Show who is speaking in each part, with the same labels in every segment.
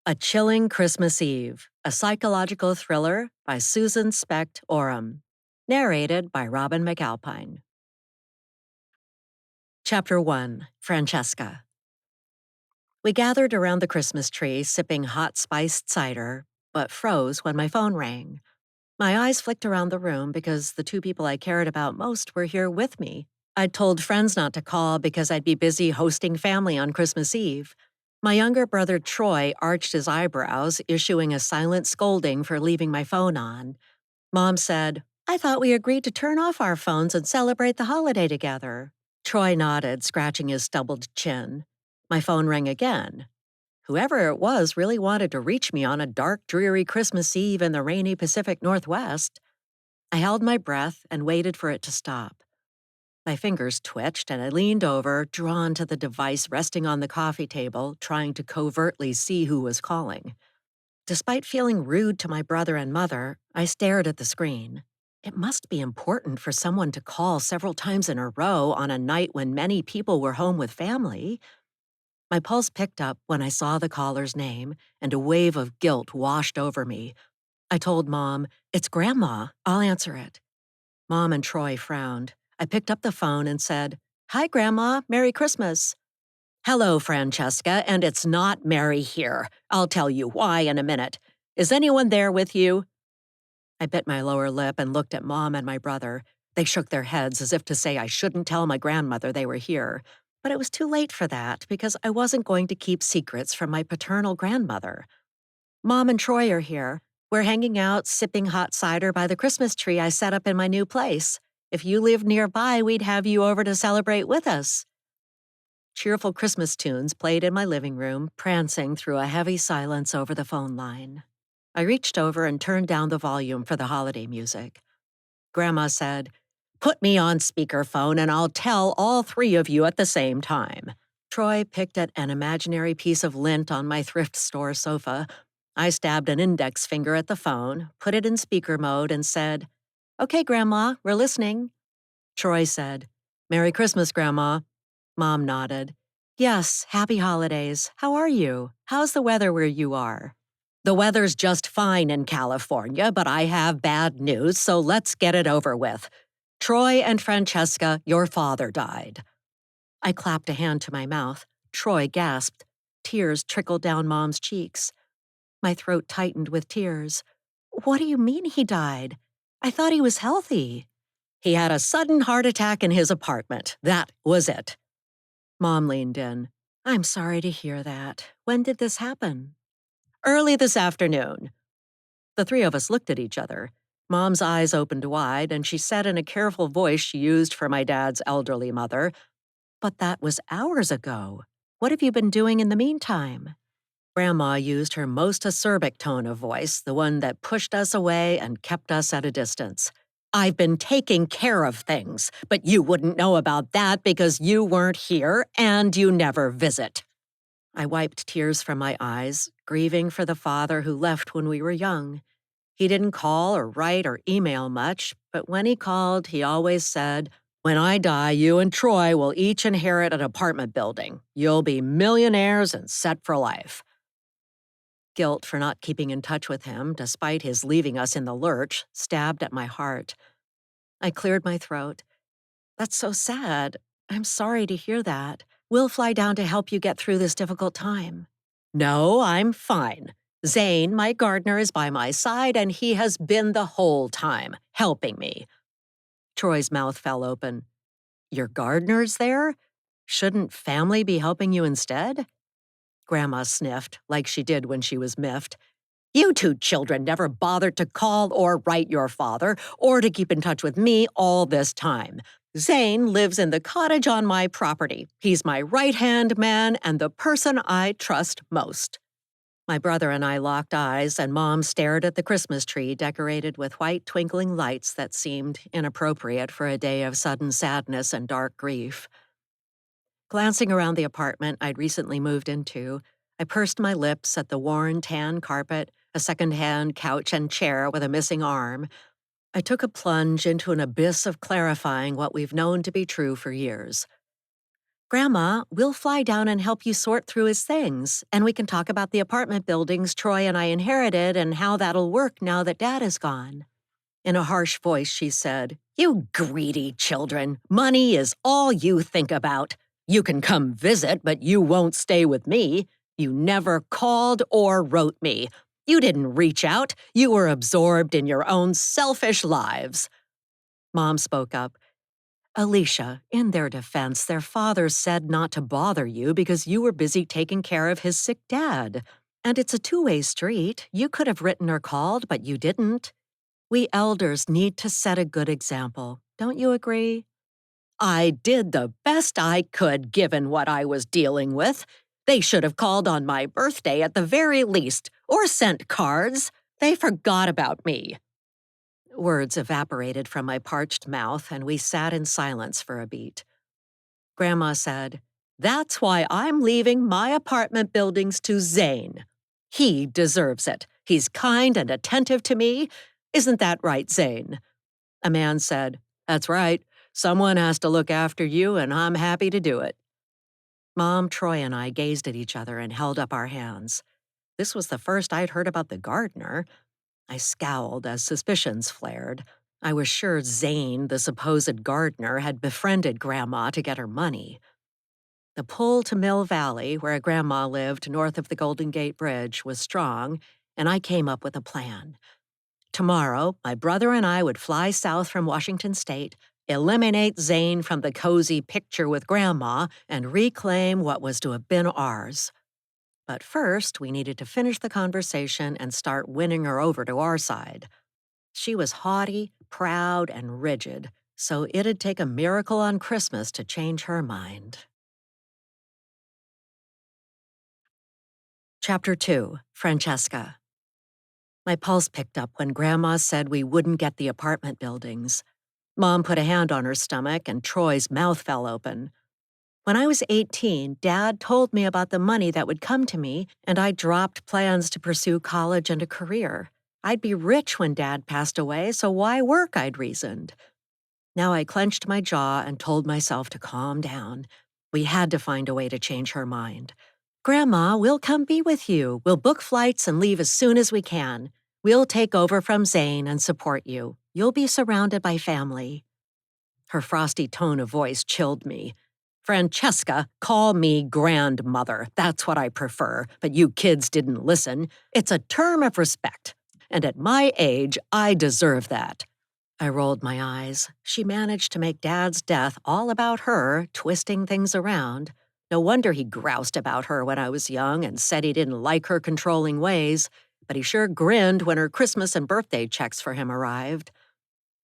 Speaker 1: A Chilling Christmas Eve, a psychological thriller by Susan Specht Oram. Narrated by Robin McAlpine. Chapter 1, Francesca. We gathered around the Christmas tree, sipping hot spiced cider, but froze when my phone rang. My eyes flicked around the room because the two people I cared about most were here with me. I'd told friends not to call because I'd be busy hosting family on Christmas Eve. My younger brother Troy arched his eyebrows, issuing a silent scolding for leaving my phone on. Mom said, "I thought we agreed to turn off our phones and celebrate the holiday together." Troy nodded, scratching his stubbled chin. My phone rang again. Whoever it was really wanted to reach me on a dark, dreary Christmas Eve in the rainy Pacific Northwest. I held my breath and waited for it to stop. My fingers twitched and I leaned over, drawn to the device resting on the coffee table, trying to covertly see who was calling. Despite feeling rude to my brother and mother, I stared at the screen. It must be important for someone to call several times in a row on a night when many people were home with family. My pulse picked up when I saw the caller's name, and a wave of guilt washed over me. I told Mom, "It's Grandma. I'll answer it." Mom and Troy frowned. I picked up the phone and said, "Hi, Grandma. Merry Christmas." "Hello, Francesca, and it's not Mary here. I'll tell you why in a minute. Is anyone there with you?" I bit my lower lip and looked at Mom and my brother. They shook their heads as if to say I shouldn't tell my grandmother they were here. But it was too late for that because I wasn't going to keep secrets from my paternal grandmother. "Mom and Troy are here. We're hanging out, sipping hot cider by the Christmas tree I set up in my new place. If you lived nearby, we'd have you over to celebrate with us." Cheerful Christmas tunes played in my living room, prancing through a heavy silence over the phone line. I reached over and turned down the volume for the holiday music. Grandma said, "Put me on speakerphone and I'll tell all three of you at the same time." Troy picked at an imaginary piece of lint on my thrift store sofa. I stabbed an index finger at the phone, put it in speaker mode, and said, "Okay, Grandma, we're listening." Troy said, "Merry Christmas, Grandma." Mom nodded. "Yes, happy holidays. How are you? How's the weather where you are?" "The weather's just fine in California, but I have bad news, so let's get it over with. Troy and Francesca, your father died." I clapped a hand to my mouth. Troy gasped. Tears trickled down Mom's cheeks. My throat tightened with tears. "What do you mean he died? I thought he was healthy." "He had a sudden heart attack in his apartment. That was it." Mom leaned in. "I'm sorry to hear that. When did this happen?" "Early this afternoon." The three of us looked at each other. Mom's eyes opened wide, and she said in a careful voice she used for my dad's elderly mother, "But that was hours ago. What have you been doing in the meantime?" Grandma used her most acerbic tone of voice, the one that pushed us away and kept us at a distance. "I've been taking care of things, but you wouldn't know about that because you weren't here and you never visit." I wiped tears from my eyes, grieving for the father who left when we were young. He didn't call or write or email much, but when he called, he always said, "When I die, you and Troy will each inherit an apartment building. You'll be millionaires and set for life." Guilt for not keeping in touch with him, despite his leaving us in the lurch, stabbed at my heart. I cleared my throat. "That's so sad. I'm sorry to hear that. We'll fly down to help you get through this difficult time." "No, I'm fine. Zane, my gardener, is by my side, and he has been the whole time, helping me." Troy's mouth fell open. "Your gardener's there? Shouldn't family be helping you instead?" Grandma sniffed, like she did when she was miffed. "You two children never bothered to call or write your father, or to keep in touch with me all this time. Zane lives in the cottage on my property. He's my right-hand man and the person I trust most." My brother and I locked eyes, and Mom stared at the Christmas tree decorated with white twinkling lights that seemed inappropriate for a day of sudden sadness and dark grief. Glancing around the apartment I'd recently moved into, I pursed my lips at the worn tan carpet, a second-hand couch and chair with a missing arm. I took a plunge into an abyss of clarifying what we've known to be true for years. Grandma, we'll fly down and help you sort through his things, and we can talk about the apartment buildings Troy and I inherited and how that'll work now that Dad is gone. In a harsh voice, she said, "You greedy children. Money is all you think about. You can come visit, but you won't stay with me. You never called or wrote me. You didn't reach out. You were absorbed in your own selfish lives." Mom spoke up. "Alicia, in their defense, their father said not to bother you because you were busy taking care of his sick dad. And it's a two-way street. You could have written or called, but you didn't. We elders need to set a good example. Don't you agree?" "I did the best I could given what I was dealing with. They should have called on my birthday at the very least, or sent cards. They forgot about me." Words evaporated from my parched mouth, and we sat in silence for a beat. Grandma said, "That's why I'm leaving my apartment buildings to Zane. He deserves it. He's kind and attentive to me. Isn't that right, Zane?" A man said, "That's right. Someone has to look after you, and I'm happy to do it." Mom, Troy, and I gazed at each other and held up our hands. This was the first I'd heard about the gardener. I scowled as suspicions flared. I was sure Zane, the supposed gardener, had befriended Grandma to get her money. The pull to Mill Valley, where Grandma lived north of the Golden Gate Bridge, was strong, and I came up with a plan. Tomorrow, my brother and I would fly south from Washington State, eliminate Zane from the cozy picture with Grandma, and reclaim what was to have been ours. But first, we needed to finish the conversation and start winning her over to our side. She was haughty, proud, and rigid, so it'd take a miracle on Christmas to change her mind. Chapter 2, Francesca. My pulse picked up when Grandma said we wouldn't get the apartment buildings. Mom put a hand on her stomach, and Troy's mouth fell open. When I was 18, Dad told me about the money that would come to me, and I dropped plans to pursue college and a career. I'd be rich when Dad passed away, so why work, I'd reasoned. Now I clenched my jaw and told myself to calm down. We had to find a way to change her mind. "Grandma, we'll come be with you. We'll book flights and leave as soon as we can. We'll take over from Zane and support you. You'll be surrounded by family." Her frosty tone of voice chilled me. "Francesca, call me grandmother. That's what I prefer, but you kids didn't listen. It's a term of respect, and at my age, I deserve that." I rolled my eyes. She managed to make Dad's death all about her, twisting things around. No wonder he groused about her when I was young and said he didn't like her controlling ways, but he sure grinned when her Christmas and birthday checks for him arrived.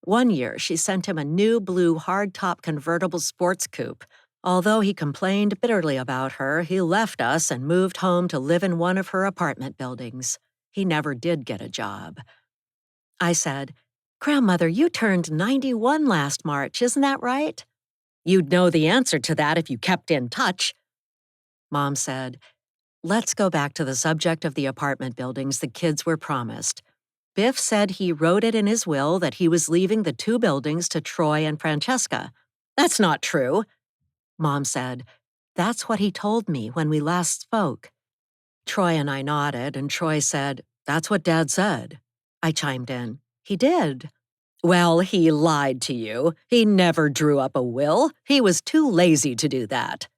Speaker 1: One year, she sent him a new blue hardtop convertible sports coupe. Although he complained bitterly about her, he left us and moved home to live in one of her apartment buildings. He never did get a job. I said, "Grandmother, you turned 91 last March, isn't that right?" "You'd know the answer to that if you kept in touch." Mom said, "Let's go back to the subject of the apartment buildings the kids were promised. Biff said he wrote it in his will that he was leaving the two buildings to Troy and Francesca." "That's not true." Mom said, "That's what he told me when we last spoke." Troy and I nodded, and Troy said, "That's what Dad said." I chimed in, "He did." "Well, he lied to you. He never drew up a will. He was too lazy to do that."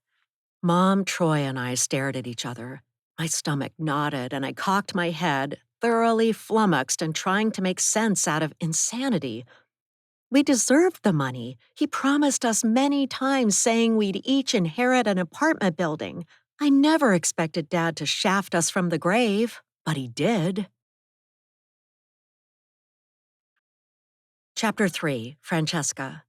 Speaker 1: Mom, Troy, and I stared at each other. My stomach knotted, and I cocked my head, thoroughly flummoxed and trying to make sense out of insanity. We deserved the money. He promised us many times, saying we'd each inherit an apartment building. I never expected Dad to shaft us from the grave, but he did. Chapter 3, Francesca.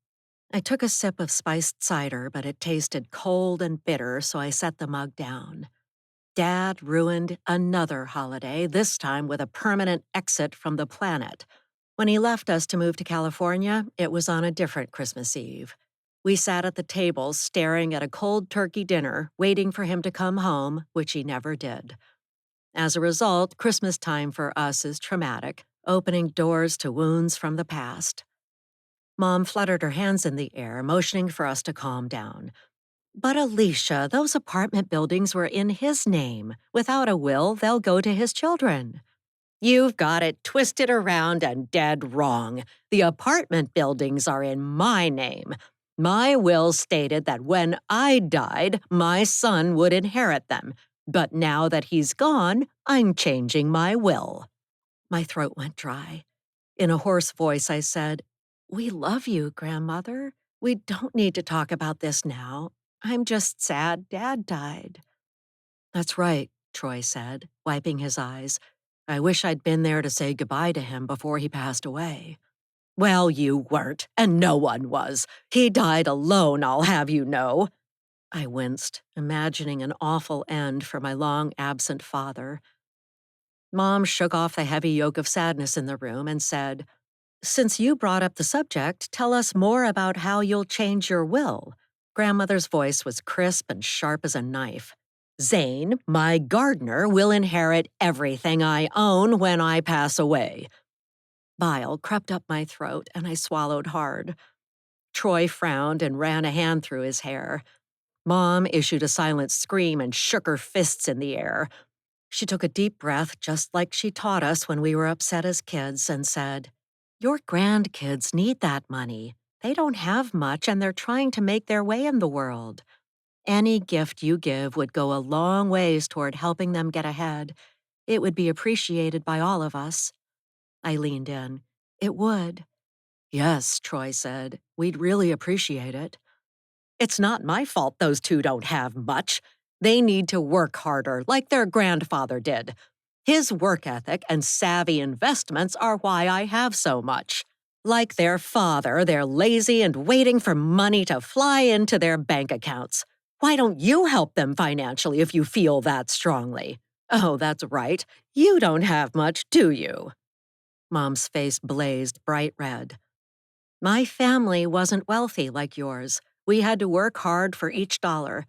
Speaker 1: I took a sip of spiced cider, but it tasted cold and bitter, so I set the mug down. Dad ruined another holiday, this time with a permanent exit from the planet. When he left us to move to California, it was on a different Christmas Eve. We sat at the table staring at a cold turkey dinner, waiting for him to come home, which he never did. As a result, Christmas time for us is traumatic, opening doors to wounds from the past. Mom fluttered her hands in the air, motioning for us to calm down. But Alicia, those apartment buildings were in his name. Without a will, they'll go to his children. You've got it twisted around and dead wrong. The apartment buildings are in my name. My will stated that when I died, my son would inherit them. But now that he's gone, I'm changing my will. My throat went dry. In a hoarse voice, I said, "We love you, Grandmother. We don't need to talk about this now. I'm just sad Dad died." "That's right," Troy said, wiping his eyes. "I wish I'd been there to say goodbye to him before he passed away." "Well, you weren't, and no one was. He died alone, I'll have you know." I winced, imagining an awful end for my long-absent father. Mom shook off the heavy yoke of sadness in the room and said, "Since you brought up the subject, tell us more about how you'll change your will." Grandmother's voice was crisp and sharp as a knife. "Zane, my gardener, will inherit everything I own when I pass away." Bile crept up my throat, and I swallowed hard. Troy frowned and ran a hand through his hair. Mom issued a silent scream and shook her fists in the air. She took a deep breath, just like she taught us when we were upset as kids, and said, "Your grandkids need that money. They don't have much, and they're trying to make their way in the world. Any gift you give would go a long ways toward helping them get ahead. It would be appreciated by all of us." I leaned in. "It would." "Yes," Troy said. "We'd really appreciate it." "It's not my fault those two don't have much. They need to work harder, like their grandfather did. His work ethic and savvy investments are why I have so much. Like their father, they're lazy and waiting for money to fly into their bank accounts. Why don't you help them financially if you feel that strongly? Oh, that's right. You don't have much, do you?" Mom's face blazed bright red. "My family wasn't wealthy like yours. We had to work hard for each dollar.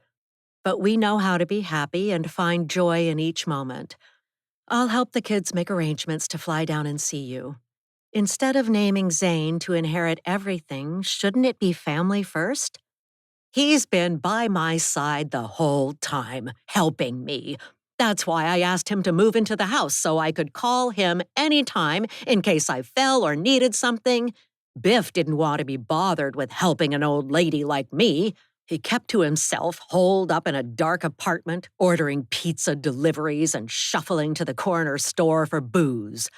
Speaker 1: But we know how to be happy and find joy in each moment. I'll help the kids make arrangements to fly down and see you. Instead of naming Zane to inherit everything, shouldn't it be family first?" "He's been by my side the whole time, helping me. That's why I asked him to move into the house so I could call him anytime in case I fell or needed something. Biff didn't want to be bothered with helping an old lady like me. He kept to himself, holed up in a dark apartment, ordering pizza deliveries and shuffling to the corner store for booze.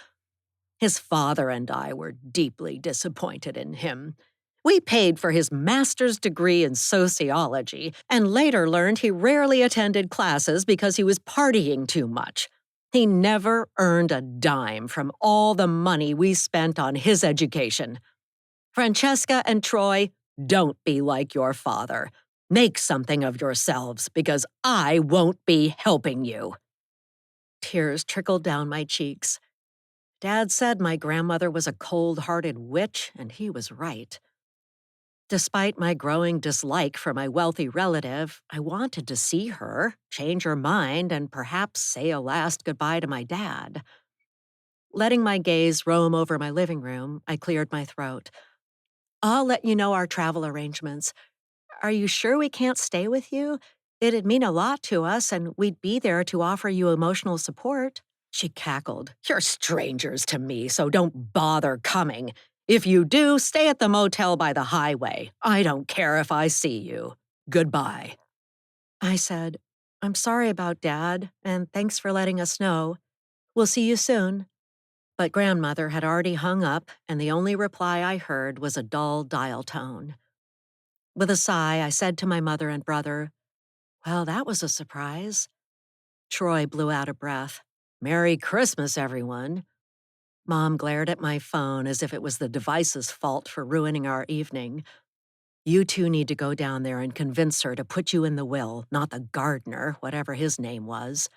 Speaker 1: His father and I were deeply disappointed in him. We paid for his master's degree in sociology and later learned he rarely attended classes because he was partying too much. He never earned a dime from all the money we spent on his education. Francesca and Troy, don't be like your father. Make something of yourselves because I won't be helping you." Tears trickled down my cheeks. Dad said my grandmother was a cold-hearted witch, and he was right. Despite my growing dislike for my wealthy relative, I wanted to see her, change her mind, and perhaps say a last goodbye to my dad. Letting my gaze roam over my living room, I cleared my throat. "I'll let you know our travel arrangements. Are you sure we can't stay with you? It'd mean a lot to us, and we'd be there to offer you emotional support." She cackled. "You're strangers to me, so don't bother coming. If you do, stay at the motel by the highway. I don't care if I see you. Goodbye." I said, "I'm sorry about Dad, and thanks for letting us know. We'll see you soon." But Grandmother had already hung up, and the only reply I heard was a dull dial tone. With a sigh, I said to my mother and brother, "Well, that was a surprise." Troy blew out a breath. "Merry Christmas, everyone." Mom glared at my phone as if it was the device's fault for ruining our evening. "You two need to go down there and convince her to put you in the will, not the gardener, whatever his name was."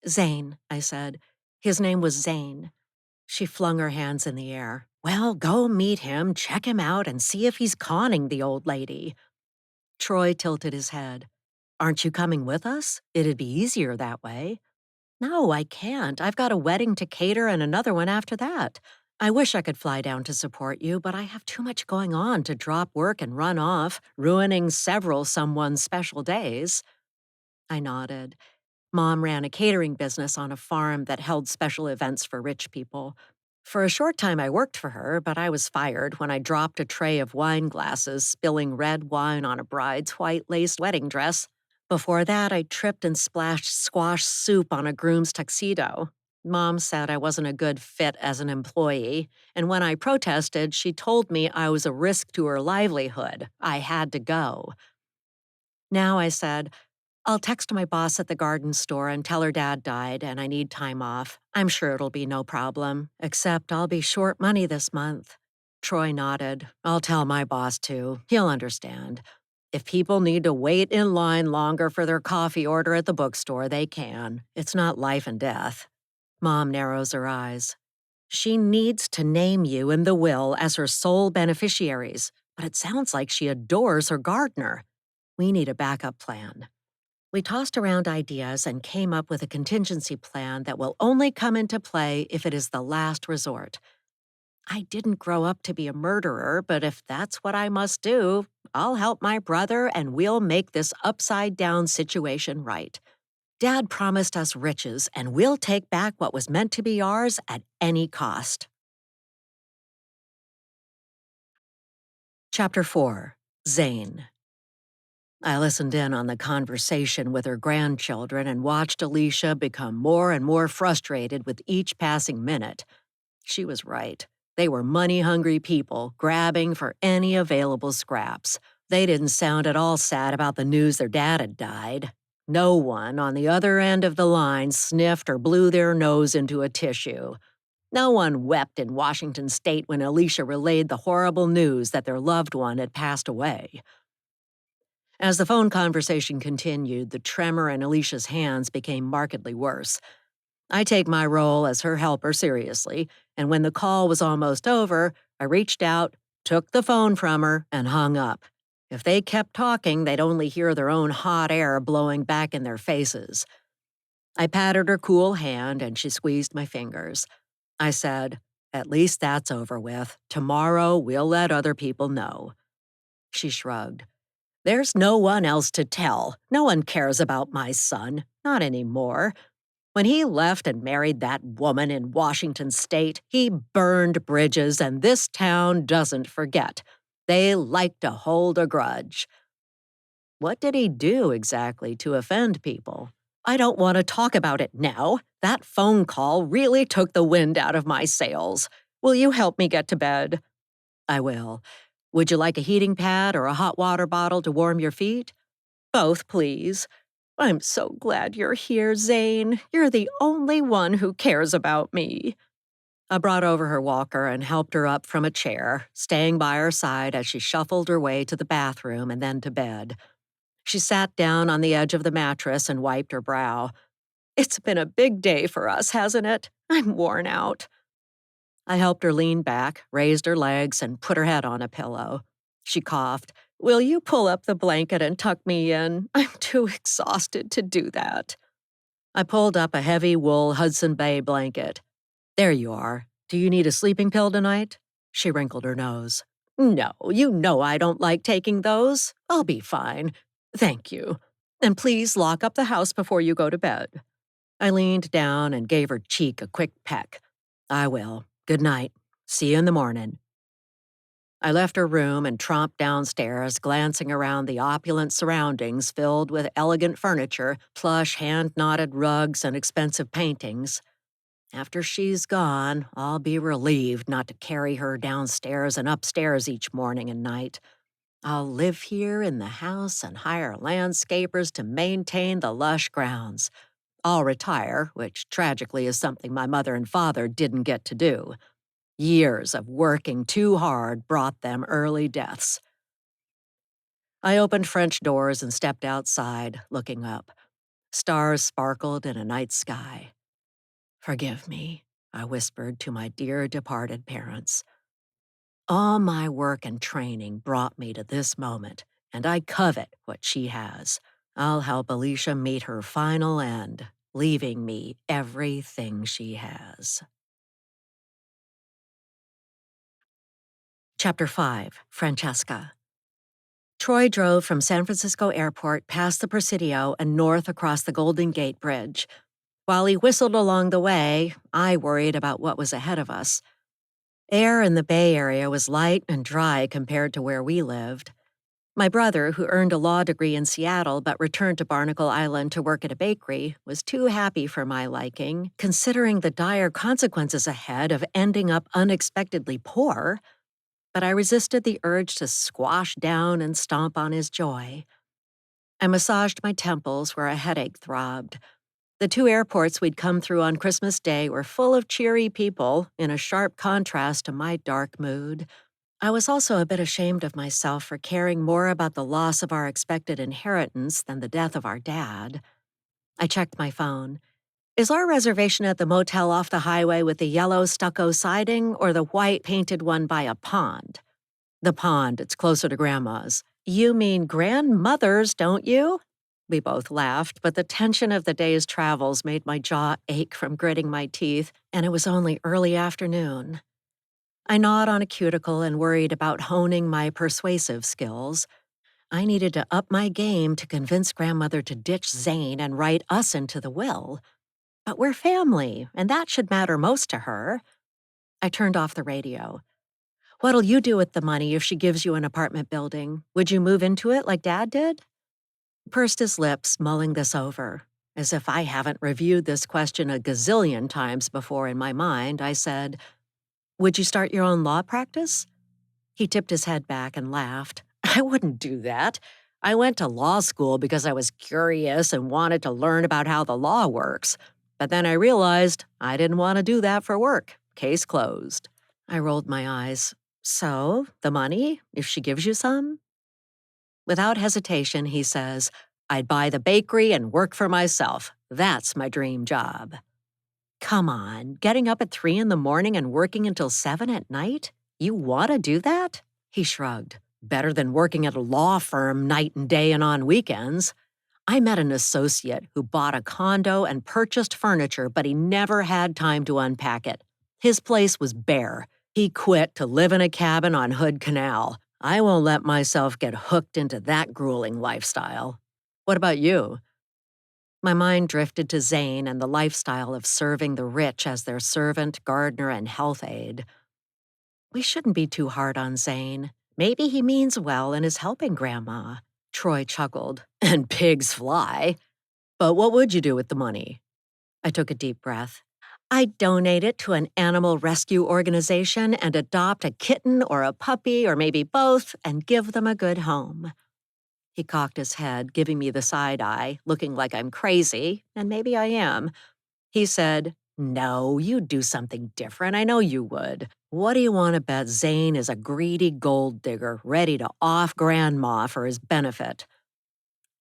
Speaker 1: "Zane," I said. "His name was Zane." She flung her hands in the air. "Well, go meet him, check him out, and see if he's conning the old lady." Troy tilted his head. "Aren't you coming with us? It'd be easier that way." "No, I can't. I've got a wedding to cater and another one after that." I wish I could fly down to support you, but I have too much going on to drop work and run off, ruining several someone's special days. I nodded. Mom ran a catering business on a farm that held special events for rich people. For a short time, I worked for her, but I was fired when I dropped a tray of wine glasses, spilling red wine on a bride's white lace wedding dress. Before that, I tripped and splashed squash soup on a groom's tuxedo. Mom said I wasn't a good fit as an employee, and when I protested, she told me I was a risk to her livelihood. I had to go. Now I said, I'll text my boss at the garden store and tell her dad died and I need time off. I'm sure it'll be no problem, except I'll be short money this month. Troy nodded. I'll tell my boss too. He'll understand. If people need to wait in line longer for their coffee order at the bookstore, they can. It's not life and death. Mom narrows her eyes. She needs to name you in the will as her sole beneficiaries, but it sounds like she adores her gardener. We need a backup plan. We tossed around ideas and came up with a contingency plan that will only come into play if it is the last resort. I didn't grow up to be a murderer, but if that's what I must do, I'll help my brother and we'll make this upside-down situation right. Dad promised us riches, and we'll take back what was meant to be ours at any cost. Chapter 4. Zane. I listened in on the conversation with her grandchildren and watched Alicia become more and more frustrated with each passing minute. She was right. They were money-hungry people, grabbing for any available scraps. They didn't sound at all sad about the news their dad had died. No one on the other end of the line sniffed or blew their nose into a tissue. No one wept in Washington state when Alicia relayed the horrible news that their loved one had passed away. As the phone conversation continued, the tremor in Alicia's hands became markedly worse. I take my role as her helper seriously, and when the call was almost over, I reached out, took the phone from her, and hung up. If they kept talking, they'd only hear their own hot air blowing back in their faces. I patted her cool hand, and she squeezed my fingers. I said, "At least that's over with. Tomorrow, we'll let other people know." She shrugged. "There's no one else to tell. No one cares about my son. Not anymore. When he left and married that woman in Washington state, he burned bridges, and this town doesn't forget. They like to hold a grudge." What did he do exactly to offend people? I don't want to talk about it now. That phone call really took the wind out of my sails. Will you help me get to bed? I will. Would you like a heating pad or a hot water bottle to warm your feet? Both, please. I'm so glad you're here, Zane. You're the only one who cares about me. I brought over her walker and helped her up from a chair, staying by her side as she shuffled her way to the bathroom and then to bed. She sat down on the edge of the mattress and wiped her brow. It's been a big day for us, hasn't it? I'm worn out. I helped her lean back, raised her legs, and put her head on a pillow. She coughed. Will you pull up the blanket and tuck me in? I'm too exhausted to do that. I pulled up a heavy wool Hudson Bay blanket. There you are. Do you need a sleeping pill tonight? She wrinkled her nose. No, you know I don't like taking those. I'll be fine. Thank you. And please lock up the house before you go to bed. I leaned down and gave her cheek a quick peck. I will. Good night. See you in the morning. I left her room and tromped downstairs, glancing around the opulent surroundings filled with elegant furniture, plush hand-knotted rugs, and expensive paintings. After she's gone, I'll be relieved not to carry her downstairs and upstairs each morning and night. I'll live here in the house and hire landscapers to maintain the lush grounds. I'll retire, which tragically is something my mother and father didn't get to do. Years of working too hard brought them early deaths. I opened French doors and stepped outside, looking up. Stars sparkled in a night sky. Forgive me, I whispered to my dear departed parents. All my work and training brought me to this moment, and I covet what she has. I'll help Alicia meet her final end, leaving me everything she has. Chapter 5, Francesca. Troy drove from San Francisco Airport past the Presidio and north across the Golden Gate Bridge. While he whistled along the way, I worried about what was ahead of us. Air in the Bay Area was light and dry compared to where we lived. My brother, who earned a law degree in Seattle but returned to Barnacle Island to work at a bakery, was too happy for my liking, considering the dire consequences ahead of ending up unexpectedly poor. But I resisted the urge to squash down and stomp on his joy. I massaged my temples where a headache throbbed. The two airports we'd come through on Christmas Day were full of cheery people, in a sharp contrast to my dark mood. I was also a bit ashamed of myself for caring more about the loss of our expected inheritance than the death of our dad. I checked my phone. Is our reservation at the motel off the highway with the yellow stucco siding or the white painted one by a pond? The pond, it's closer to Grandma's. You mean grandmother's, don't you? We both laughed, but the tension of the day's travels made my jaw ache from gritting my teeth, and it was only early afternoon. I gnawed on a cuticle and worried about honing my persuasive skills. I needed to up my game to convince Grandmother to ditch Zane and write us into the will. But we're family, and that should matter most to her. I turned off the radio. What'll you do with the money if she gives you an apartment building? Would you move into it like Dad did? He pursed his lips, mulling this over. As if I haven't reviewed this question a gazillion times before in my mind, I said, Would you start your own law practice? He tipped his head back and laughed. I wouldn't do that. I went to law school because I was curious and wanted to learn about how the law works. But then I realized I didn't want to do that for work. Case closed. I rolled my eyes. So, the money, if she gives you some? Without hesitation, he says, I'd buy the bakery and work for myself. That's my dream job. Come on, getting up at 3 in the morning and working until 7 at night? You want to do that? He shrugged. Better than working at a law firm night and day and on weekends. I met an associate who bought a condo and purchased furniture, but he never had time to unpack it. His place was bare. He quit to live in a cabin on Hood Canal. I won't let myself get hooked into that grueling lifestyle. What about you? My mind drifted to Zane and the lifestyle of serving the rich as their servant, gardener, and health aide. We shouldn't be too hard on Zane. Maybe he means well and is helping Grandma. Troy chuckled. And pigs fly. But what would you do with the money? I took a deep breath. I'd donate it to an animal rescue organization and adopt a kitten or a puppy or maybe both and give them a good home. He cocked his head, giving me the side eye, looking like I'm crazy, and maybe I am. He said, No, you'd do something different. I know you would. What do you want to bet Zane is a greedy gold digger ready to off Grandma for his benefit?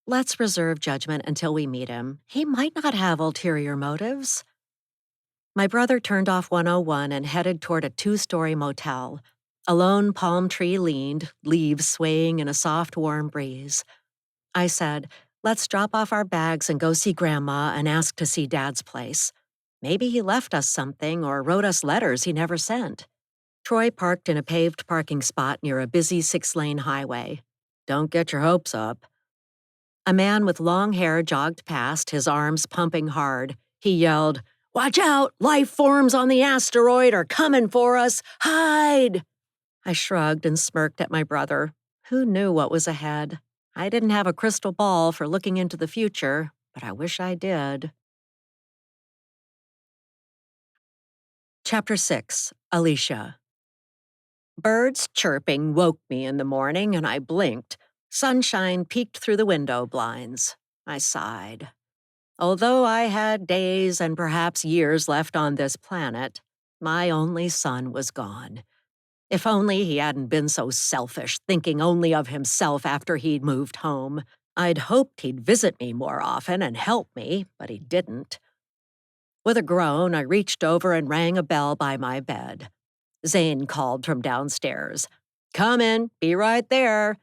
Speaker 1: Let's reserve judgment until we meet him. He might not have ulterior motives. My brother turned off 101 and headed toward a 2-story motel. A lone palm tree leaned, leaves swaying in a soft, warm breeze. I said, Let's drop off our bags and go see Grandma and ask to see Dad's place. Maybe he left us something or wrote us letters he never sent. Troy parked in a paved parking spot near a busy 6-lane highway. Don't get your hopes up. A man with long hair jogged past, his arms pumping hard. He yelled, Watch out! Life forms on the asteroid are coming for us! Hide! I shrugged and smirked at my brother. Who knew what was ahead? I didn't have a crystal ball for looking into the future, but I wish I did. Chapter 6, Alicia. Birds chirping woke me in the morning, and I blinked. Sunshine peeked through the window blinds. I sighed. Although I had days and perhaps years left on this planet, my only son was gone. If only he hadn't been so selfish, thinking only of himself after he'd moved home. I'd hoped he'd visit me more often and help me, but he didn't. With a groan, I reached over and rang a bell by my bed. Zane called from downstairs. Come in, be right there.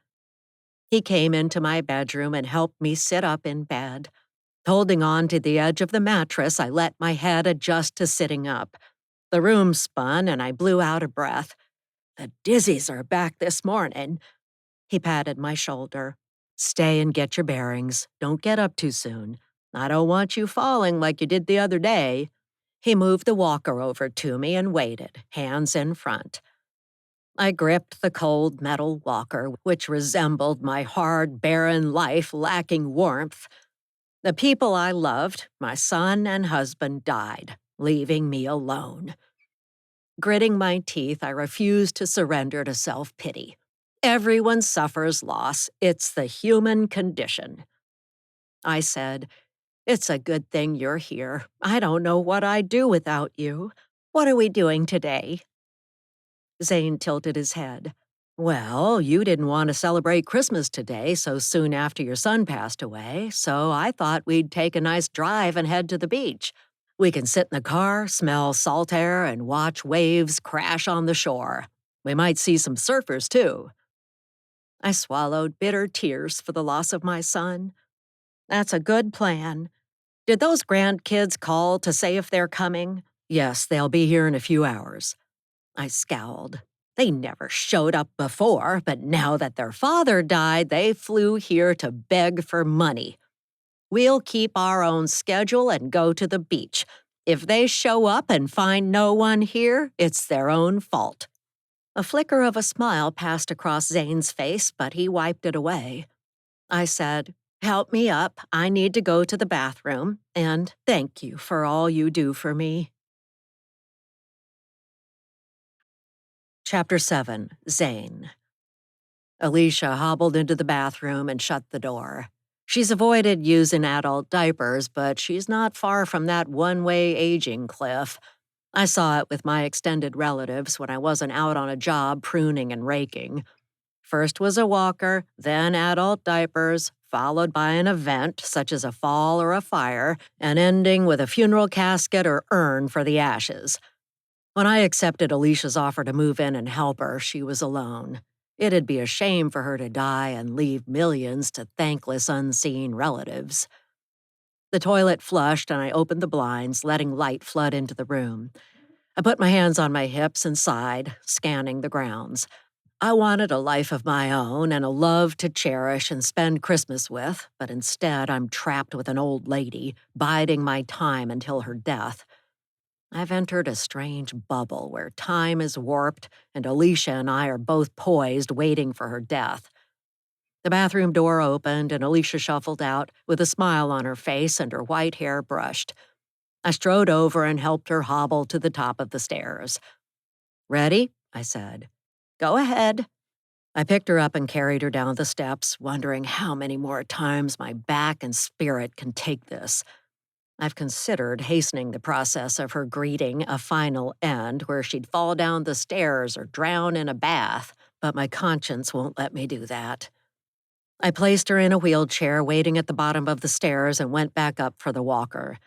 Speaker 1: He came into my bedroom and helped me sit up in bed. Holding on to the edge of the mattress, I let my head adjust to sitting up. The room spun and I blew out a breath. The dizzies are back this morning. He patted my shoulder. Stay and get your bearings. Don't get up too soon. I don't want you falling like you did the other day. He moved the walker over to me and waited, hands in front. I gripped the cold metal walker, which resembled my hard, barren life lacking warmth. The people I loved, my son and husband, died, leaving me alone. Gritting my teeth, I refused to surrender to self-pity. Everyone suffers loss. It's the human condition. I said, "It's a good thing you're here. I don't know what I'd do without you. What are we doing today?" Zane tilted his head. "Well, you didn't want to celebrate Christmas today so soon after your son passed away, so I thought we'd take a nice drive and head to the beach. We can sit in the car, smell salt air, and watch waves crash on the shore. We might see some surfers, too." I swallowed bitter tears for the loss of my son. "That's a good plan. Did those grandkids call to say if they're coming?" "Yes, they'll be here in a few hours." I scowled. They never showed up before, but now that their father died, they flew here to beg for money. "We'll keep our own schedule and go to the beach. If they show up and find no one here, it's their own fault." A flicker of a smile passed across Zane's face, but he wiped it away. I said, "Help me up. I need to go to the bathroom, and thank you for all you do for me." Chapter 7. Zane. Alicia hobbled into the bathroom and shut the door. She's avoided using adult diapers, but she's not far from that one-way aging cliff. I saw it with my extended relatives when I wasn't out on a job pruning and raking. First was a walker, then adult diapers, followed by an event such as a fall or a fire, and ending with a funeral casket or urn for the ashes. When I accepted Alicia's offer to move in and help her, she was alone. It'd be a shame for her to die and leave millions to thankless, unseen relatives. The toilet flushed and I opened the blinds, letting light flood into the room. I put my hands on my hips and sighed, scanning the grounds. I wanted a life of my own and a love to cherish and spend Christmas with, but instead I'm trapped with an old lady, biding my time until her death. I've entered a strange bubble where time is warped and Alicia and I are both poised waiting for her death. The bathroom door opened and Alicia shuffled out with a smile on her face and her white hair brushed. I strode over and helped her hobble to the top of the stairs. "Ready?" I said. "Go ahead." I picked her up and carried her down the steps, wondering how many more times my back and spirit can take this. I've considered hastening the process of her greeting a final end where she'd fall down the stairs or drown in a bath, but my conscience won't let me do that. I placed her in a wheelchair waiting at the bottom of the stairs and went back up for the walker.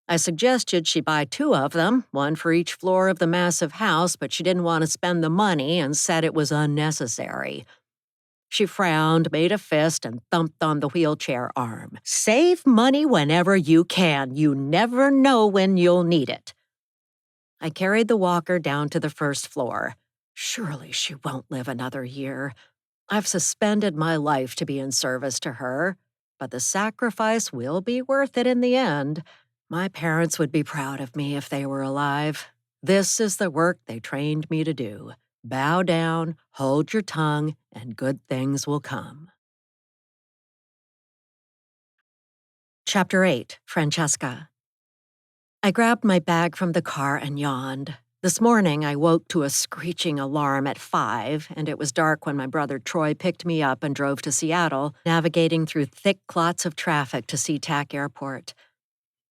Speaker 1: I suggested she buy 2 of them, one for each floor of the massive house, but she didn't want to spend the money and said it was unnecessary. She frowned, made a fist, and thumped on the wheelchair arm. "Save money whenever you can. You never know when you'll need it." I carried the walker down to the first floor. Surely she won't live another year. I've suspended my life to be in service to her, but the sacrifice will be worth it in the end. My parents would be proud of me if they were alive. This is the work they trained me to do. Bow down, hold your tongue, and good things will come. Chapter 8. Francesca. I grabbed my bag from the car and yawned. This morning, I woke to a screeching alarm at 5, and it was dark when my brother Troy picked me up and drove to Seattle, navigating through thick clots of traffic to SeaTac Airport.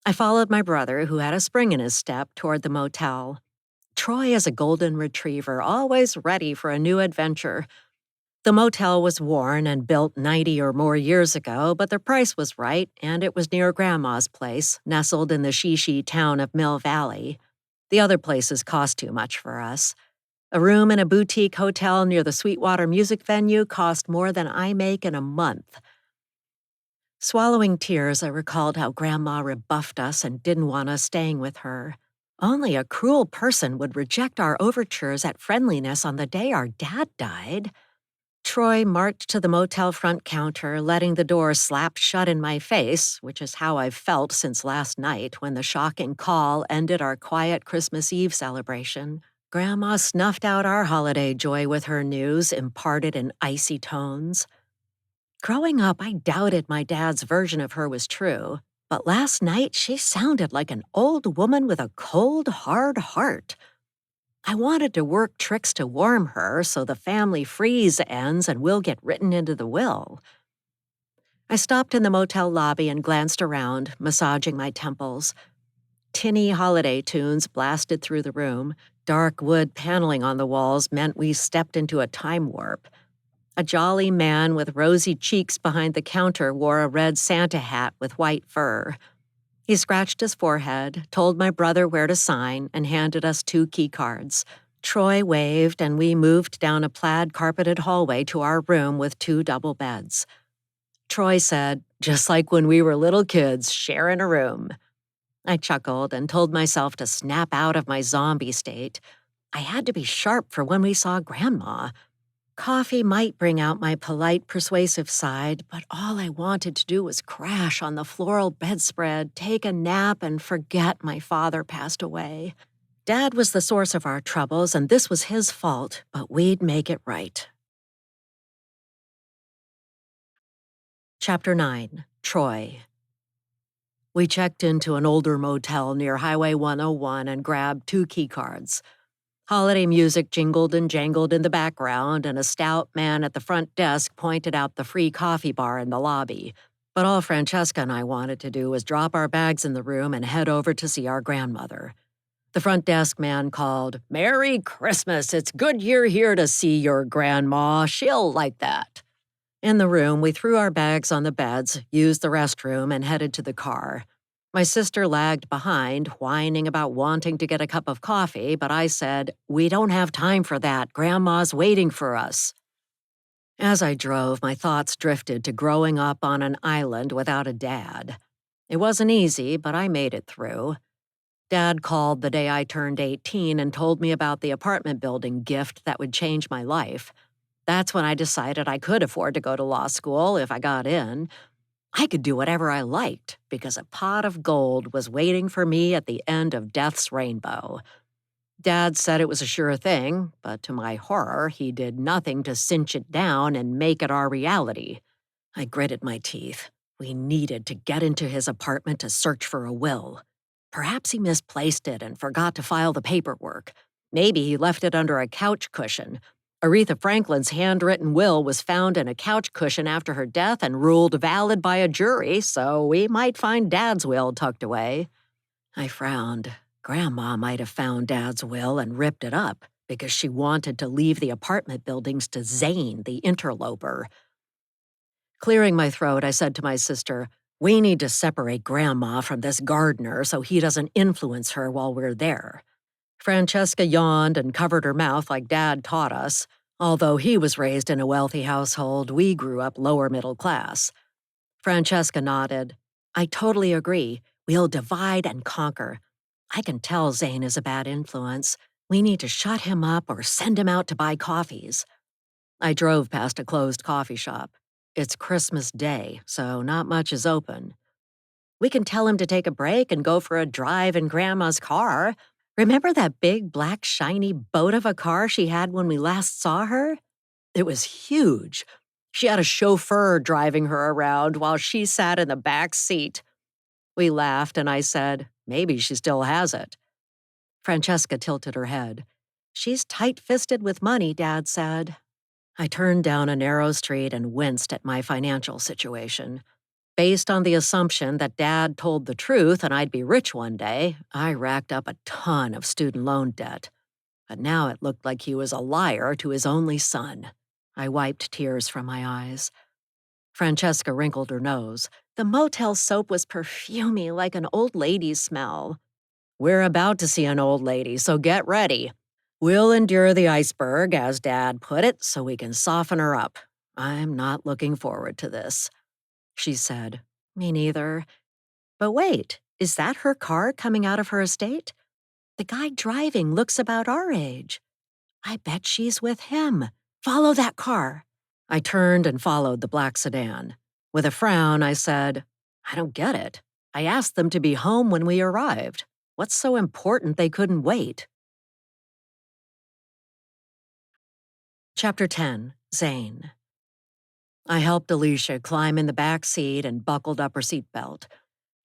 Speaker 1: I followed my brother, who had a spring in his step, toward the motel. Troy is a golden retriever, always ready for a new adventure. The motel was worn and built 90 or more years ago, but the price was right, and it was near Grandma's place, nestled in the Shishi town of Mill Valley. The other places cost too much for us. A room in a boutique hotel near the Sweetwater music venue cost more than I make in a month. Swallowing tears, I recalled how Grandma rebuffed us and didn't want us staying with her. Only a cruel person would reject our overtures at friendliness on the day our dad died. Troy marched to the motel front counter, letting the door slap shut in my face, which is how I've felt since last night when the shocking call ended our quiet Christmas Eve celebration. Grandma snuffed out our holiday joy with her news, imparted in icy tones. Growing up, I doubted my dad's version of her was true, but last night she sounded like an old woman with a cold, hard heart. I wanted to work tricks to warm her so the family freeze ends and will get written into the will. I stopped in the motel lobby and glanced around, massaging my temples. Tinny holiday tunes blasted through the room. Dark wood paneling on the walls meant we stepped into a time warp. A jolly man with rosy cheeks behind the counter wore a red Santa hat with white fur. He scratched his forehead, told my brother where to sign, and handed us 2 key cards. Troy waved, and we moved down a plaid-carpeted hallway to our room with 2 double beds. Troy said, "Just like when we were little kids, sharing a room." I chuckled and told myself to snap out of my zombie state. I had to be sharp for when we saw Grandma. Coffee might bring out my polite, persuasive side, but all I wanted to do was crash on the floral bedspread, take a nap, and forget my father passed away. Dad was the source of our troubles, and this was his fault, but we'd make it right. Chapter 9. Troy. We checked into an older motel near Highway 101 and grabbed 2 key cards. Holiday music jingled and jangled in the background, and a stout man at the front desk pointed out the free coffee bar in the lobby. But all Francesca and I wanted to do was drop our bags in the room and head over to see our grandmother. The front desk man called, "Merry Christmas! It's good you're here to see your grandma. She'll like that." In the room, we threw our bags on the beds, used the restroom, and headed to the car. My sister lagged behind, whining about wanting to get a cup of coffee, but I said, "We don't have time for that. Grandma's waiting for us." As I drove, my thoughts drifted to growing up on an island without a dad. It wasn't easy, but I made it through. Dad called the day I turned 18 and told me about the apartment building gift that would change my life. That's when I decided I could afford to go to law school if I got in. I could do whatever I liked because a pot of gold was waiting for me at the end of Death's rainbow. Dad said it was a sure thing, but to my horror, he did nothing to cinch it down and make it our reality. I gritted my teeth. We needed to get into his apartment to search for a will. Perhaps he misplaced it and forgot to file the paperwork. Maybe he left it under a couch cushion. Aretha Franklin's handwritten will was found in a couch cushion after her death and ruled valid by a jury, so we might find Dad's will tucked away. I frowned. Grandma might have found Dad's will and ripped it up because she wanted to leave the apartment buildings to Zane, the interloper. Clearing my throat, I said to my sister, "We need to separate Grandma from this gardener so he doesn't influence her while we're there." Francesca yawned and covered her mouth like Dad taught us. Although he was raised in a wealthy household, we grew up lower middle class. Francesca nodded. "I totally agree. We'll divide and conquer. I can tell Zane is a bad influence. We need to shut him up or send him out to buy coffees." I drove past a closed coffee shop. It's Christmas Day, so not much is open. "We can tell him to take a break and go for a drive in Grandma's car. Remember that big, black, shiny boat of a car she had when we last saw her? It was huge. She had a chauffeur driving her around while she sat in the back seat." We laughed, and I said, "Maybe she still has it." Francesca tilted her head. "She's tight-fisted with money," Dad said. I turned down a narrow street and winced at my financial situation. Based on the assumption that Dad told the truth and I'd be rich one day, I racked up a ton of student loan debt. But now it looked like he was a liar to his only son. I wiped tears from my eyes. Francesca wrinkled her nose. The motel soap was perfumey like an old lady's smell. "We're about to see an old lady, so get ready. We'll endure the iceberg, as Dad put it, so we can soften her up. I'm not looking forward to this." She said, "Me neither. But wait, is that her car coming out of her estate?" The guy driving looks about our age. I bet she's with him. Follow that car. I turned and followed the black sedan. With a frown, I said, I don't get it. I asked them to be home when we arrived. What's so important they couldn't wait? Chapter 10, Zane. I helped Alicia climb in the back seat and buckled up her seatbelt.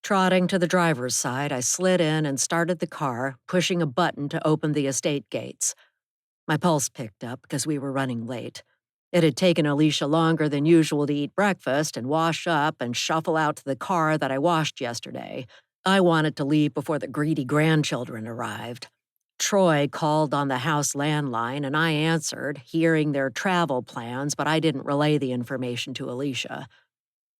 Speaker 1: Trotting to the driver's side, I slid in and started the car, pushing a button to open the estate gates. My pulse picked up because we were running late. It had taken Alicia longer than usual to eat breakfast and wash up and shuffle out to the car that I washed yesterday. I wanted to leave before the greedy grandchildren arrived. Troy called on the house landline and I answered, hearing their travel plans, but I didn't relay the information to Alicia.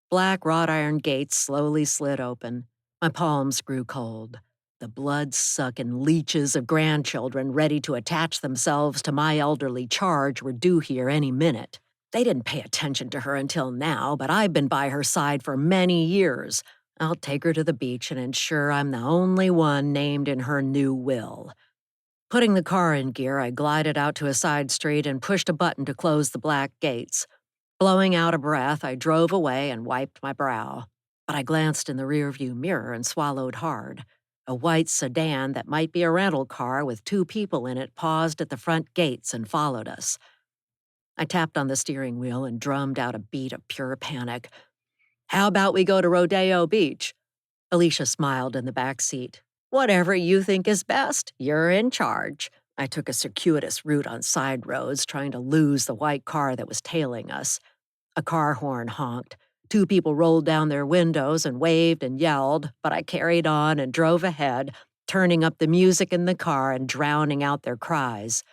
Speaker 1: Black wrought iron gates slowly slid open. My palms grew cold. The blood-sucking leeches of grandchildren ready to attach themselves to my elderly charge were due here any minute. They didn't pay attention to her until now, but I've been by her side for many years. I'll take her to the beach and ensure I'm the only one named in her new will. Putting the car in gear, I glided out to a side street and pushed a button to close the black gates. Blowing out a breath, I drove away and wiped my brow. But I glanced in the rearview mirror and swallowed hard. A white sedan that might be a rental car with 2 people in it paused at the front gates and followed us. I tapped on the steering wheel and drummed out a beat of pure panic. How about we go to Rodeo Beach? Alicia smiled in the back seat. Whatever you think is best, you're in charge. I took a circuitous route on side roads, trying to lose the white car that was tailing us. A car horn honked. 2 people rolled down their windows and waved and yelled, but I carried on and drove ahead, turning up the music in the car and drowning out their cries.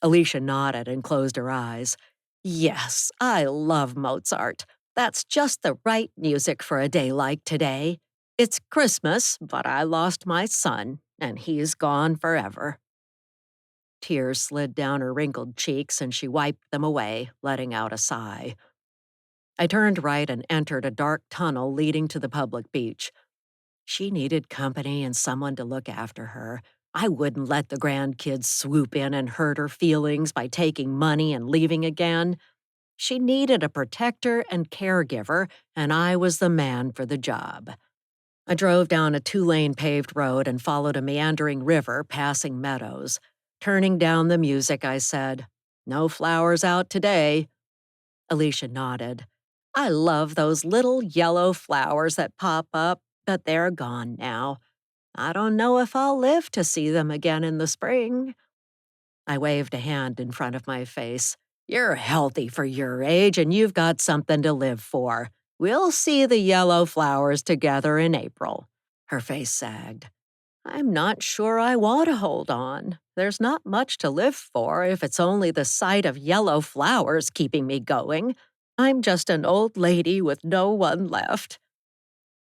Speaker 1: Alicia nodded and closed her eyes. Yes, I love Mozart. That's just the right music for a day like today. It's Christmas, but I lost my son, and he's gone forever. Tears slid down her wrinkled cheeks, and she wiped them away, letting out a sigh. I turned right and entered a dark tunnel leading to the public beach. She needed company and someone to look after her. I wouldn't let the grandkids swoop in and hurt her feelings by taking money and leaving again. She needed a protector and caregiver, and I was the man for the job. I drove down a 2-lane paved road and followed a meandering river passing meadows. Turning down the music, I said, "No flowers out today." Alicia nodded. I love those little yellow flowers that pop up, but they're gone now. I don't know if I'll live to see them again in the spring. I waved a hand in front of my face. You're healthy for your age, and you've got something to live for. We'll see the yellow flowers together in April. Her face sagged. I'm not sure I want to hold on. There's not much to live for if it's only the sight of yellow flowers keeping me going. I'm just an old lady with no one left.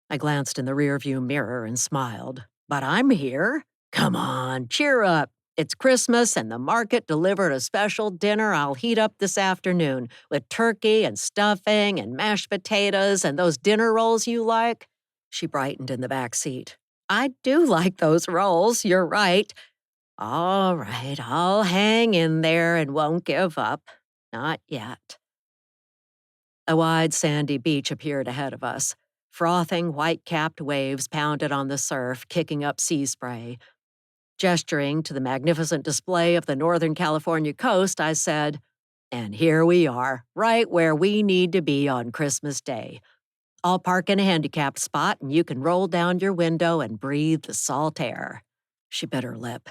Speaker 1: I glanced in the rearview mirror and smiled. But I'm here. Come on, cheer up. It's Christmas and the market delivered a special dinner I'll heat up this afternoon with turkey and stuffing and mashed potatoes and those dinner rolls you like. She brightened in the back seat. I do like those rolls, you're right. All right, I'll hang in there and won't give up. Not yet. A wide sandy beach appeared ahead of us. Frothing, white-capped waves pounded on the surf, kicking up sea spray. Gesturing to the magnificent display of the Northern California coast, I said, and here we are, right where we need to be on Christmas Day. I'll park in a handicapped spot and you can roll down your window and breathe the salt air. She bit her lip.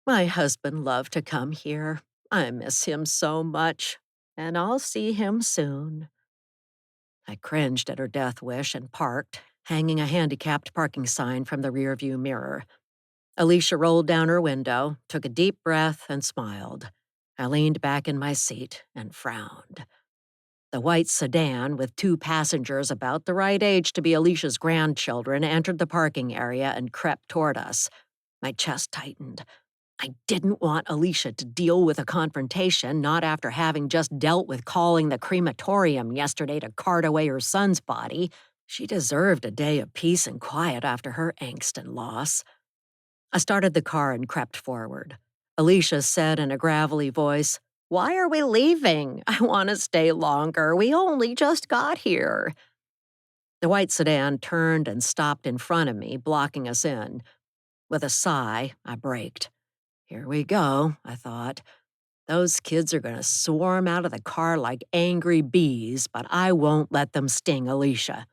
Speaker 1: My husband loved to come here. I miss him so much, and I'll see him soon. I cringed at her death wish and parked, hanging a handicapped parking sign from the rearview mirror. Alicia rolled down her window, took a deep breath, and smiled. I leaned back in my seat and frowned. The white sedan, with 2 passengers about the right age to be Alicia's grandchildren, entered the parking area and crept toward us. My chest tightened. I didn't want Alicia to deal with a confrontation, not after having just dealt with calling the crematorium yesterday to cart away her son's body. She deserved a day of peace and quiet after her angst and loss. I started the car and crept forward. Alicia said in a gravelly voice, "Why are we leaving? I want to stay longer. We only just got here." The white sedan turned and stopped in front of me, blocking us in. With a sigh, I braked. Here we go, I thought. Those kids are going to swarm out of the car like angry bees, but I won't let them sting Alicia.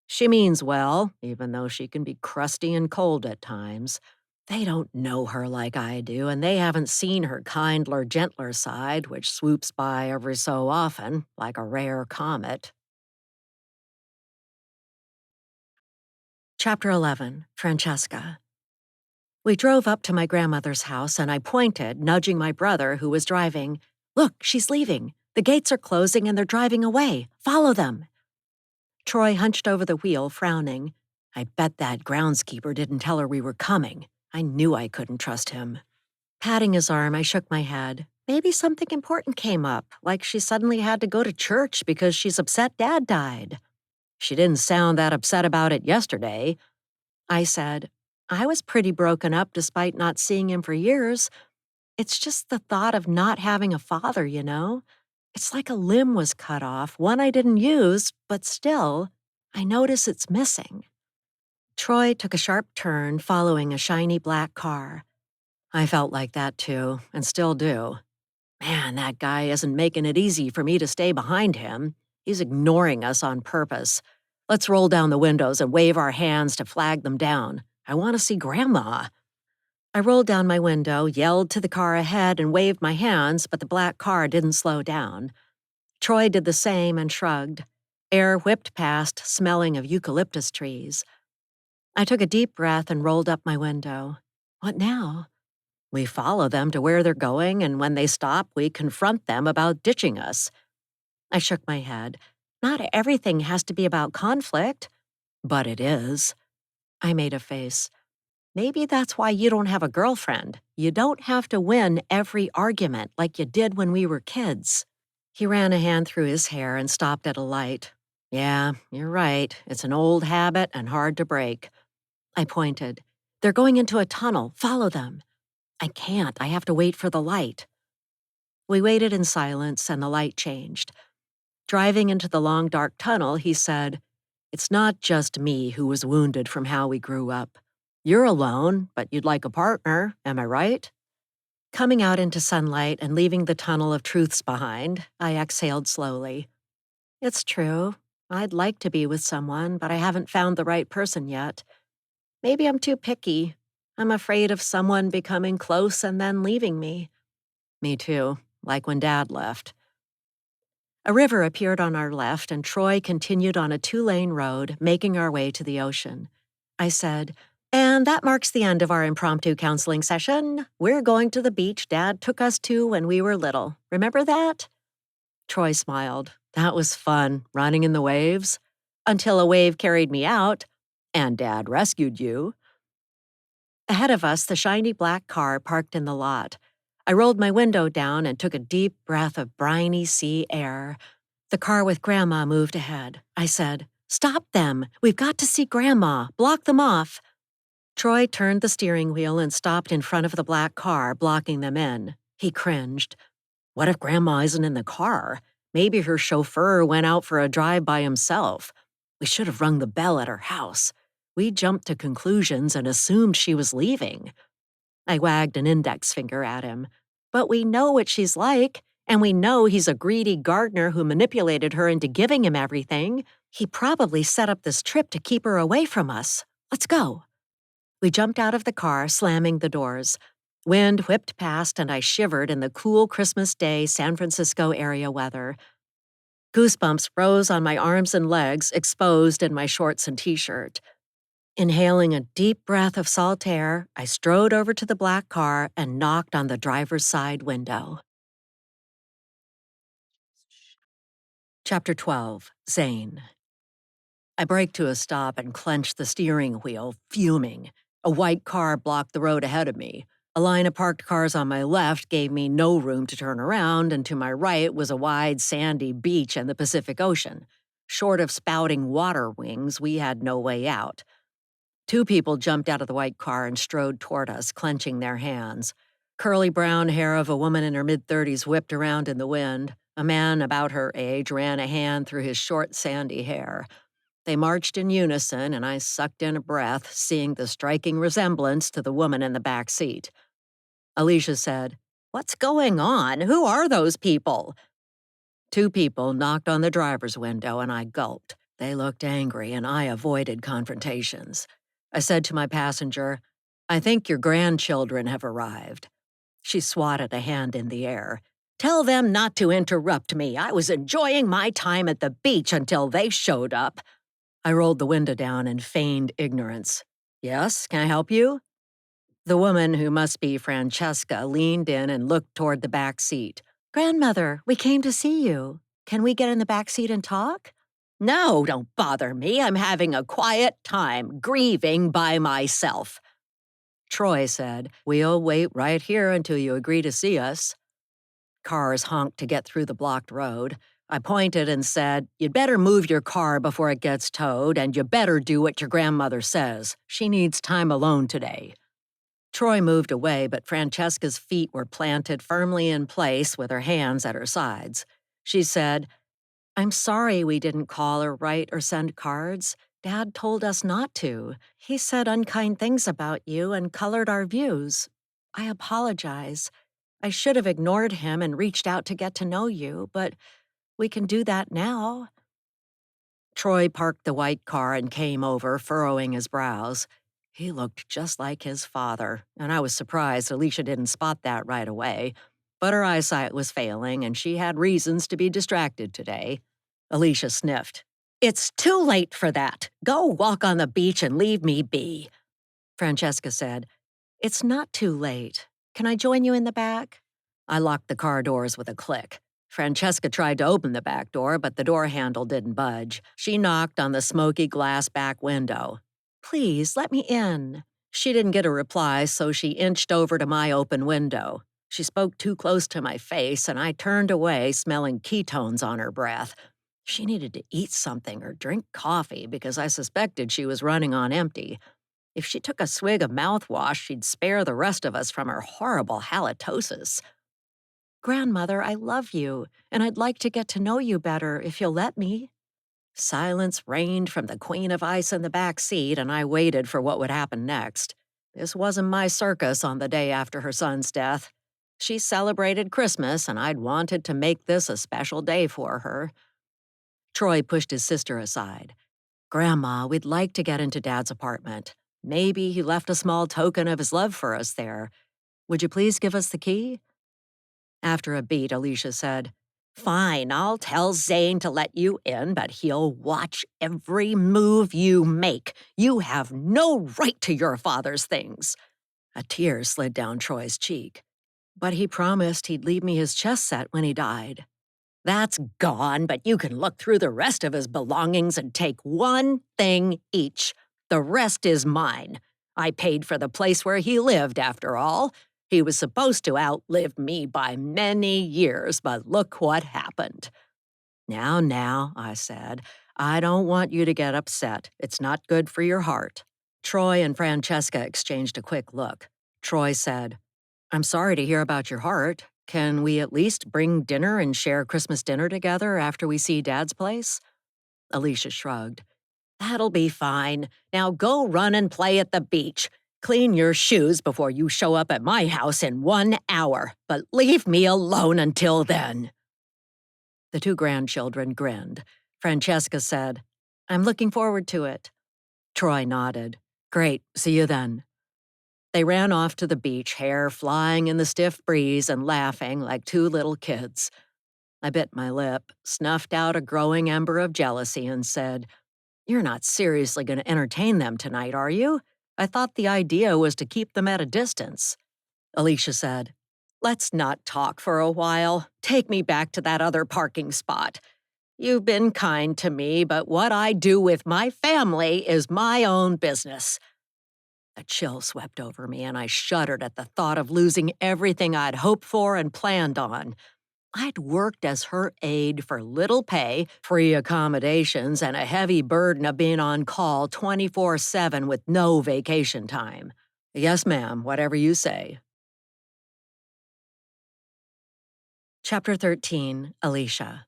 Speaker 1: She means well, even though she can be crusty and cold at times. They don't know her like I do, and they haven't seen her kindler, gentler side, which swoops by every so often, like a rare comet. Chapter 11, Francesca. We drove up to my grandmother's house, and I pointed, nudging my brother, who was driving. "Look, she's leaving. The gates are closing and they're driving away. Follow them." Troy hunched over the wheel, frowning. I bet that groundskeeper didn't tell her we were coming. I knew I couldn't trust him. Patting his arm, I shook my head. Maybe something important came up, like she suddenly had to go to church because she's upset Dad died. She didn't sound that upset about it yesterday. I said, "I was pretty broken up despite not seeing him for years. It's just the thought of not having a father, you know? It's like a limb was cut off, one I didn't use, but still, I notice it's missing." Troy took a sharp turn, following a shiny black car. I felt like that too, and still do. Man, that guy isn't making it easy for me to stay behind him. He's ignoring us on purpose. Let's roll down the windows and wave our hands to flag them down. I want to see Grandma. I rolled down my window, yelled to the car ahead, and waved my hands, but the black car didn't slow down. Troy did the same and shrugged. Air whipped past, smelling of eucalyptus trees. I took a deep breath and rolled up my window. What now? We follow them to where they're going, and when they stop, we confront them about ditching us. I shook my head. Not everything has to be about conflict. But it is. I made a face. Maybe that's why you don't have a girlfriend. You don't have to win every argument like you did when we were kids. He ran a hand through his hair and stopped at a light. Yeah, you're right. It's an old habit and hard to break. I pointed. They're going into a tunnel. Follow them. I can't. I have to wait for the light. We waited in silence, and the light changed. Driving into the long, dark tunnel, he said, "It's not just me who was wounded from how we grew up. You're alone, but you'd like a partner, am I right?" Coming out into sunlight and leaving the tunnel of truths behind, I exhaled slowly. It's true. I'd like to be with someone, but I haven't found the right person yet. Maybe I'm too picky. I'm afraid of someone becoming close and then leaving me. Me too, like when Dad left. A river appeared on our left, and Troy continued on a two-lane road, making our way to the ocean. I said, "And that marks the end of our impromptu counseling session. We're going to the beach Dad took us to when we were little. Remember that?" Troy smiled. That was fun, running in the waves. Until a wave carried me out, and Dad rescued you. Ahead of us, the shiny black car parked in the lot. I rolled my window down and took a deep breath of briny sea air. The car with Grandma moved ahead. I said, "Stop them! We've got to see Grandma! Block them off!" Troy turned the steering wheel and stopped in front of the black car, blocking them in. He cringed. What if Grandma isn't in the car? Maybe her chauffeur went out for a drive by himself. We should have rung the bell at her house. We jumped to conclusions and assumed she was leaving. I wagged an index finger at him. But we know what she's like, and we know he's a greedy gardener who manipulated her into giving him everything. He probably set up this trip to keep her away from us. Let's go. We jumped out of the car, slamming the doors. Wind whipped past, and I shivered in the cool Christmas Day San Francisco area weather. Goosebumps rose on my arms and legs, exposed in my shorts and t-shirt. Inhaling a deep breath of salt air, I strode over to the black car and knocked on the driver's side window. Chapter 12, Zane. I braked to a stop and clenched the steering wheel, fuming. A white car blocked the road ahead of me. A line of parked cars on my left gave me no room to turn around, and to my right was a wide, sandy beach and the Pacific Ocean. Short of spouting water wings, we had no way out. Two people jumped out of the white car and strode toward us, clenching their hands. Curly brown hair of a woman in her mid-30s whipped around in the wind. A man about her age ran a hand through his short, sandy hair. They marched in unison, and I sucked in a breath, seeing the striking resemblance to the woman in the back seat. Alicia said, "What's going on? Who are those people?" Two people knocked on the driver's window, and I gulped. They looked angry, and I avoided confrontations. I said to my passenger, "I think your grandchildren have arrived." She swatted a hand in the air. "Tell them not to interrupt me. I was enjoying my time at the beach until they showed up." I rolled the window down and feigned ignorance. "Yes, can I help you?" The woman, who must be Francesca, leaned in and looked toward the back seat. "Grandmother, we came to see you. Can we get in the back seat and talk?" "No, don't bother me. I'm having a quiet time, grieving by myself." Troy said, "We'll wait right here until you agree to see us." Cars honked to get through the blocked road. I pointed and said, "You'd better move your car before it gets towed, and you better do what your grandmother says. She needs time alone today." Troy moved away, but Francesca's feet were planted firmly in place with her hands at her sides. She said, "I'm sorry we didn't call or write or send cards. Dad told us not to. He said unkind things about you and colored our views. I apologize. I should have ignored him and reached out to get to know you, but we can do that now." Troy parked the white car and came over, furrowing his brows. He looked just like his father, and I was surprised Alicia didn't spot that right away. But her eyesight was failing, and she had reasons to be distracted today. Alicia sniffed. "It's too late for that. Go walk on the beach and leave me be." Francesca said, "It's not too late. Can I join you in the back?" I locked the car doors with a click. Francesca tried to open the back door, but the door handle didn't budge. She knocked on the smoky glass back window. "Please, let me in." She didn't get a reply, so she inched over to my open window. She spoke too close to my face, and I turned away, smelling ketones on her breath. She needed to eat something or drink coffee because I suspected she was running on empty. If she took a swig of mouthwash, she'd spare the rest of us from her horrible halitosis. "Grandmother, I love you, and I'd like to get to know you better if you'll let me." Silence reigned from the queen of ice in the back seat, and I waited for what would happen next. This wasn't my circus on the day after her son's death. She celebrated Christmas, and I'd wanted to make this a special day for her. Troy pushed his sister aside. "Grandma, we'd like to get into Dad's apartment. Maybe he left a small token of his love for us there. Would you please give us the key?" After a beat, Alicia said, "Fine, I'll tell Zane to let you in, but he'll watch every move you make. You have no right to your father's things." A tear slid down Troy's cheek. "But he promised he'd leave me his chess set when he died." "That's gone, but you can look through the rest of his belongings and take one thing each. The rest is mine. I paid for the place where he lived, after all. He was supposed to outlive me by many years, but look what happened." Now, I said. "I don't want you to get upset. It's not good for your heart." Troy and Francesca exchanged a quick look. Troy said, "I'm sorry to hear about your heart. Can we at least bring dinner and share Christmas dinner together after we see Dad's place?" Alicia shrugged. "That'll be fine. Now go run and play at the beach. Clean your shoes before you show up at my house in 1 hour, but leave me alone until then." The two grandchildren grinned. Francesca said, "I'm looking forward to it." Troy nodded. "Great, see you then." They ran off to the beach, hair flying in the stiff breeze and laughing like two little kids. I bit my lip, snuffed out a growing ember of jealousy, and said, "You're not seriously going to entertain them tonight, are you? I thought the idea was to keep them at a distance." Alicia said, "Let's not talk for a while. Take me back to that other parking spot. You've been kind to me, but what I do with my family is my own business." A chill swept over me, and I shuddered at the thought of losing everything I'd hoped for and planned on. I'd worked as her aide for little pay, free accommodations, and a heavy burden of being on call 24/7 with no vacation time. Yes, ma'am, whatever you say. Chapter 13, Alicia.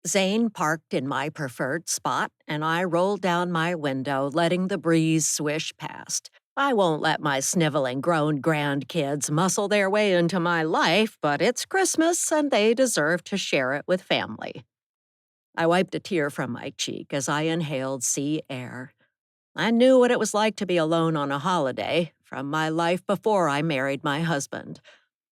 Speaker 1: Zane parked in my preferred spot, and I rolled down my window, letting the breeze swish past. I won't let my sniveling grown grandkids muscle their way into my life, but it's Christmas and they deserve to share it with family. I wiped a tear from my cheek as I inhaled sea air. I knew what it was like to be alone on a holiday from my life before I married my husband.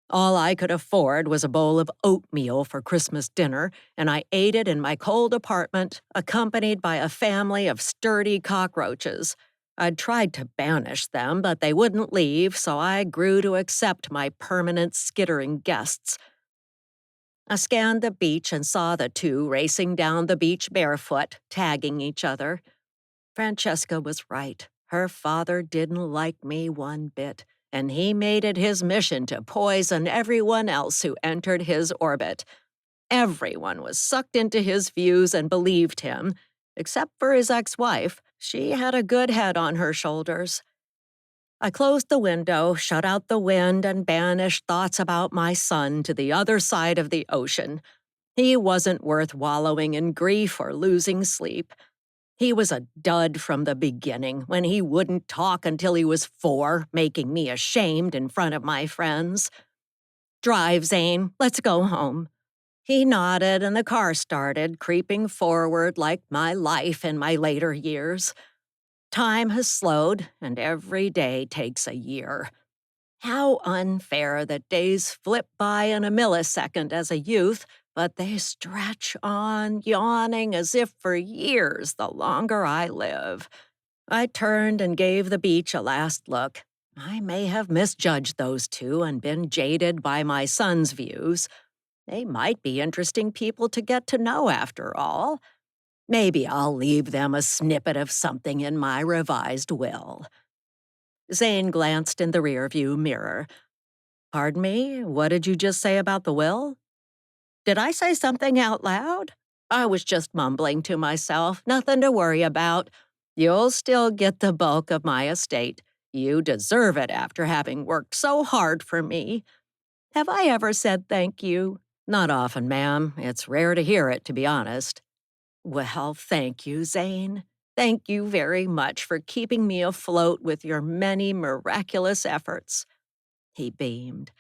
Speaker 1: All I could afford was a bowl of oatmeal for Christmas dinner, and I ate it in my cold apartment, accompanied by a family of sturdy cockroaches. I'd tried to banish them, but they wouldn't leave, so I grew to accept my permanent skittering guests. I scanned the beach and saw the two racing down the beach barefoot, tagging each other. Francesca was right. Her father didn't like me one bit, and he made it his mission to poison everyone else who entered his orbit. Everyone was sucked into his views and believed him, except for his ex-wife. She had a good head on her shoulders. I closed the window, shut out the wind, and banished thoughts about my son to the other side of the ocean. He wasn't worth wallowing in grief or losing sleep. He was a dud from the beginning when he wouldn't talk until he was 4, making me ashamed in front of my friends. Drive, Zane. Let's go home. He nodded and the car started, creeping forward like my life in my later years. Time has slowed, and every day takes a year. How unfair that days flip by in a millisecond as a youth, but they stretch on, yawning as if for years the longer I live. I turned and gave the beach a last look. I may have misjudged those two and been jaded by my son's views. They might be interesting people to get to know after all. Maybe I'll leave them a snippet of something in my revised will. Zane glanced in the rearview mirror. Pardon me, what did you just say about the will? Did I say something out loud? I was just mumbling to myself, nothing to worry about. You'll still get the bulk of my estate. You deserve it after having worked so hard for me. Have I ever said thank you? Not often, ma'am. It's rare to hear it, to be honest. Well, thank you, Zane. Thank you very much for keeping me afloat with your many miraculous efforts. He beamed.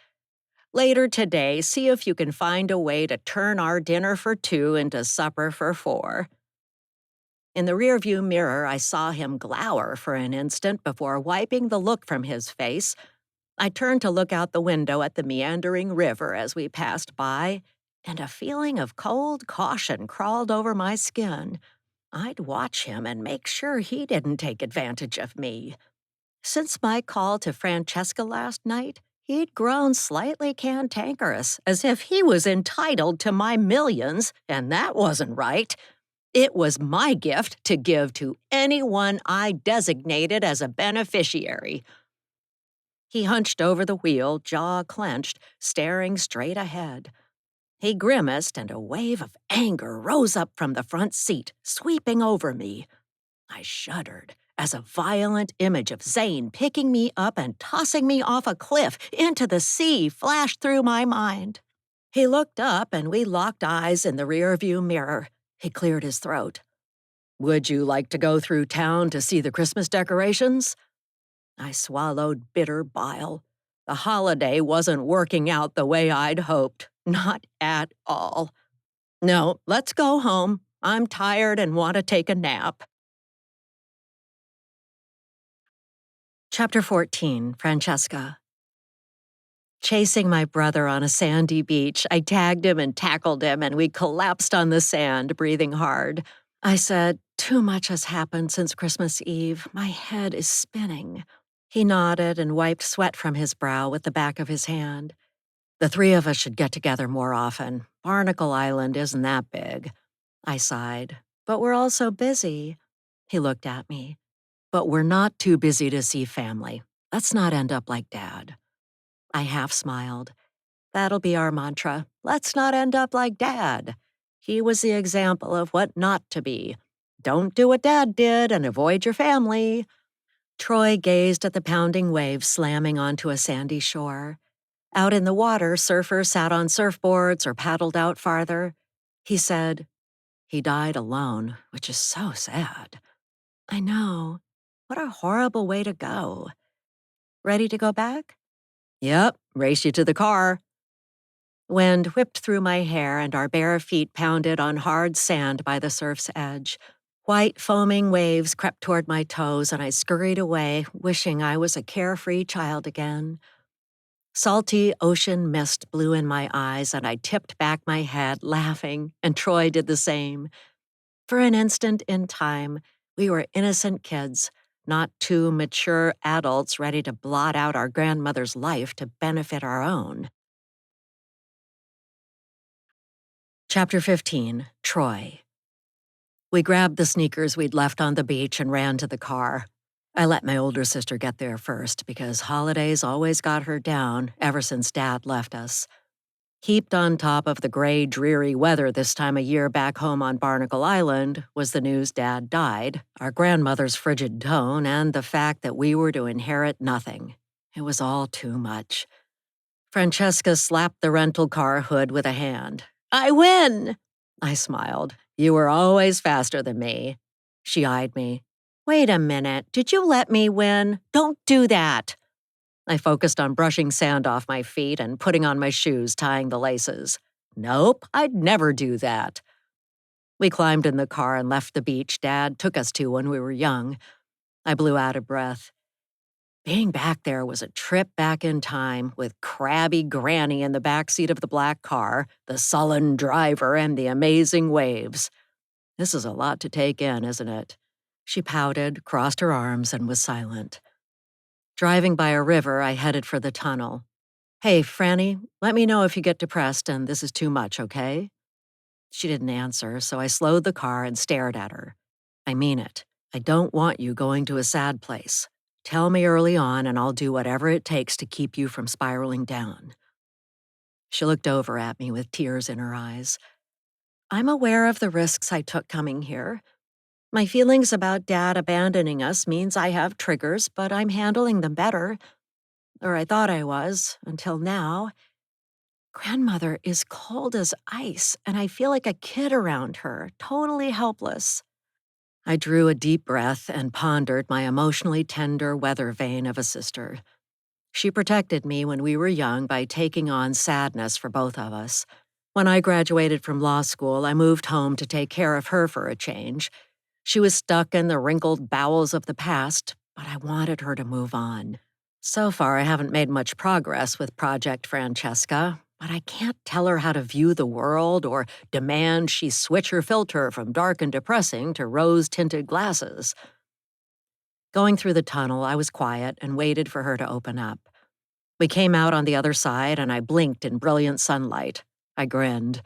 Speaker 1: Later today, see if you can find a way to turn our dinner for 2 into supper for 4. In the rearview mirror, I saw him glower for an instant before wiping the look from his face. I turned to look out the window at the meandering river as we passed by, and a feeling of cold caution crawled over my skin. I'd watch him and make sure he didn't take advantage of me. Since my call to Francesca last night, he'd grown slightly cantankerous, as if he was entitled to my millions, and that wasn't right. It was my gift to give to anyone I designated as a beneficiary. He hunched over the wheel, jaw clenched, staring straight ahead. He grimaced, and a wave of anger rose up from the front seat, sweeping over me. I shuddered as a violent image of Zane picking me up and tossing me off a cliff into the sea flashed through my mind. He looked up and we locked eyes in the rearview mirror. He cleared his throat. Would you like to go through town to see the Christmas decorations? I swallowed bitter bile. The holiday wasn't working out the way I'd hoped. Not at all. No, let's go home. I'm tired and want to take a nap. Chapter 14, Francesca. Chasing my brother on a sandy beach, I tagged him and tackled him, and we collapsed on the sand, breathing hard. I said, "Too much has happened since Christmas Eve. My head is spinning." He nodded and wiped sweat from his brow with the back of his hand. The 3 of us should get together more often. Barnacle Island isn't that big. I sighed. But we're all so busy. He looked at me. But we're not too busy to see family. Let's not end up like Dad. I half smiled. That'll be our mantra. Let's not end up like Dad. He was the example of what not to be. Don't do what Dad did and avoid your family. Troy gazed at the pounding waves slamming onto a sandy shore. Out in the water, surfers sat on surfboards or paddled out farther. He said, he died alone, which is so sad. I know. What a horrible way to go. Ready to go back? Yep, race you to the car. Wind whipped through my hair and our bare feet pounded on hard sand by the surf's edge. White foaming waves crept toward my toes and I scurried away, wishing I was a carefree child again. Salty ocean mist blew in my eyes and I tipped back my head, laughing, and Troy did the same. For an instant in time, we were innocent kids, not two mature adults ready to blot out our grandmother's life to benefit our own. Chapter 15, Troy. We grabbed the sneakers we'd left on the beach and ran to the car. I let my older sister get there first because holidays always got her down ever since Dad left us. Heaped on top of the gray, dreary weather this time of year back home on Barnacle Island was the news Dad died, our grandmother's frigid tone, and the fact that we were to inherit nothing. It was all too much. Francesca slapped the rental car hood with a hand. I win! I smiled. You were always faster than me. She eyed me. Wait a minute, did you let me win? Don't do that. I focused on brushing sand off my feet and putting on my shoes, tying the laces. Nope, I'd never do that. We climbed in the car and left the beach Dad took us to when we were young. I blew out of breath. Being back there was a trip back in time with crabby Granny in the backseat of the black car, the sullen driver, and the amazing waves. This is a lot to take in, isn't it? She pouted, crossed her arms, and was silent. Driving by a river, I headed for the tunnel. Hey, Franny, let me know if you get depressed and this is too much, okay? She didn't answer, so I slowed the car and stared at her. I mean it. I don't want you going to a sad place. Tell me early on and I'll do whatever it takes to keep you from spiraling down. She looked over at me with tears in her eyes. I'm aware of the risks I took coming here. My feelings about Dad abandoning us means I have triggers, but I'm handling them better. Or I thought I was, until now. Grandmother is cold as ice, and I feel like a kid around her, totally helpless. I drew a deep breath and pondered my emotionally tender weather vane of a sister. She protected me when we were young by taking on sadness for both of us. When I graduated from law school, I moved home to take care of her for a change. She was stuck in the wrinkled bowels of the past, but I wanted her to move on. So far, I haven't made much progress with Project Francesca, but I can't tell her how to view the world or demand she switch her filter from dark and depressing to rose-tinted glasses. Going through the tunnel, I was quiet and waited for her to open up. We came out on the other side, and I blinked in brilliant sunlight. I grinned.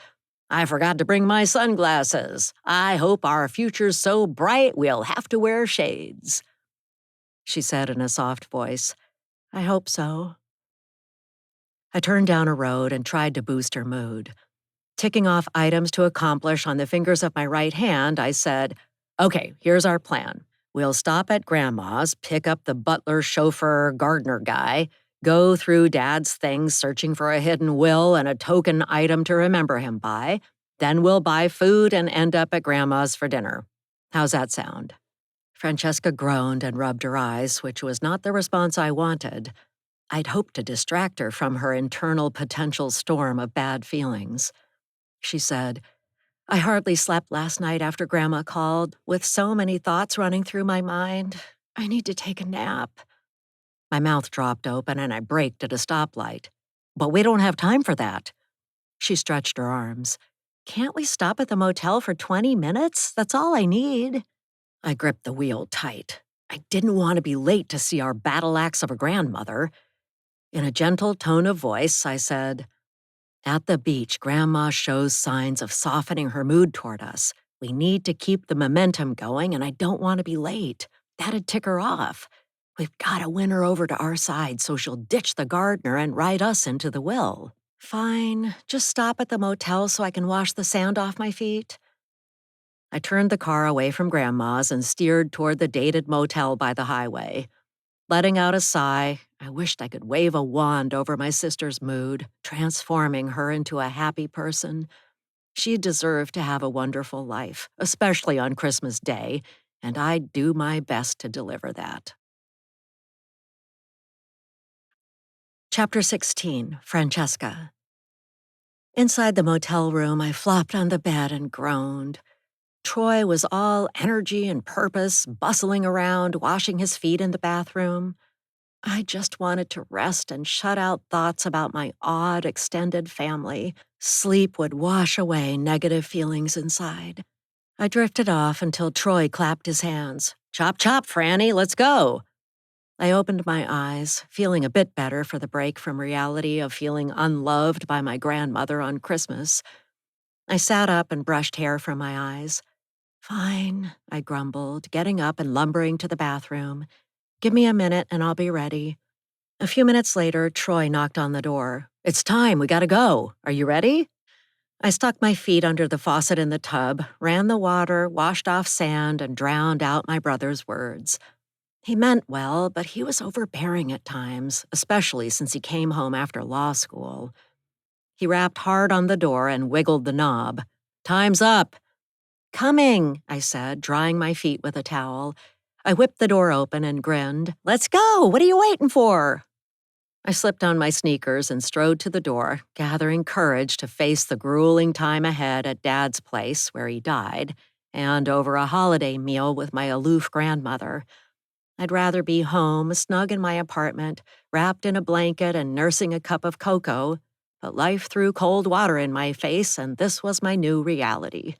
Speaker 1: I forgot to bring my sunglasses. I hope our future's so bright we'll have to wear shades. She said in a soft voice, I hope so. I turned down a road and tried to boost her mood. Ticking off items to accomplish on the fingers of my right hand, I said, okay, here's our plan. We'll stop at Grandma's, pick up the butler, chauffeur, gardener guy, go through Dad's things searching for a hidden will and a token item to remember him by. Then we'll buy food and end up at Grandma's for dinner. How's that sound? Francesca groaned and rubbed her eyes, which was not the response I wanted. I'd hoped to distract her from her internal potential storm of bad feelings. She said, I hardly slept last night after Grandma called, with so many thoughts running through my mind. I need to take a nap. My mouth dropped open and I braked at a stoplight. But we don't have time for that. She stretched her arms. Can't we stop at the motel for 20 minutes? That's all I need. I gripped the wheel tight. I didn't want to be late to see our battle axe of a grandmother. In a gentle tone of voice, I said, at the beach, Grandma shows signs of softening her mood toward us. We need to keep the momentum going, and I don't want to be late. That'd tick her off. We've got to win her over to our side so she'll ditch the gardener and ride us into the will. Fine, just stop at the motel so I can wash the sand off my feet. I turned the car away from Grandma's and steered toward the dated motel by the highway. Letting out a sigh, I wished I could wave a wand over my sister's mood, transforming her into a happy person. She deserved to have a wonderful life, especially on Christmas Day, and I'd do my best to deliver that. Chapter 16, Francesca. Inside the motel room, I flopped on the bed and groaned. Troy was all energy and purpose, bustling around, washing his feet in the bathroom. I just wanted to rest and shut out thoughts about my odd, extended family. Sleep would wash away negative feelings inside. I drifted off until Troy clapped his hands. Chop, chop, Franny, let's go. I opened my eyes, feeling a bit better for the break from reality of feeling unloved by my grandmother on Christmas. I sat up and brushed hair from my eyes. Fine, I grumbled, getting up and lumbering to the bathroom. Give me a minute and I'll be ready. A few minutes later, Troy knocked on the door. It's time, we gotta go. Are you ready? I stuck my feet under the faucet in the tub, ran the water, washed off sand, and drowned out my brother's words. He meant well, but he was overbearing at times, especially since he came home after law school. He rapped hard on the door and wiggled the knob. Time's up. Coming, I said, drying my feet with a towel. I whipped the door open and grinned. Let's go! What are you waiting for? I slipped on my sneakers and strode to the door, gathering courage to face the grueling time ahead at Dad's place, where he died, and over a holiday meal with my aloof grandmother. I'd rather be home, snug in my apartment, wrapped in a blanket and nursing a cup of cocoa, but life threw cold water in my face, and this was my new reality.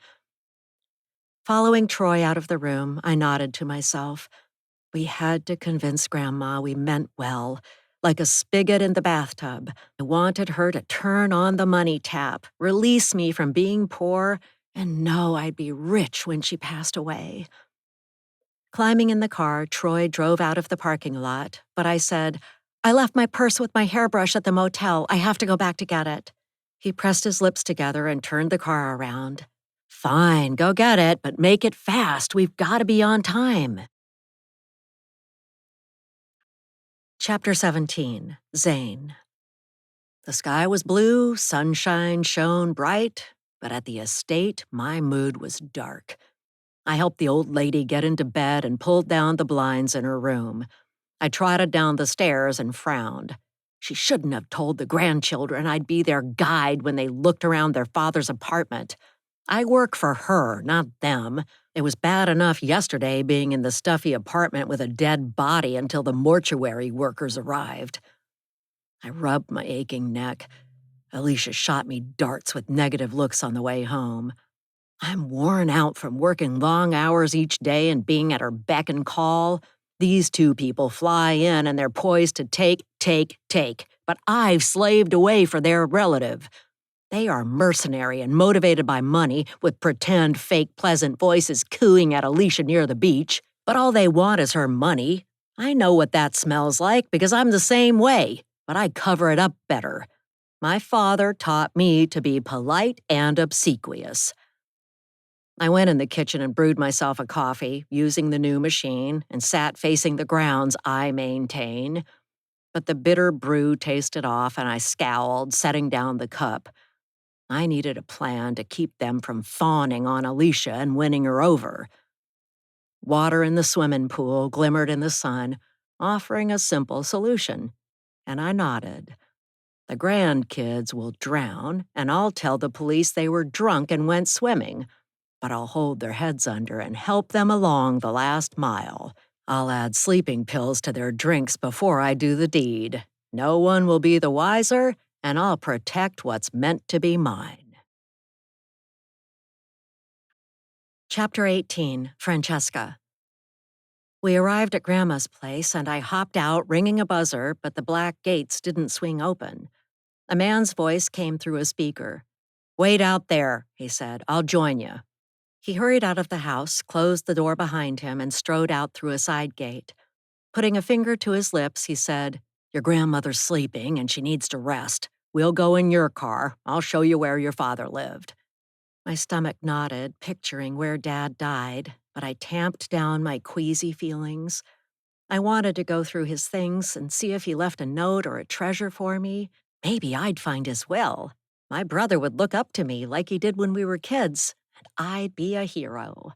Speaker 1: Following Troy out of the room, I nodded to myself. We had to convince Grandma we meant well. Like a spigot in the bathtub, I wanted her to turn on the money tap, release me from being poor, and know I'd be rich when she passed away. Climbing in the car, Troy drove out of the parking lot, but I said, I left my purse with my hairbrush at the motel. I have to go back to get it. He pressed his lips together and turned the car around. Fine, go get it, but make it fast. We've got to be on time. Chapter 17, Zane. The sky was blue, sunshine shone bright, but at the estate, my mood was dark. I helped the old lady get into bed and pulled down the blinds in her room. I trotted down the stairs and frowned. She shouldn't have told the grandchildren I'd be their guide when they looked around their father's apartment. I work for her, not them. It was bad enough yesterday being in the stuffy apartment with a dead body until the mortuary workers arrived. I rubbed my aching neck. Alicia shot me darts with negative looks on the way home. I'm worn out from working long hours each day and being at her beck and call. These two people fly in and they're poised to take, but I've slaved away for their relative. They are mercenary and motivated by money, with pretend fake pleasant voices cooing at Alicia near the beach, but all they want is her money. I know what that smells like because I'm the same way, but I cover it up better. My father taught me to be polite and obsequious. I went in the kitchen and brewed myself a coffee, using the new machine, and sat facing the grounds I maintain. But the bitter brew tasted off, and I scowled, setting down the cup. I needed a plan to keep them from fawning on Alicia and winning her over. Water in the swimming pool glimmered in the sun, offering a simple solution, and I nodded. The grandkids will drown, and I'll tell the police they were drunk and went swimming, but I'll hold their heads under and help them along the last mile. I'll add sleeping pills to their drinks before I do the deed. No one will be the wiser, and I'll protect what's meant to be mine. Chapter 18, Francesca. We arrived at Grandma's place, and I hopped out, ringing a buzzer, but the black gates didn't swing open. A man's voice came through a speaker. Wait out there, he said. I'll join you. He hurried out of the house, closed the door behind him, and strode out through a side gate. Putting a finger to his lips, he said, Your grandmother's sleeping, and she needs to rest. We'll go in your car. I'll show you where your father lived." My stomach knotted, picturing where Dad died, but I tamped down my queasy feelings. I wanted to go through his things and see if he left a note or a treasure for me. Maybe I'd find his will. My brother would look up to me like he did when we were kids, and I'd be a hero.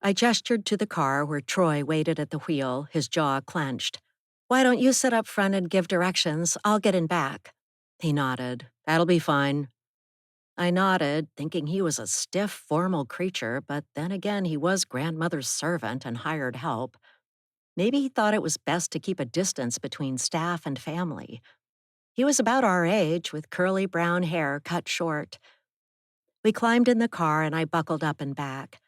Speaker 1: I gestured to the car where Troy waited at the wheel, his jaw clenched. "Why don't you sit up front and give directions? I'll get in back." He nodded. "That'll be fine." I nodded, thinking he was a stiff, formal creature, but then again he was grandmother's servant and hired help. Maybe he thought it was best to keep a distance between staff and family. He was about our age, with curly brown hair cut short. We climbed in the car and I buckled up and back.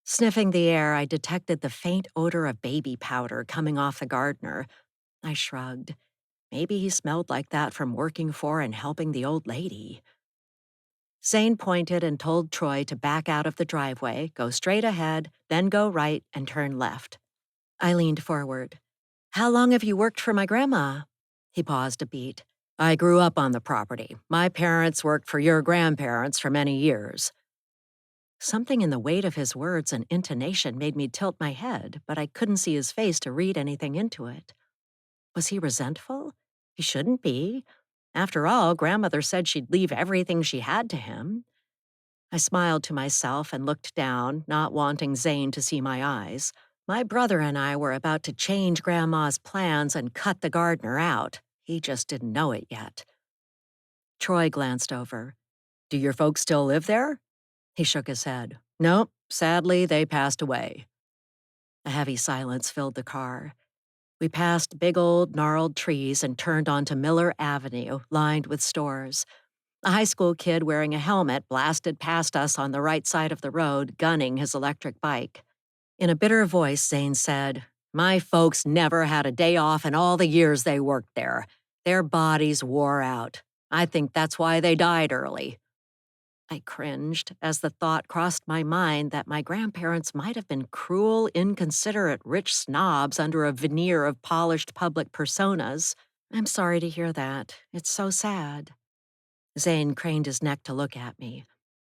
Speaker 1: Sniffing the air, I detected the faint odor of baby powder coming off the gardener. I shrugged. Maybe he smelled like that from working for and helping the old lady. Zane pointed and told Troy to back out of the driveway, go straight ahead, then go right and turn left. I leaned forward. "How long have you worked for my grandma?" He paused a beat. "I grew up on the property. My parents worked for your grandparents for many years." Something in the weight of his words and intonation made me tilt my head, but I couldn't see his face to read anything into it. Was he resentful? He shouldn't be. After all, grandmother said she'd leave everything she had to him. I smiled to myself and looked down, not wanting Zane to see my eyes. My brother and I were about to change Grandma's plans and cut the gardener out. He just didn't know it yet. Troy glanced over. "Do your folks still live there?" He shook his head. "Nope, sadly, they passed away." A heavy silence filled the car. We passed big old gnarled trees and turned onto Miller Avenue, lined with stores. A high school kid wearing a helmet blasted past us on the right side of the road, gunning his electric bike. In a bitter voice, Zane said, "My folks never had a day off in all the years they worked there. Their bodies wore out. I think that's why they died early." I cringed as the thought crossed my mind that my grandparents might have been cruel, inconsiderate, rich snobs under a veneer of polished public personas. "I'm sorry to hear that. It's so sad." Zane craned his neck to look at me.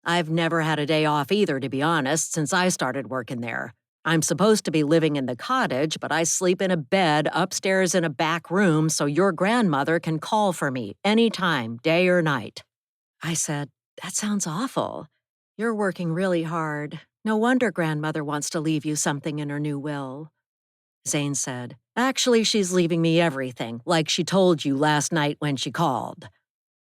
Speaker 1: "I've never had a day off either, to be honest, since I started working there. I'm supposed to be living in the cottage, but I sleep in a bed upstairs in a back room so your grandmother can call for me anytime, day or night." I said, "That sounds awful. You're working really hard. No wonder grandmother wants to leave you something in her new will." Zane said, "Actually, she's leaving me everything, like she told you last night when she called."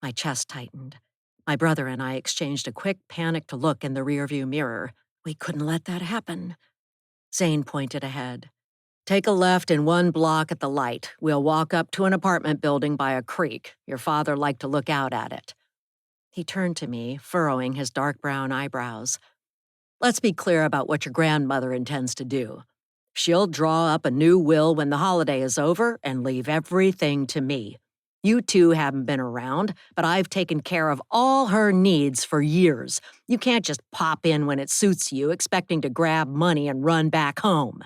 Speaker 1: My chest tightened. My brother and I exchanged a quick, panicked look in the rearview mirror. We couldn't let that happen. Zane pointed ahead. "Take a left in one block at the light. We'll walk up to an apartment building by a creek. Your father liked to look out at it." He turned to me, furrowing his dark brown eyebrows. "Let's be clear about what your grandmother intends to do. She'll draw up a new will when the holiday is over and leave everything to me. You two haven't been around, but I've taken care of all her needs for years. You can't just pop in when it suits you, expecting to grab money and run back home."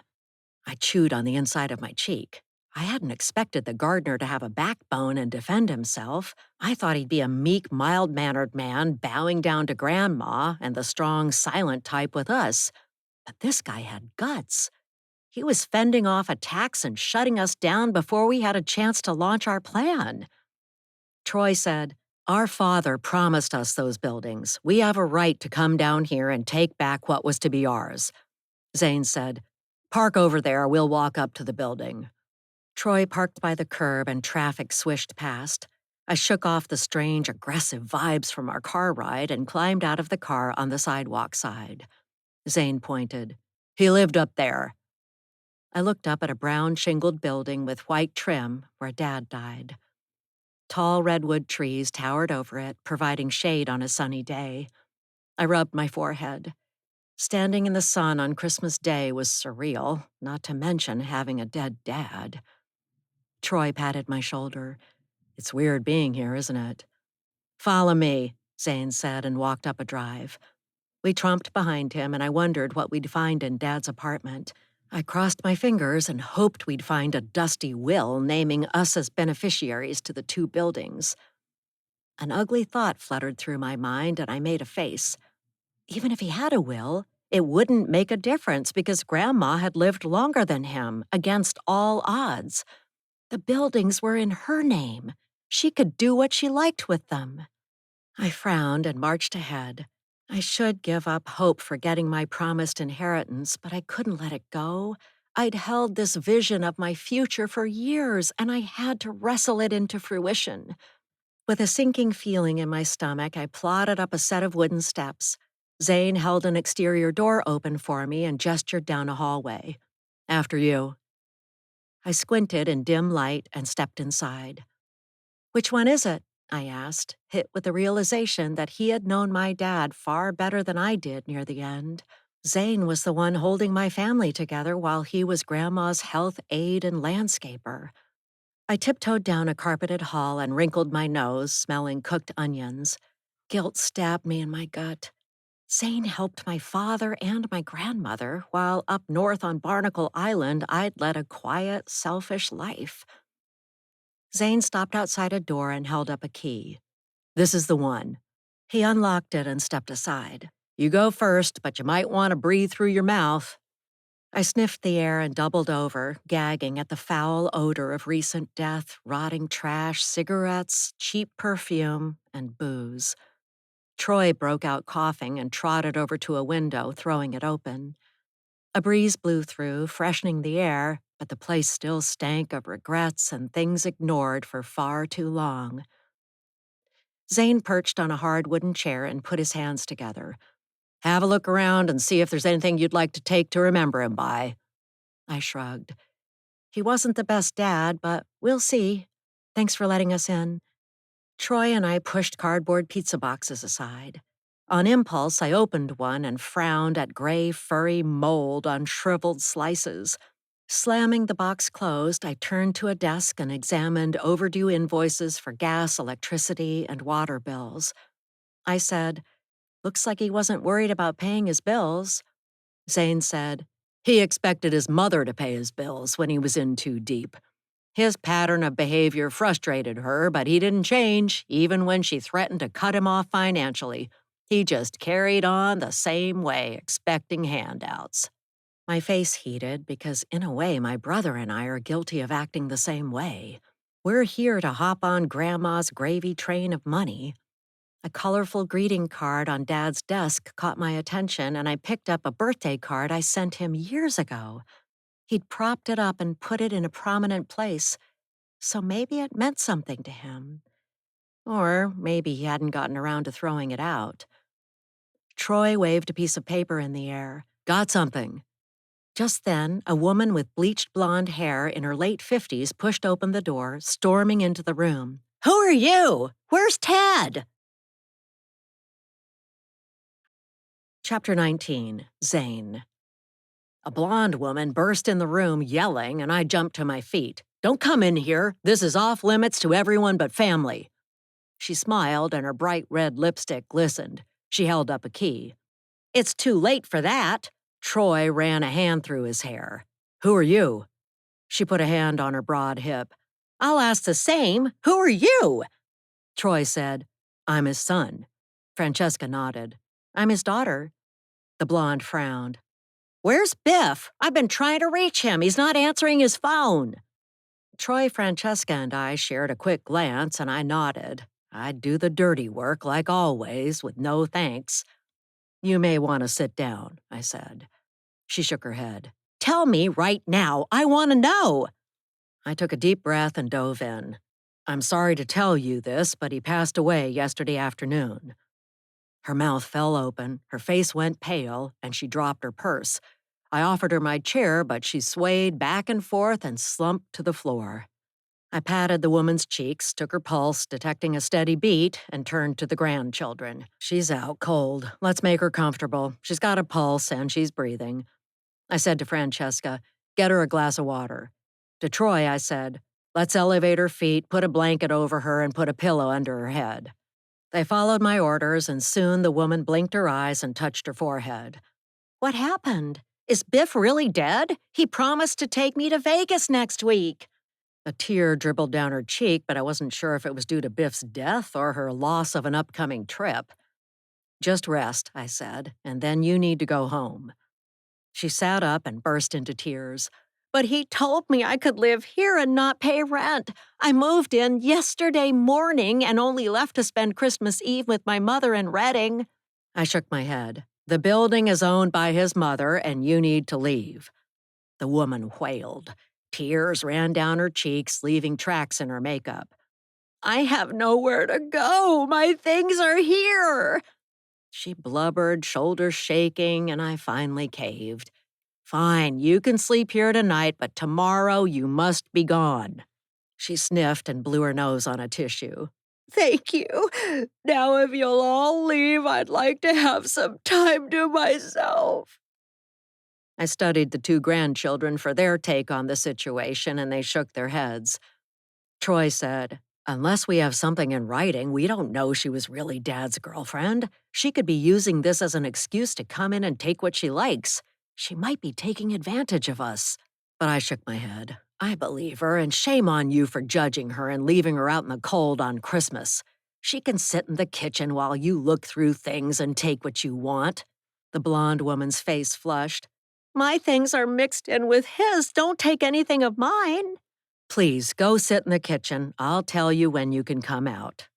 Speaker 1: I chewed on the inside of my cheek. I hadn't expected the gardener to have a backbone and defend himself. I thought he'd be a meek, mild-mannered man bowing down to Grandma and the strong, silent type with us. But this guy had guts. He was fending off attacks and shutting us down before we had a chance to launch our plan. Troy said, "Our father promised us those buildings. We have a right to come down here and take back what was to be ours." Zane said, "Park over there, we'll walk up to the building." Troy parked by the curb and traffic swished past. I shook off the strange, aggressive vibes from our car ride and climbed out of the car on the sidewalk side. Zane pointed. "He lived up there." I looked up at a brown shingled building with white trim where Dad died. Tall redwood trees towered over it, providing shade on a sunny day. I rubbed my forehead. Standing in the sun on Christmas Day was surreal, not to mention having a dead dad. Troy patted my shoulder. "It's weird being here, isn't it?" "Follow me," Zane said and walked up a drive. We tromped behind him, and I wondered what we'd find in Dad's apartment. I crossed my fingers and hoped we'd find a dusty will naming us as beneficiaries to the two buildings. An ugly thought fluttered through my mind, and I made a face. Even if he had a will, it wouldn't make a difference because Grandma had lived longer than him, against all odds. The buildings were in her name. She could do what she liked with them. I frowned and marched ahead. I should give up hope for getting my promised inheritance, but I couldn't let it go. I'd held this vision of my future for years, and I had to wrestle it into fruition. With a sinking feeling in my stomach, I plodded up a set of wooden steps. Zane held an exterior door open for me and gestured down a hallway. "After you." I squinted in dim light and stepped inside. "Which one is it?" I asked, hit with the realization that he had known my dad far better than I did near the end. Zane was the one holding my family together while he was Grandma's health aide and landscaper. I tiptoed down a carpeted hall and wrinkled my nose, smelling cooked onions. Guilt stabbed me in my gut. Zane helped my father and my grandmother, while up north on Barnacle Island, I'd led a quiet, selfish life. Zane stopped outside a door and held up a key. "This is the one." He unlocked it and stepped aside. "You go first, but you might want to breathe through your mouth." I sniffed the air and doubled over, gagging at the foul odor of recent death, rotting trash, cigarettes, cheap perfume, and booze. Troy broke out coughing and trotted over to a window, throwing it open. A breeze blew through, freshening the air, but the place still stank of regrets and things ignored for far too long. Zane perched on a hard wooden chair and put his hands together. "Have a look around and see if there's anything you'd like to take to remember him by." I shrugged. He wasn't the best dad, but we'll see. Thanks for letting us in. Troy and I pushed cardboard pizza boxes aside. On impulse, I opened one and frowned at gray, furry mold on shriveled slices. Slamming the box closed, I turned to a desk and examined overdue invoices for gas, electricity, and water bills. I said, "Looks like he wasn't worried about paying his bills." Zane said, "He expected his mother to pay his bills when he was in too deep. His pattern of behavior frustrated her, but he didn't change, even when she threatened to cut him off financially. He just carried on the same way, expecting handouts." My face heated because, in a way, my brother and I are guilty of acting the same way. We're here to hop on Grandma's gravy train of money. A colorful greeting card on Dad's desk caught my attention, and I picked up a birthday card I sent him years ago. He'd propped it up and put it in a prominent place, so maybe it meant something to him. Or maybe he hadn't gotten around to throwing it out. Troy waved a piece of paper in the air. "Got something." Just then, a woman with bleached blonde hair in her late 50s pushed open the door, storming into the room. "Who are you? Where's Ted?" Chapter 19, Zane. A blonde woman burst in the room yelling, and I jumped to my feet. "Don't come in here. This is off limits to everyone but family." She smiled, and her bright red lipstick glistened. She held up a key. "It's too late for that." Troy ran a hand through his hair. "Who are you?" She put a hand on her broad hip. "I'll ask the same. Who are you?" Troy said, "I'm his son." Francesca nodded. "I'm his daughter." The blonde frowned. "Where's Biff? I've been trying to reach him. He's not answering his phone." Troy, Francesca, and I shared a quick glance, and I nodded. I'd do the dirty work, like always, with no thanks. "You may want to sit down," I said. She shook her head. "Tell me right now. I want to know." I took a deep breath and dove in. "I'm sorry to tell you this, but he passed away yesterday afternoon." Her mouth fell open, her face went pale, and she dropped her purse. I offered her my chair, but she swayed back and forth and slumped to the floor. I patted the woman's cheeks, took her pulse, detecting a steady beat, and turned to the grandchildren. "She's out cold. Let's make her comfortable. She's got a pulse, and she's breathing." I said to Francesca, "Get her a glass of water." To Troy, I said, "Let's elevate her feet, put a blanket over her, and put a pillow under her head." They followed my orders, and soon the woman blinked her eyes and touched her forehead. "What happened? Is Biff really dead? He promised to take me to Vegas next week." A tear dribbled down her cheek, but I wasn't sure if it was due to Biff's death or her loss of an upcoming trip. Just rest, I said, and then you need to go home. She sat up and burst into tears. But he told me I could live here and not pay rent. I moved in yesterday morning and only left to spend Christmas Eve with my mother in Reading. I shook my head. The building is owned by his mother, and you need to leave. The woman wailed. Tears ran down her cheeks, leaving tracks in her makeup. I have nowhere to go. My things are here. She blubbered, shoulders shaking, and I finally caved. Fine, you can sleep here tonight, but tomorrow you must be gone. She sniffed and blew her nose on a tissue. Thank you. Now, if you'll all leave, I'd like to have some time to myself. I studied the two grandchildren for their take on the situation, and they shook their heads. Troy said, Unless we have something in writing, we don't know she was really Dad's girlfriend. She could be using this as an excuse to come in and take what she likes. She might be taking advantage of us. But I shook my head. I believe her, and shame on you for judging her and leaving her out in the cold on Christmas. She can sit in the kitchen while you look through things and take what you want. The blonde woman's face flushed. My things are mixed in with his. Don't take anything of mine. Please, go sit in the kitchen. I'll tell you when you can come out.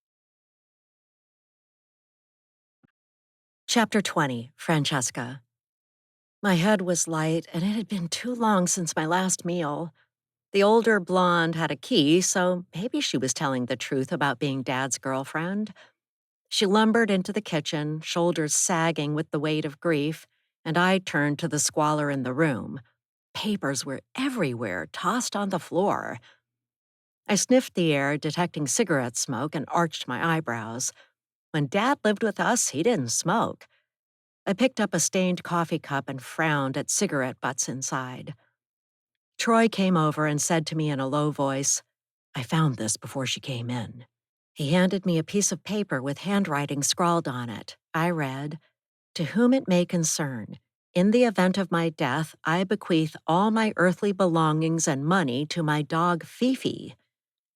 Speaker 1: Chapter 20, Francesca. My head was light, and it had been too long since my last meal. The older blonde had a key, so maybe she was telling the truth about being Dad's girlfriend. She lumbered into the kitchen, shoulders sagging with the weight of grief, and I turned to the squalor in the room. Papers were everywhere, tossed on the floor. I sniffed the air, detecting cigarette smoke, and arched my eyebrows. When Dad lived with us, he didn't smoke. I picked up a stained coffee cup and frowned at cigarette butts inside. Troy came over and said to me in a low voice, I found this before she came in. He handed me a piece of paper with handwriting scrawled on it. I read, To whom it may concern, in the event of my death, I bequeath all my earthly belongings and money to my dog Fifi.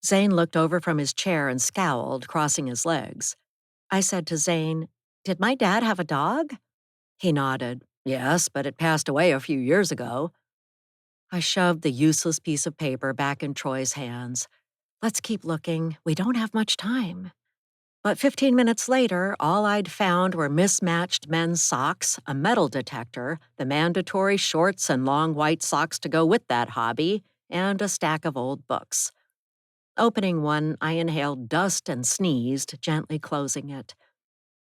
Speaker 1: Zane looked over from his chair and scowled, crossing his legs. I said to Zane, Did my dad have a dog? He nodded. Yes, but it passed away a few years ago. I shoved the useless piece of paper back in Troy's hands. Let's keep looking. We don't have much time. But 15 minutes later, all I'd found were mismatched men's socks, a metal detector, the mandatory shorts and long white socks to go with that hobby, and a stack of old books. Opening one, I inhaled dust and sneezed, gently closing it.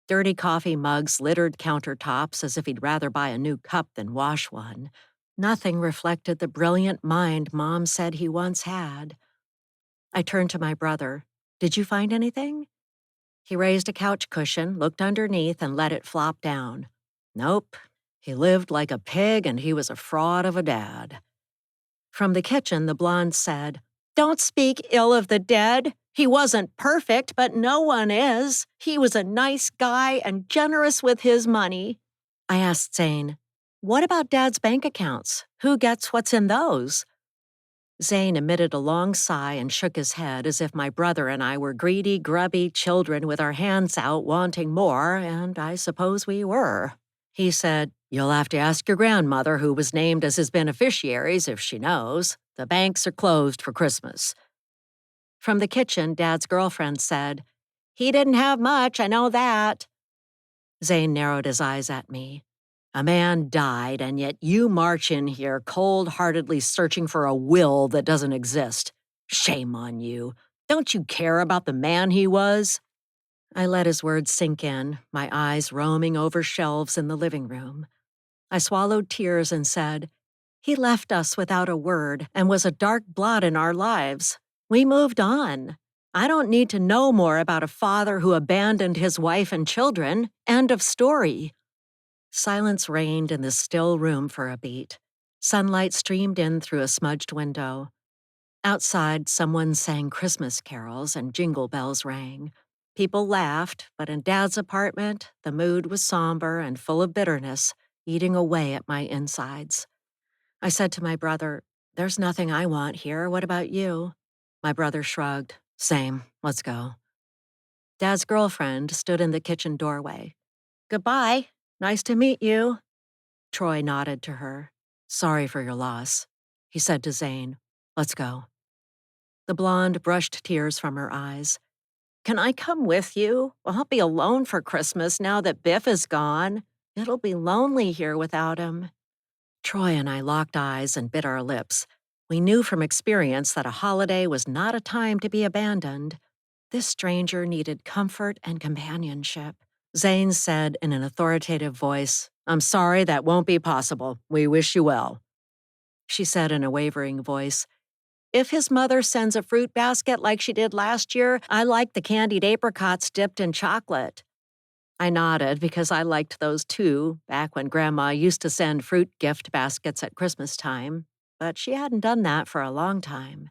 Speaker 1: Dirty coffee mugs littered countertops as if he'd rather buy a new cup than wash one. Nothing reflected the brilliant mind Mom said he once had. I turned to my brother. Did you find anything? He raised a couch cushion, looked underneath, and let it flop down. Nope. He lived like a pig, and he was a fraud of a dad. From the kitchen, the blonde said, Don't speak ill of the dead. He wasn't perfect, but no one is. He was a nice guy and generous with his money. I asked Zane, What about Dad's bank accounts? Who gets what's in those? Zane emitted a long sigh and shook his head as if my brother and I were greedy, grubby children with our hands out wanting more, and I suppose we were. He said, You'll have to ask your grandmother, who was named as his beneficiaries, if she knows. The banks are closed for Christmas. From the kitchen, Dad's girlfriend said, He didn't have much, I know that. Zane narrowed his eyes at me. A man died, and yet you march in here cold-heartedly searching for a will that doesn't exist. Shame on you. Don't you care about the man he was? I let his words sink in, my eyes roaming over shelves in the living room. I swallowed tears and said, He left us without a word and was a dark blot in our lives. We moved on. I don't need to know more about a father who abandoned his wife and children. End of story. Silence reigned in the still room for a beat. Sunlight streamed in through a smudged window. Outside, someone sang Christmas carols and jingle bells rang. People laughed, but in Dad's apartment, the mood was somber and full of bitterness, eating away at my insides. I said to my brother, There's nothing I want here. What about you? My brother shrugged. Same, let's go. Dad's girlfriend stood in the kitchen doorway. Goodbye. Nice to meet you. Troy nodded to her. Sorry for your loss, he said to Zane. Let's go. The blonde brushed tears from her eyes. Can I come with you? I'll be alone for Christmas now that Biff is gone. It'll be lonely here without him. Troy and I locked eyes and bit our lips. We knew from experience that a holiday was not a time to be abandoned. This stranger needed comfort and companionship. Zane said in an authoritative voice, I'm sorry that won't be possible. We wish you well. She said in a wavering voice, if his mother sends a fruit basket like she did last year, I like the candied apricots dipped in chocolate. I nodded because I liked those too, back when Grandma used to send fruit gift baskets at Christmas time, but she hadn't done that for a long time.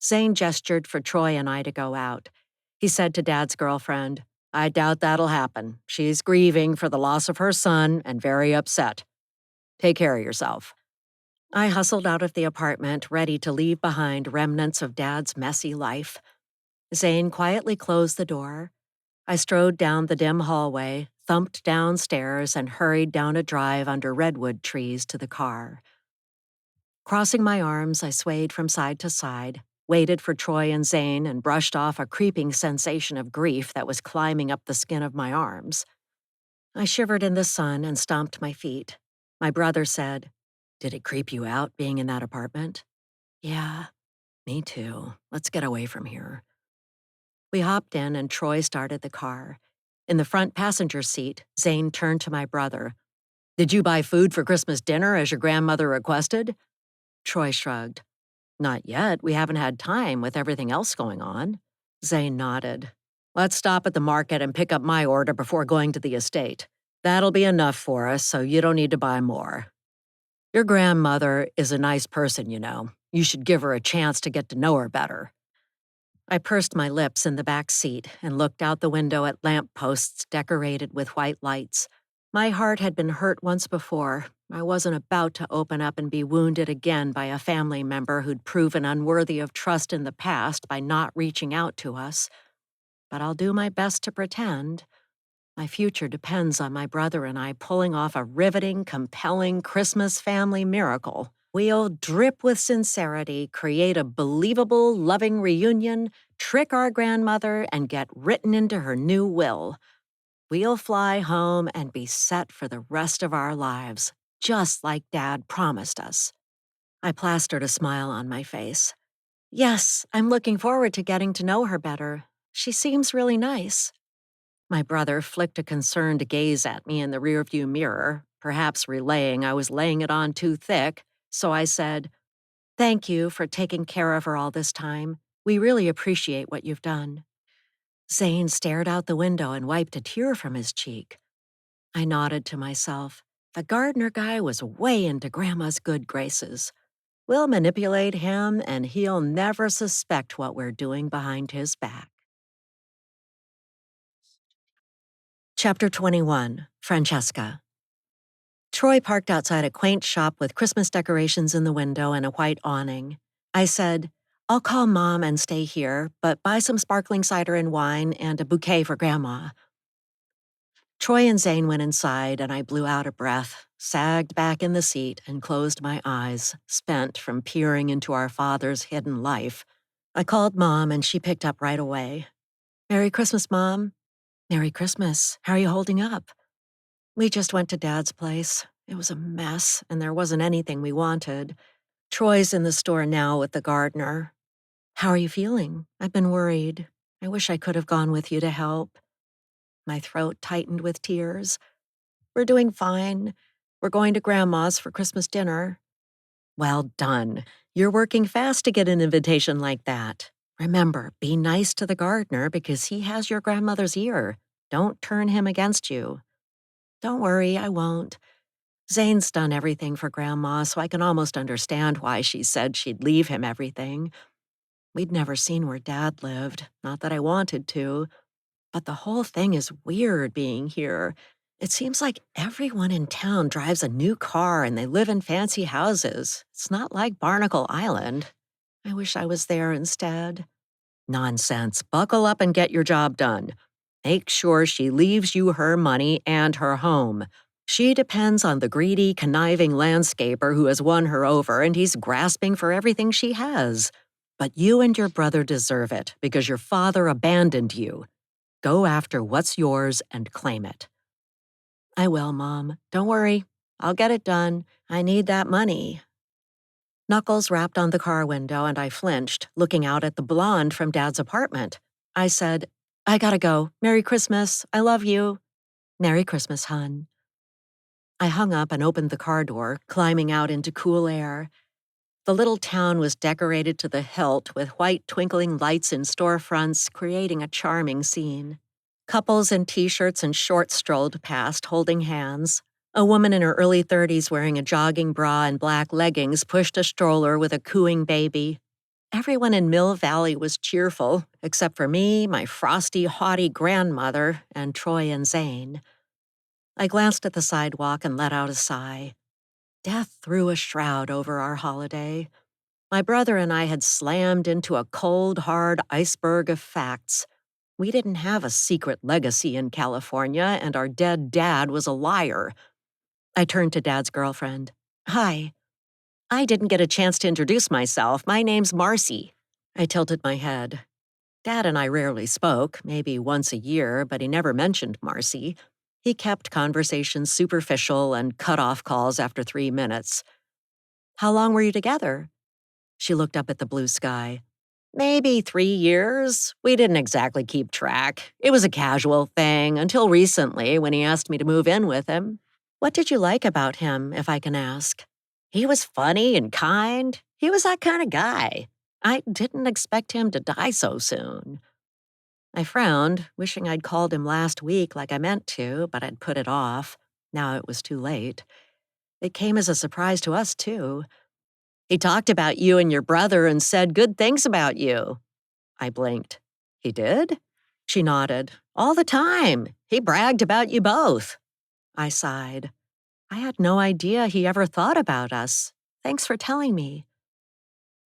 Speaker 1: Zane gestured for Troy and I to go out. He said to Dad's girlfriend, I doubt that'll happen. She's grieving for the loss of her son and very upset. Take care of yourself. I hustled out of the apartment, ready to leave behind remnants of Dad's messy life. Zane quietly closed the door. I strode down the dim hallway, thumped downstairs, and hurried down a drive under redwood trees to the car. Crossing my arms, I swayed from side to side, waited for Troy and Zane, and brushed off a creeping sensation of grief that was climbing up the skin of my arms. I shivered in the sun and stomped my feet. My brother said, Did it creep you out being in that apartment? Yeah, me too. Let's get away from here. We hopped in and Troy started the car. In the front passenger seat, Zane turned to my brother. Did you buy food for Christmas dinner as your grandmother requested? Troy shrugged. Not yet. We haven't had time with everything else going on. Zane nodded. Let's stop at the market and pick up my order before going to the estate. That'll be enough for us, so you don't need to buy more. Your grandmother is a nice person, you know. You should give her a chance to get to know her better. I pursed my lips in the back seat and looked out the window at lamp posts decorated with white lights. My heart had been hurt once before. I wasn't about to open up and be wounded again by a family member who'd proven unworthy of trust in the past by not reaching out to us. But I'll do my best to pretend. My future depends on my brother and I pulling off a riveting, compelling Christmas family miracle. We'll drip with sincerity, create a believable, loving reunion, trick our grandmother, and get written into her new will. We'll fly home and be set for the rest of our lives, just like Dad promised us. I plastered a smile on my face. Yes, I'm looking forward to getting to know her better. She seems really nice. My brother flicked a concerned gaze at me in the rearview mirror, perhaps relaying I was laying it on too thick, so I said, Thank you for taking care of her all this time. We really appreciate what you've done. Zane stared out the window and wiped a tear from his cheek. I nodded to myself. The gardener guy was way into Grandma's good graces. We'll manipulate him, and he'll never suspect what we're doing behind his back. Chapter 21, Francesca. Troy parked outside a quaint shop with Christmas decorations in the window and a white awning. I said, I'll call Mom and stay here, but buy some sparkling cider and wine and a bouquet for Grandma. Troy and Zane went inside, and I blew out a breath, sagged back in the seat, and closed my eyes, spent from peering into our father's hidden life. I called Mom, and she picked up right away. Merry Christmas, Mom. Merry Christmas. How are you holding up? We just went to Dad's place. It was a mess, and there wasn't anything we wanted. Troy's in the store now with the gardener. How are you feeling? I've been worried. I wish I could have gone with you to help. My throat tightened with tears. We're doing fine. We're going to Grandma's for Christmas dinner. Well done. You're working fast to get an invitation like that. Remember, be nice to the gardener because he has your grandmother's ear. Don't turn him against you. Don't worry, I won't. Zane's done everything for Grandma, so I can almost understand why she said she'd leave him everything. We'd never seen where Dad lived, not that I wanted to, but the whole thing is weird being here. It seems like everyone in town drives a new car and they live in fancy houses. It's not like Barnacle Island. I wish I was there instead. Nonsense. Buckle up and get your job done. Make sure she leaves you her money and her home. She depends on the greedy, conniving landscaper who has won her over, and he's grasping for everything she has. But you and your brother deserve it because your father abandoned you. Go after what's yours and claim it. I will, Mom. Don't worry. I'll get it done. I need that money. Knuckles rapped on the car window and I flinched, looking out at the blonde from Dad's apartment. I said, I gotta go. Merry Christmas. I love you. Merry Christmas, hun. I hung up and opened the car door, climbing out into cool air. The little town was decorated to the hilt with white twinkling lights in storefronts, creating a charming scene. Couples in t-shirts and shorts strolled past, holding hands. A woman in her early 30s wearing a jogging bra and black leggings pushed a stroller with a cooing baby. Everyone in Mill Valley was cheerful, except for me, my frosty, haughty grandmother, and Troy and Zane. I glanced at the sidewalk and let out a sigh. Death threw a shroud over our holiday. My brother and I had slammed into a cold, hard iceberg of facts. We didn't have a secret legacy in California, and our dead dad was a liar. I turned to Dad's girlfriend. Hi. I didn't get a chance to introduce myself. My name's Marcy. I tilted my head. Dad and I rarely spoke, maybe once a year, but he never mentioned Marcy. He kept conversations superficial and cut off calls after 3 minutes. How long were you together? She looked up at the blue sky. Maybe 3 years. We didn't exactly keep track. It was a casual thing until recently when he asked me to move in with him. What did you like about him, if I can ask? He was funny and kind. He was that kind of guy. I didn't expect him to die so soon. I frowned, wishing I'd called him last week like I meant to, but I'd put it off. Now it was too late. It came as a surprise to us, too. He talked about you and your brother and said good things about you. I blinked. He did? She nodded. All the time. He bragged about you both. I sighed. I had no idea he ever thought about us. Thanks for telling me.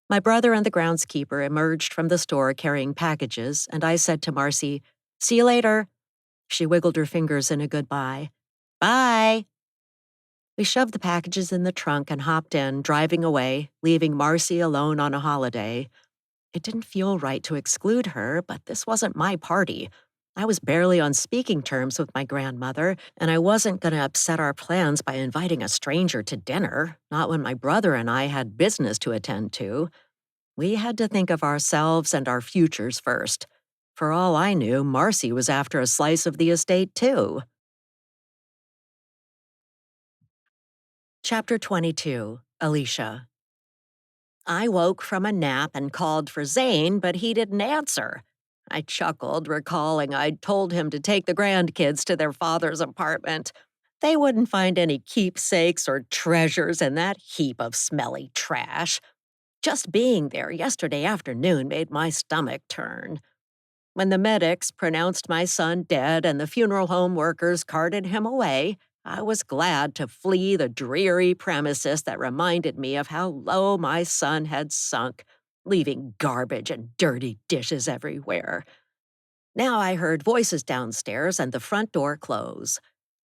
Speaker 1: My brother and the groundskeeper emerged from the store carrying packages, and I said to Marcy, See you later. She wiggled her fingers in a goodbye. Bye. We shoved the packages in the trunk and hopped in, driving away, leaving Marcy alone on a holiday. It didn't feel right to exclude her, but this wasn't my party. I was barely on speaking terms with my grandmother, and I wasn't going to upset our plans by inviting a stranger to dinner, not when my brother and I had business to attend to. We had to think of ourselves and our futures first. For all I knew, Marcy was after a slice of the estate, too. Chapter 22, Alicia. I woke from a nap and called for Zane, but he didn't answer. I chuckled, recalling I'd told him to take the grandkids to their father's apartment. They wouldn't find any keepsakes or treasures in that heap of smelly trash. Just being there yesterday afternoon made my stomach turn. When the medics pronounced my son dead and the funeral home workers carted him away, I was glad to flee the dreary premises that reminded me of how low my son had sunk, leaving garbage and dirty dishes everywhere. Now I heard voices downstairs and the front door close.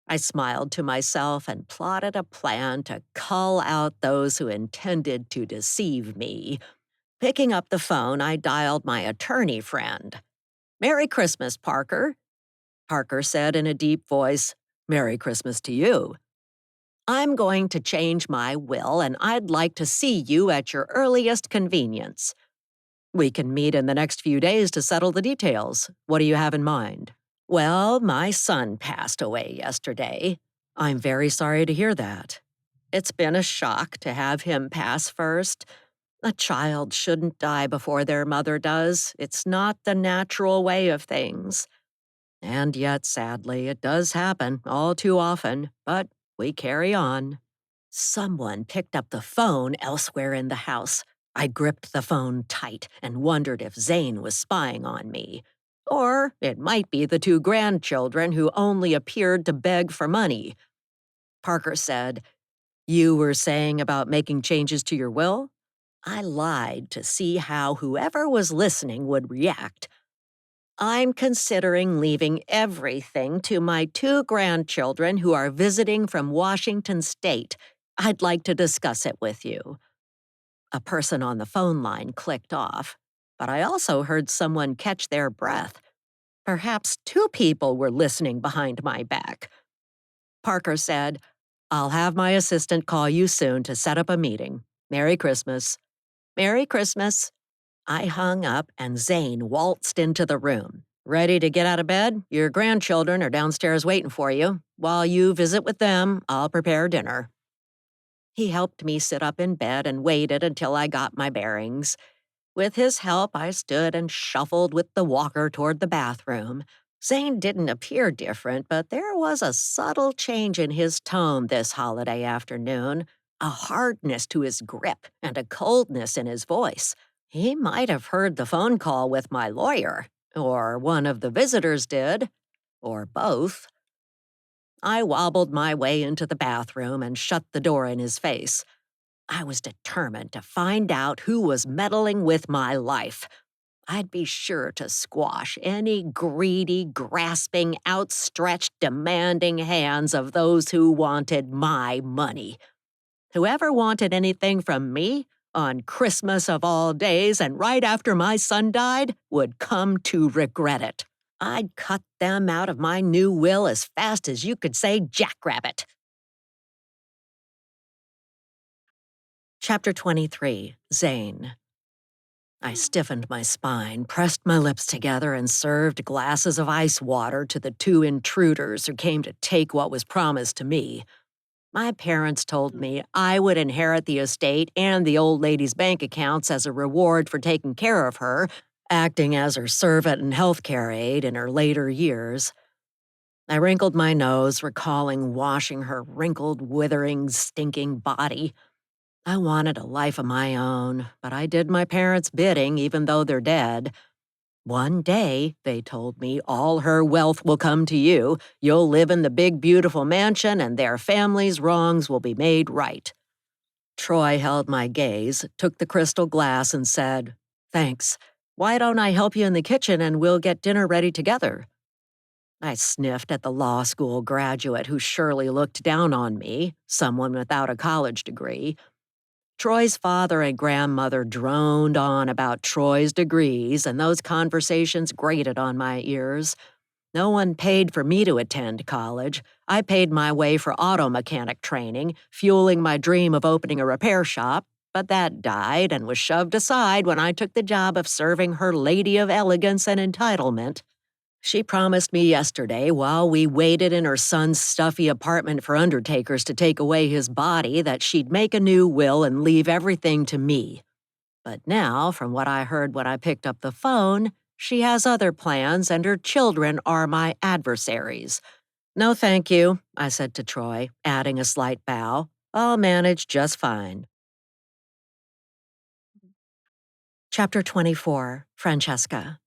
Speaker 1: I smiled to myself and plotted a plan to cull out those who intended to deceive me. Picking up the phone, I dialed my attorney friend. Merry Christmas, Parker. Parker said in a deep voice, Merry Christmas to you. I'm going to change my will, and I'd like to see you at your earliest convenience. We can meet in the next few days to settle the details. What do you have in mind? Well, my son passed away yesterday. I'm very sorry to hear that. It's been a shock to have him pass first. A child shouldn't die before their mother does. It's not the natural way of things. And yet, sadly, it does happen all too often, but we carry on. Someone picked up the phone elsewhere in the house. I gripped the phone tight and wondered if Zane was spying on me. Or it might be the 2 grandchildren who only appeared to beg for money. Parker said, You were saying about making changes to your will? I lied to see how whoever was listening would react. I'm considering leaving everything to my two grandchildren who are visiting from Washington State. I'd like to discuss it with you. A person on the phone line clicked off, but I also heard someone catch their breath. Perhaps two people were listening behind my back. Parker said, "I'll have my assistant call you soon to set up a meeting. Merry Christmas." Merry Christmas. I hung up and Zane waltzed into the room. "Ready to get out of bed? Your grandchildren are downstairs waiting for you. While you visit with them, I'll prepare dinner." He helped me sit up in bed and waited until I got my bearings. With his help, I stood and shuffled with the walker toward the bathroom. Zane didn't appear different, but there was a subtle change in his tone this holiday afternoon, a hardness to his grip and a coldness in his voice. He might have heard the phone call with my lawyer, or one of the visitors did, or both. I wobbled my way into the bathroom and shut the door in his face. I was determined to find out who was meddling with my life. I'd be sure to squash any greedy, grasping, outstretched, demanding hands of those who wanted my money. Whoever wanted anything from me, on Christmas of all days and right after my son died, would come to regret it. I'd cut them out of my new will as fast as you could say jackrabbit. Chapter 23, Zane. I stiffened my spine, pressed my lips together, and served glasses of ice water to the two intruders who came to take what was promised to me. My parents told me I would inherit the estate and the old lady's bank accounts as a reward for taking care of her, acting as her servant and healthcare aide in her later years. I wrinkled my nose, recalling washing her wrinkled, withering, stinking body. I wanted a life of my own, but I did my parents' bidding even though they're dead. "One day," they told me, "all her wealth will come to you. You'll live in the big, beautiful mansion, and their family's wrongs will be made right." Troy held my gaze, took the crystal glass, and said, "Thanks. Why don't I help you in the kitchen and we'll get dinner ready together?" I sniffed at the law school graduate who surely looked down on me, someone without a college degree. Troy's father and grandmother droned on about Troy's degrees, and those conversations grated on my ears. No one paid for me to attend college. I paid my way for auto mechanic training, fueling my dream of opening a repair shop, but that died and was shoved aside when I took the job of serving her lady of elegance and entitlement. She promised me yesterday, while we waited in her son's stuffy apartment for undertakers to take away his body, that she'd make a new will and leave everything to me. But now, from what I heard when I picked up the phone, she has other plans and her children are my adversaries. "No, thank you," I said to Troy, adding a slight bow. "I'll manage just fine." Chapter 24, Francesca.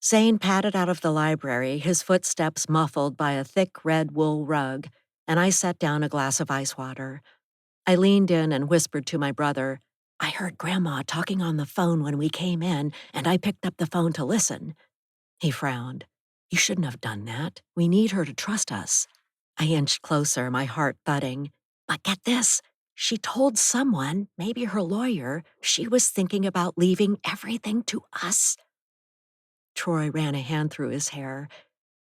Speaker 1: Zane padded out of the library, his footsteps muffled by a thick red wool rug, and I set down a glass of ice water. I leaned in and whispered to my brother, "I heard Grandma talking on the phone when we came in, and I picked up the phone to listen." He frowned. "You shouldn't have done that. We need her to trust us." I inched closer, my heart thudding. "But get this. She told someone, maybe her lawyer, she was thinking about leaving everything to us." Troy ran a hand through his hair.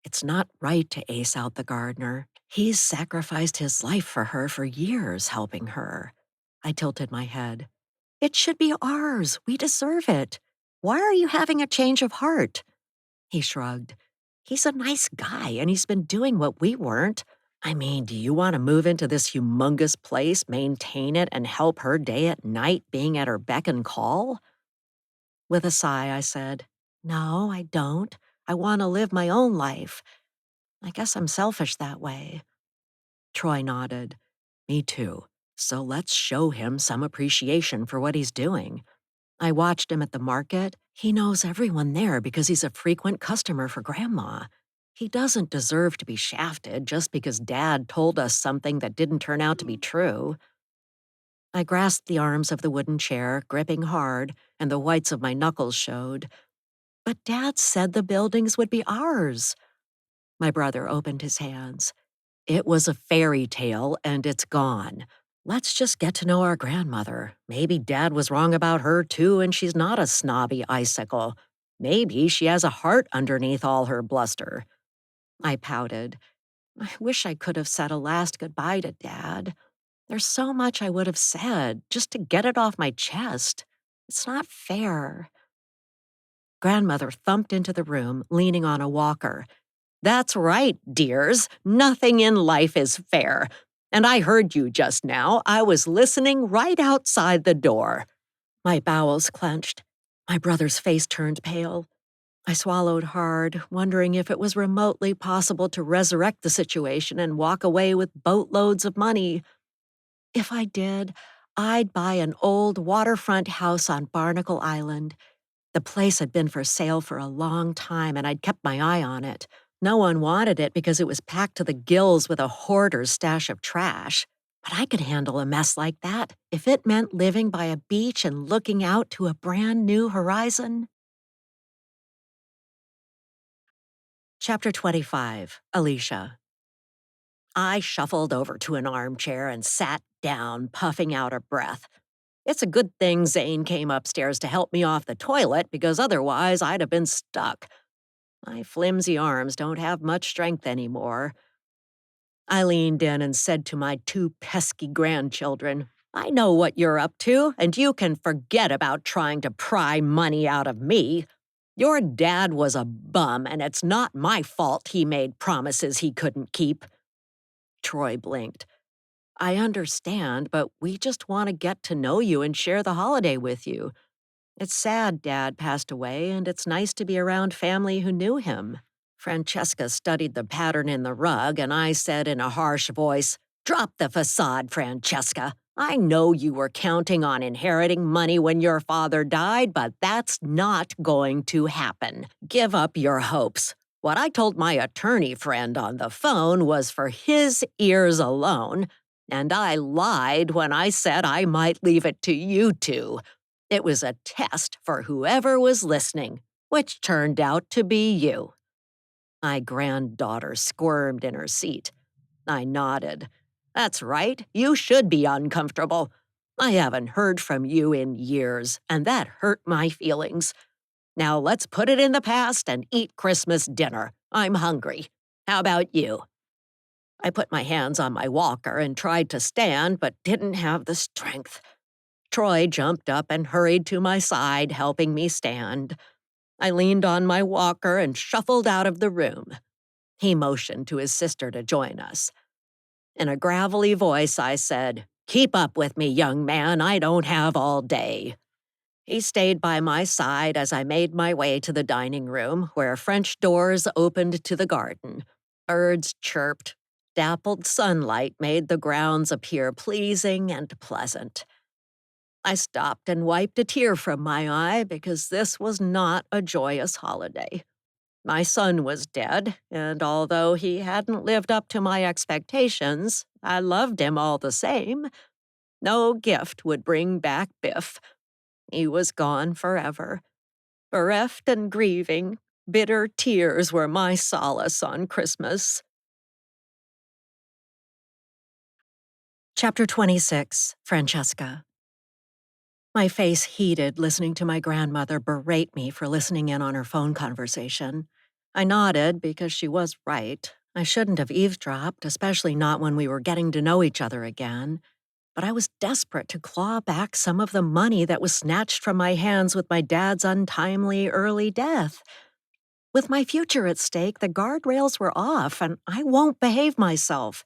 Speaker 1: "It's not right to ace out the gardener. He's sacrificed his life for her for years, helping her." I tilted my head. "It should be ours. We deserve it. Why are you having a change of heart?" He shrugged. "He's a nice guy, and he's been doing what we weren't. I mean, do you want to move into this humongous place, maintain it, and help her day and night being at her beck and call?" With a sigh, I said, "No, I don't. I want to live my own life. I guess I'm selfish that way." Troy nodded. "Me too. So let's show him some appreciation for what he's doing." I watched him at the market. He knows everyone there because he's a frequent customer for Grandma. He doesn't deserve to be shafted just because Dad told us something that didn't turn out to be true. I grasped the arms of the wooden chair, gripping hard, and the whites of my knuckles showed. But Dad said the buildings would be ours. My brother opened his hands. It was a fairy tale, and it's gone. Let's just get to know our grandmother. Maybe Dad was wrong about her, too, and she's not a snobby icicle. Maybe she has a heart underneath all her bluster. I pouted. I wish I could have said a last goodbye to Dad. There's so much I would have said just to get it off my chest. It's not fair. Grandmother thumped into the room, leaning on a walker. That's right, dears. Nothing in life is fair. And I heard you just now. I was listening right outside the door. My bowels clenched. My brother's face turned pale. I swallowed hard, wondering if it was remotely possible to resurrect the situation and walk away with boatloads of money. If I did, I'd buy an old waterfront house on Barnacle Island. The place had been for sale for a long time, and I'd kept my eye on it. No one wanted it because it was packed to the gills with a hoarder's stash of trash. But I could handle a mess like that if it meant living by a beach and looking out to a brand new horizon. Chapter 25, Alicia. I shuffled over to an armchair and sat down, puffing out a breath. It's a good thing Zane came upstairs to help me off the toilet because otherwise I'd have been stuck. My flimsy arms don't have much strength anymore. I leaned in and said to my two pesky grandchildren, I know what you're up to, and you can forget about trying to pry money out of me. Your dad was a bum, and it's not my fault he made promises he couldn't keep. Troy blinked. I understand, but we just want to get to know you and share the holiday with you. It's sad Dad passed away, and it's nice to be around family who knew him. Francesca studied the pattern in the rug, and I said in a harsh voice, Drop the facade, Francesca. I know you were counting on inheriting money when your father died, but that's not going to happen. Give up your hopes. What I told my attorney friend on the phone was for his ears alone, and I lied when I said I might leave it to you two. It was a test for whoever was listening, which turned out to be you. My granddaughter squirmed in her seat. I nodded. That's right, you should be uncomfortable. I haven't heard from you in years, and that hurt my feelings. Now let's put it in the past and eat Christmas dinner. I'm hungry. How about you? I put my hands on my walker and tried to stand, but didn't have the strength. Troy jumped up and hurried to my side, helping me stand. I leaned on my walker and shuffled out of the room. He motioned to his sister to join us. In a gravelly voice, I said, Keep up with me, young man. I don't have all day. He stayed by my side as I made my way to the dining room, where French doors opened to the garden. Birds chirped. Dappled sunlight made the grounds appear pleasing and pleasant. I stopped and wiped a tear from my eye because this was not a joyous holiday. My son was dead, and although he hadn't lived up to my expectations, I loved him all the same. No gift would bring back Biff. He was gone forever. Bereft and grieving, bitter tears were my solace on Christmas. Chapter 26, Francesca. My face heated listening to my grandmother berate me for listening in on her phone conversation. I nodded because she was right. I shouldn't have eavesdropped, especially not when we were getting to know each other again. But I was desperate to claw back some of the money that was snatched from my hands with my dad's untimely early death. With my future at stake, the guardrails were off, and I won't behave myself.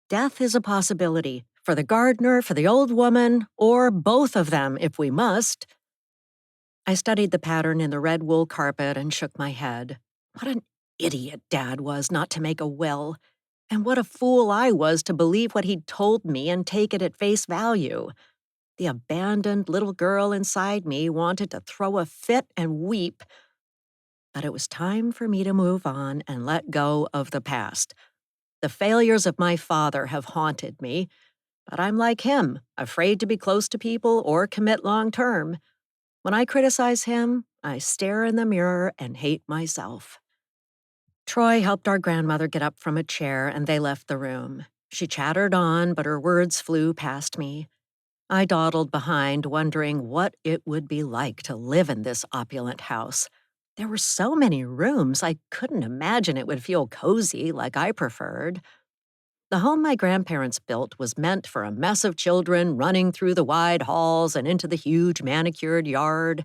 Speaker 1: Death is a possibility, for the gardener, for the old woman, or both of them if we must. I studied the pattern in the red wool carpet and shook my head. What an idiot Dad was not to make a will, and what a fool I was to believe what he'd told me and take it at face value. The abandoned little girl inside me wanted to throw a fit and weep. But it was time for me to move on and let go of the past. The failures of my father have haunted me. But I'm like him, afraid to be close to people or commit long term. When I criticize him, I stare in the mirror and hate myself. Troy helped our grandmother get up from a chair and they left the room. She chattered on, but her words flew past me. I dawdled behind, wondering what it would be like to live in this opulent house. There were so many rooms, I couldn't imagine it would feel cozy like I preferred. The home my grandparents built was meant for a mess of children running through the wide halls and into the huge manicured yard.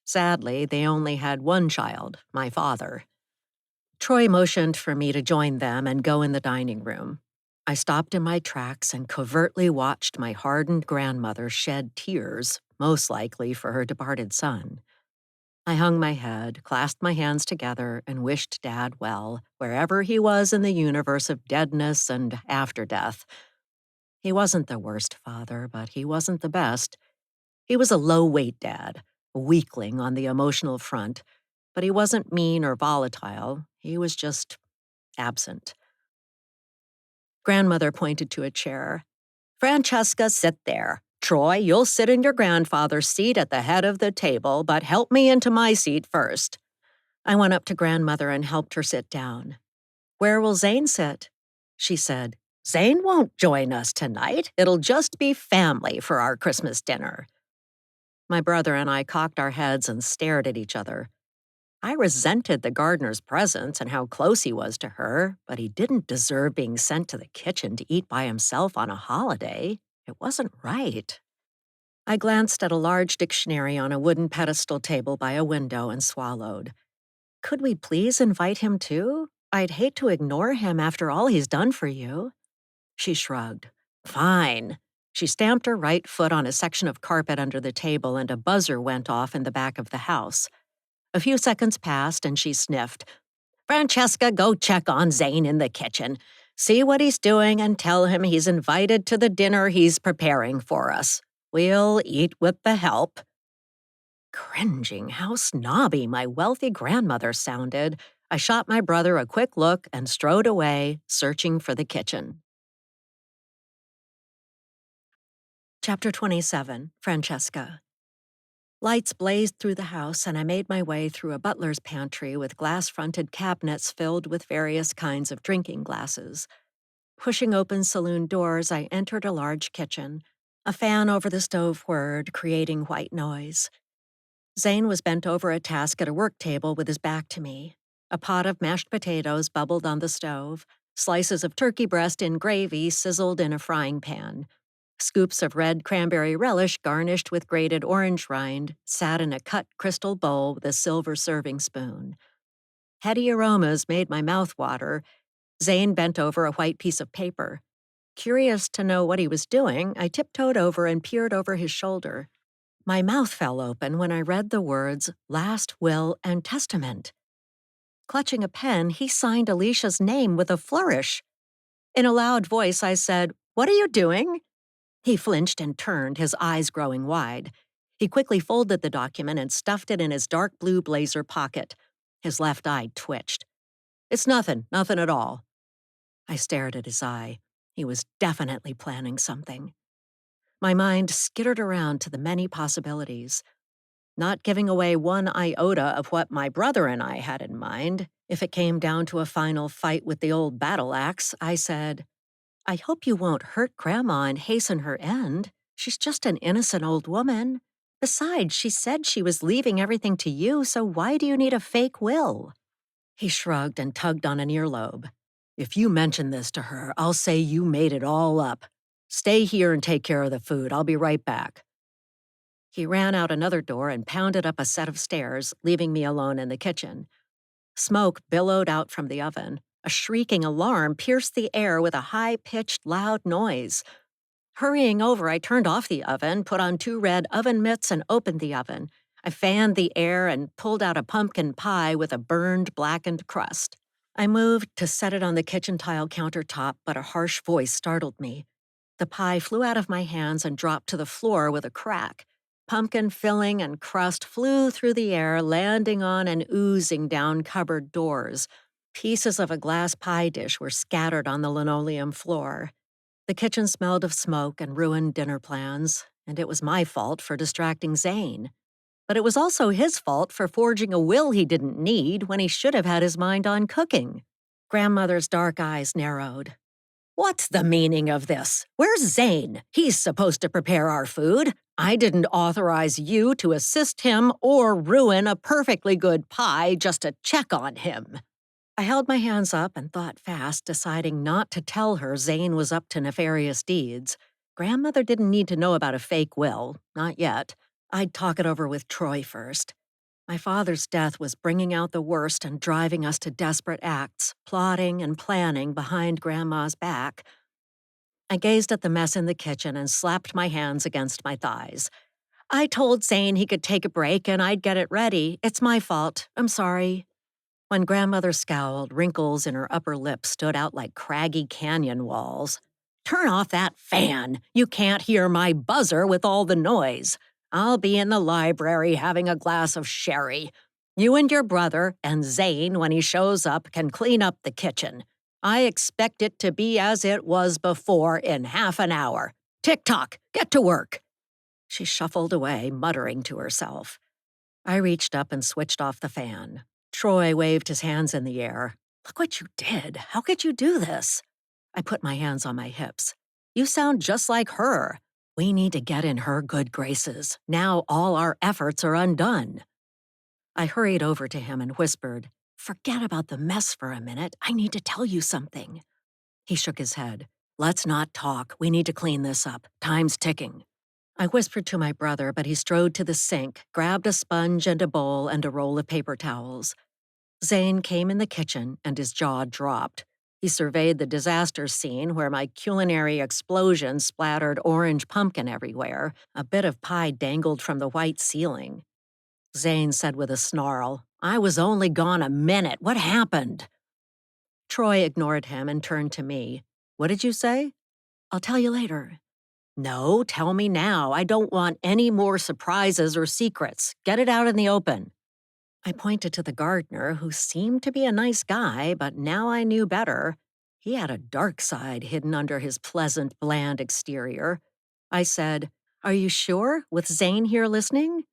Speaker 1: Sadly, they only had one child, my father. Troy motioned for me to join them and go in the dining room. I stopped in my tracks and covertly watched my hardened grandmother shed tears, most likely for her departed son. I hung my head, clasped my hands together, and wished Dad well, wherever he was in the universe of deadness and after death. He wasn't the worst father, but he wasn't the best. He was a low-weight dad, a weakling on the emotional front, but he wasn't mean or volatile. He was just absent. Grandmother pointed to a chair. Francesca, sit there. Troy, you'll sit in your grandfather's seat at the head of the table, but help me into my seat first. I went up to grandmother and helped her sit down. Where will Zane sit? She said, Zane won't join us tonight. It'll just be family for our Christmas dinner. My brother and I cocked our heads and stared at each other. I resented the gardener's presence and how close he was to her, but he didn't deserve being sent to the kitchen to eat by himself on a holiday. It wasn't right. I glanced at a large dictionary on a wooden pedestal table by a window and swallowed. Could we please invite him too? I'd hate to ignore him after all he's done for you. She shrugged. Fine. She stamped her right foot on a section of carpet under the table and a buzzer went off in the back of the house. A few seconds passed and she sniffed. Francesca, go check on Zane in the kitchen. See what he's doing and tell him he's invited to the dinner he's preparing for us. We'll eat with the help. Cringing how snobby my wealthy grandmother sounded, I shot my brother a quick look and strode away, searching for the kitchen. Chapter 27, Francesca. Lights blazed through the house, and I made my way through a butler's pantry with glass-fronted cabinets filled with various kinds of drinking glasses. Pushing open saloon doors, I entered a large kitchen. A fan over the stove whirred, creating white noise. Zane was bent over a task at a work table with his back to me. A pot of mashed potatoes bubbled on the stove. Slices of turkey breast in gravy sizzled in a frying pan. Scoops of red cranberry relish garnished with grated orange rind sat in a cut crystal bowl with a silver serving spoon. Heady aromas made my mouth water. Zane bent over a white piece of paper. Curious to know what he was doing, I tiptoed over and peered over his shoulder. My mouth fell open when I read the words Last Will and Testament. Clutching a pen, he signed Alicia's name with a flourish. In a loud voice, I said, What are you doing? He flinched and turned, his eyes growing wide. He quickly folded the document and stuffed it in his dark blue blazer pocket. His left eye twitched. It's nothing at all. I stared at his eye. He was definitely planning something. My mind skittered around to the many possibilities. Not giving away one iota of what my brother and I had in mind, if it came down to a final fight with the old battle axe, I said, I hope you won't hurt Grandma and hasten her end. She's just an innocent old woman. Besides, she said she was leaving everything to you, so why do you need a fake will? He shrugged and tugged on an earlobe. If you mention this to her, I'll say you made it all up. Stay here and take care of the food. I'll be right back. He ran out another door and pounded up a set of stairs, leaving me alone in the kitchen. Smoke billowed out from the oven. A shrieking alarm pierced the air with a high-pitched, loud noise. Hurrying over, I turned off the oven, put on 2 red oven mitts, and opened the oven. I fanned the air and pulled out a pumpkin pie with a burned, blackened crust. I moved to set it on the kitchen tile countertop, but a harsh voice startled me. The pie flew out of my hands and dropped to the floor with a crack. Pumpkin filling and crust flew through the air, landing on and oozing down cupboard doors. Pieces of a glass pie dish were scattered on the linoleum floor. The kitchen smelled of smoke and ruined dinner plans, and it was my fault for distracting Zane. But it was also his fault for forging a will he didn't need when he should have had his mind on cooking. Grandmother's dark eyes narrowed. What's the meaning of this? Where's Zane? He's supposed to prepare our food. I didn't authorize you to assist him or ruin a perfectly good pie just to check on him. I held my hands up and thought fast, deciding not to tell her Zane was up to nefarious deeds. Grandmother didn't need to know about a fake will, not yet. I'd talk it over with Troy first. My father's death was bringing out the worst and driving us to desperate acts, plotting and planning behind Grandma's back. I gazed at the mess in the kitchen and slapped my hands against my thighs. I told Zane he could take a break and I'd get it ready. It's my fault. I'm sorry. When Grandmother scowled, wrinkles in her upper lip stood out like craggy canyon walls. Turn off that fan! You can't hear my buzzer with all the noise. I'll be in the library having a glass of sherry. You and your brother, and Zane, when he shows up, can clean up the kitchen. I expect it to be as it was before in half an hour. Tick-tock, get to work! She shuffled away, muttering to herself. I reached up and switched off the fan. Troy waved his hands in the air. Look what you did. How could you do this? I put my hands on my hips. You sound just like her. We need to get in her good graces. Now all our efforts are undone. I hurried over to him and whispered, Forget about the mess for a minute. I need to tell you something. He shook his head. Let's not talk. We need to clean this up. Time's ticking. I whispered to my brother, but he strode to the sink, grabbed a sponge and a bowl and a roll of paper towels. Zane came in the kitchen, and his jaw dropped. He surveyed the disaster scene where my culinary explosion splattered orange pumpkin everywhere. A bit of pie dangled from the white ceiling. Zane said with a snarl, I was only gone a minute. What happened? Troy ignored him and turned to me. What did you say? I'll tell you later. No, tell me now. I don't want any more surprises or secrets. Get it out in the open. I pointed to the gardener, who seemed to be a nice guy, but now I knew better. He had a dark side hidden under his pleasant, bland exterior. I said, Are you sure, with Zane here listening?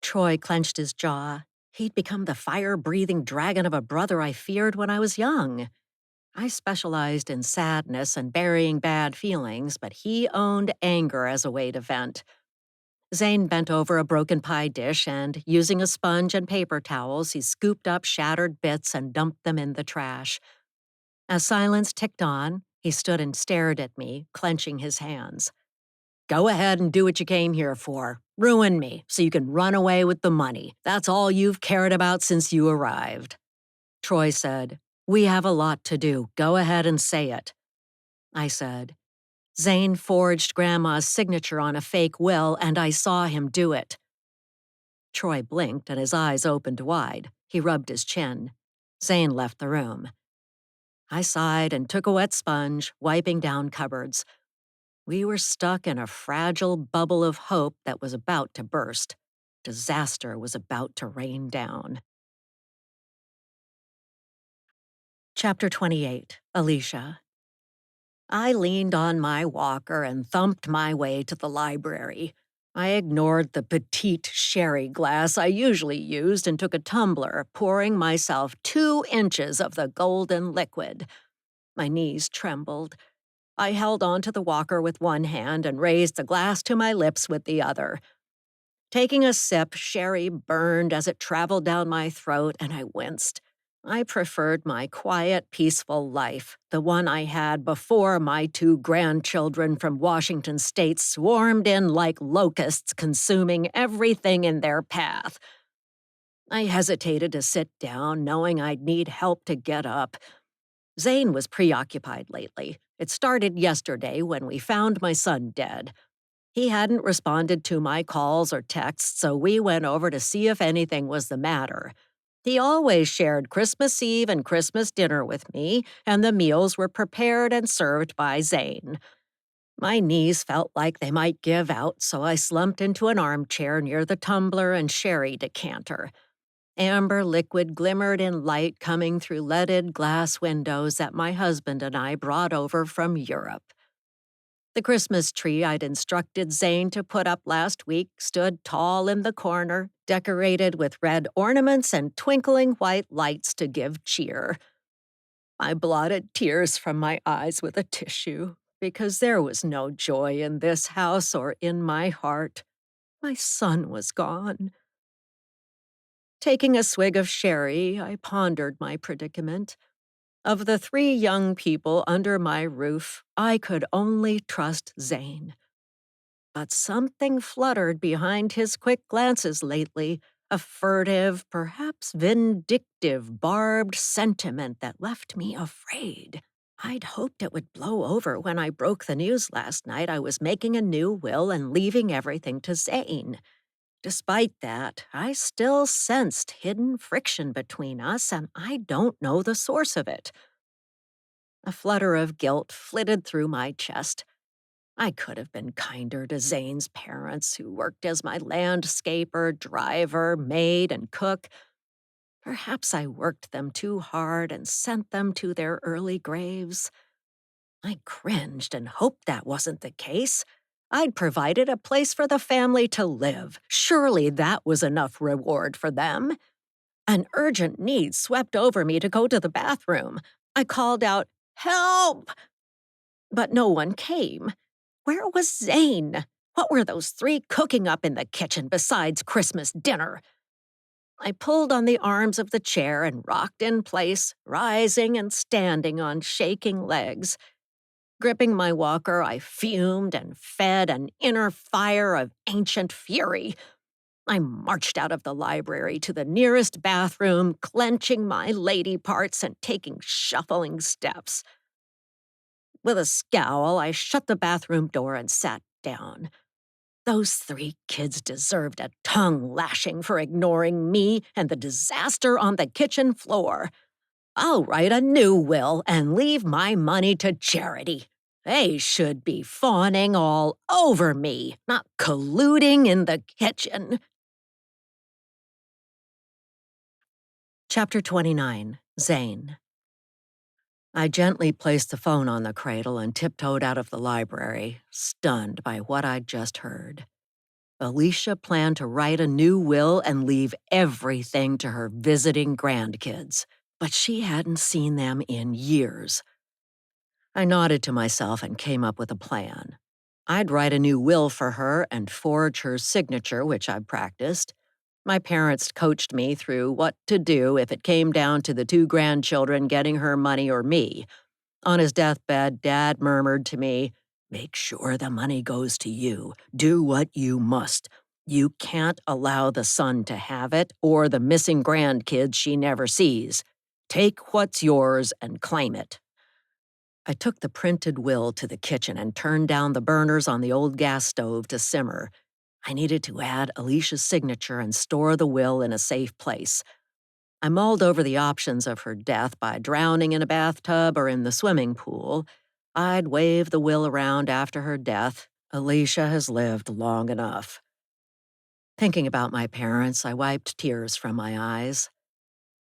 Speaker 1: Troy clenched his jaw. He'd become the fire-breathing dragon of a brother I feared when I was young. I specialized in sadness and burying bad feelings, but he owned anger as a way to vent. Zane bent over a broken pie dish and, using a sponge and paper towels, he scooped up shattered bits and dumped them in the trash. As silence ticked on, he stood and stared at me, clenching his hands. Go ahead and do what you came here for. Ruin me so you can run away with the money. That's all you've cared about since you arrived. Troy said, We have a lot to do. Go ahead and say it. I said, Zane forged Grandma's signature on a fake will, and I saw him do it. Troy blinked, and his eyes opened wide. He rubbed his chin. Zane left the room. I sighed and took a wet sponge, wiping down cupboards. We were stuck in a fragile bubble of hope that was about to burst. Disaster was about to rain down. Chapter 28, Alicia. I leaned on my walker and thumped my way to the library. I ignored the petite sherry glass I usually used and took a tumbler, pouring myself 2 inches of the golden liquid. My knees trembled. I held onto the walker with one hand and raised the glass to my lips with the other. Taking a sip, sherry burned as it traveled down my throat, and I winced. I preferred my quiet, peaceful life, the one I had before my 2 grandchildren from Washington State swarmed in like locusts, consuming everything in their path. I hesitated to sit down, knowing I'd need help to get up. Zane was preoccupied lately. It started yesterday when we found my son dead. He hadn't responded to my calls or texts, so we went over to see if anything was the matter. He always shared Christmas Eve and Christmas dinner with me, and the meals were prepared and served by Zane. My knees felt like they might give out, so I slumped into an armchair near the tumbler and sherry decanter. Amber liquid glimmered in light coming through leaded glass windows that my husband and I brought over from Europe. The Christmas tree I'd instructed Zane to put up last week stood tall in the corner, decorated with red ornaments and twinkling white lights to give cheer. I blotted tears from my eyes with a tissue, because there was no joy in this house or in my heart. My son was gone. Taking a swig of sherry, I pondered my predicament. Of the 3 young people under my roof, I could only trust Zane. But something fluttered behind his quick glances lately, a furtive, perhaps vindictive, barbed sentiment that left me afraid. I'd hoped it would blow over when I broke the news last night I was making a new will and leaving everything to Zane. Despite that, I still sensed hidden friction between us, and I don't know the source of it. A flutter of guilt flitted through my chest. I could have been kinder to Zane's parents, who worked as my landscaper, driver, maid, and cook. Perhaps I worked them too hard and sent them to their early graves. I cringed and hoped that wasn't the case. I'd provided a place for the family to live. Surely that was enough reward for them. An urgent need swept over me to go to the bathroom. I called out, "Help!" But no one came. Where was Zane? What were those 3 cooking up in the kitchen besides Christmas dinner? I pulled on the arms of the chair and rocked in place, rising and standing on shaking legs. Gripping my walker, I fumed and fed an inner fire of ancient fury. I marched out of the library to the nearest bathroom, clenching my lady parts and taking shuffling steps. With a scowl, I shut the bathroom door and sat down. Those 3 kids deserved a tongue lashing for ignoring me and the disaster on the kitchen floor. I'll write a new will and leave my money to charity. They should be fawning all over me, not colluding in the kitchen. Chapter 29, Zane. I gently placed the phone on the cradle and tiptoed out of the library, stunned by what I'd just heard. Alicia planned to write a new will and leave everything to her visiting grandkids, but she hadn't seen them in years. I nodded to myself and came up with a plan. I'd write a new will for her and forge her signature, which I'd practiced. My parents coached me through what to do if it came down to the 2 grandchildren getting her money or me. On his deathbed, Dad murmured to me, "Make sure the money goes to you. Do what you must. You can't allow the son to have it or the missing grandkids she never sees. Take what's yours and claim it." I took the printed will to the kitchen and turned down the burners on the old gas stove to simmer. I needed to add Alicia's signature and store the will in a safe place. I mulled over the options of her death by drowning in a bathtub or in the swimming pool. I'd wave the will around after her death. Alicia has lived long enough. Thinking about my parents, I wiped tears from my eyes.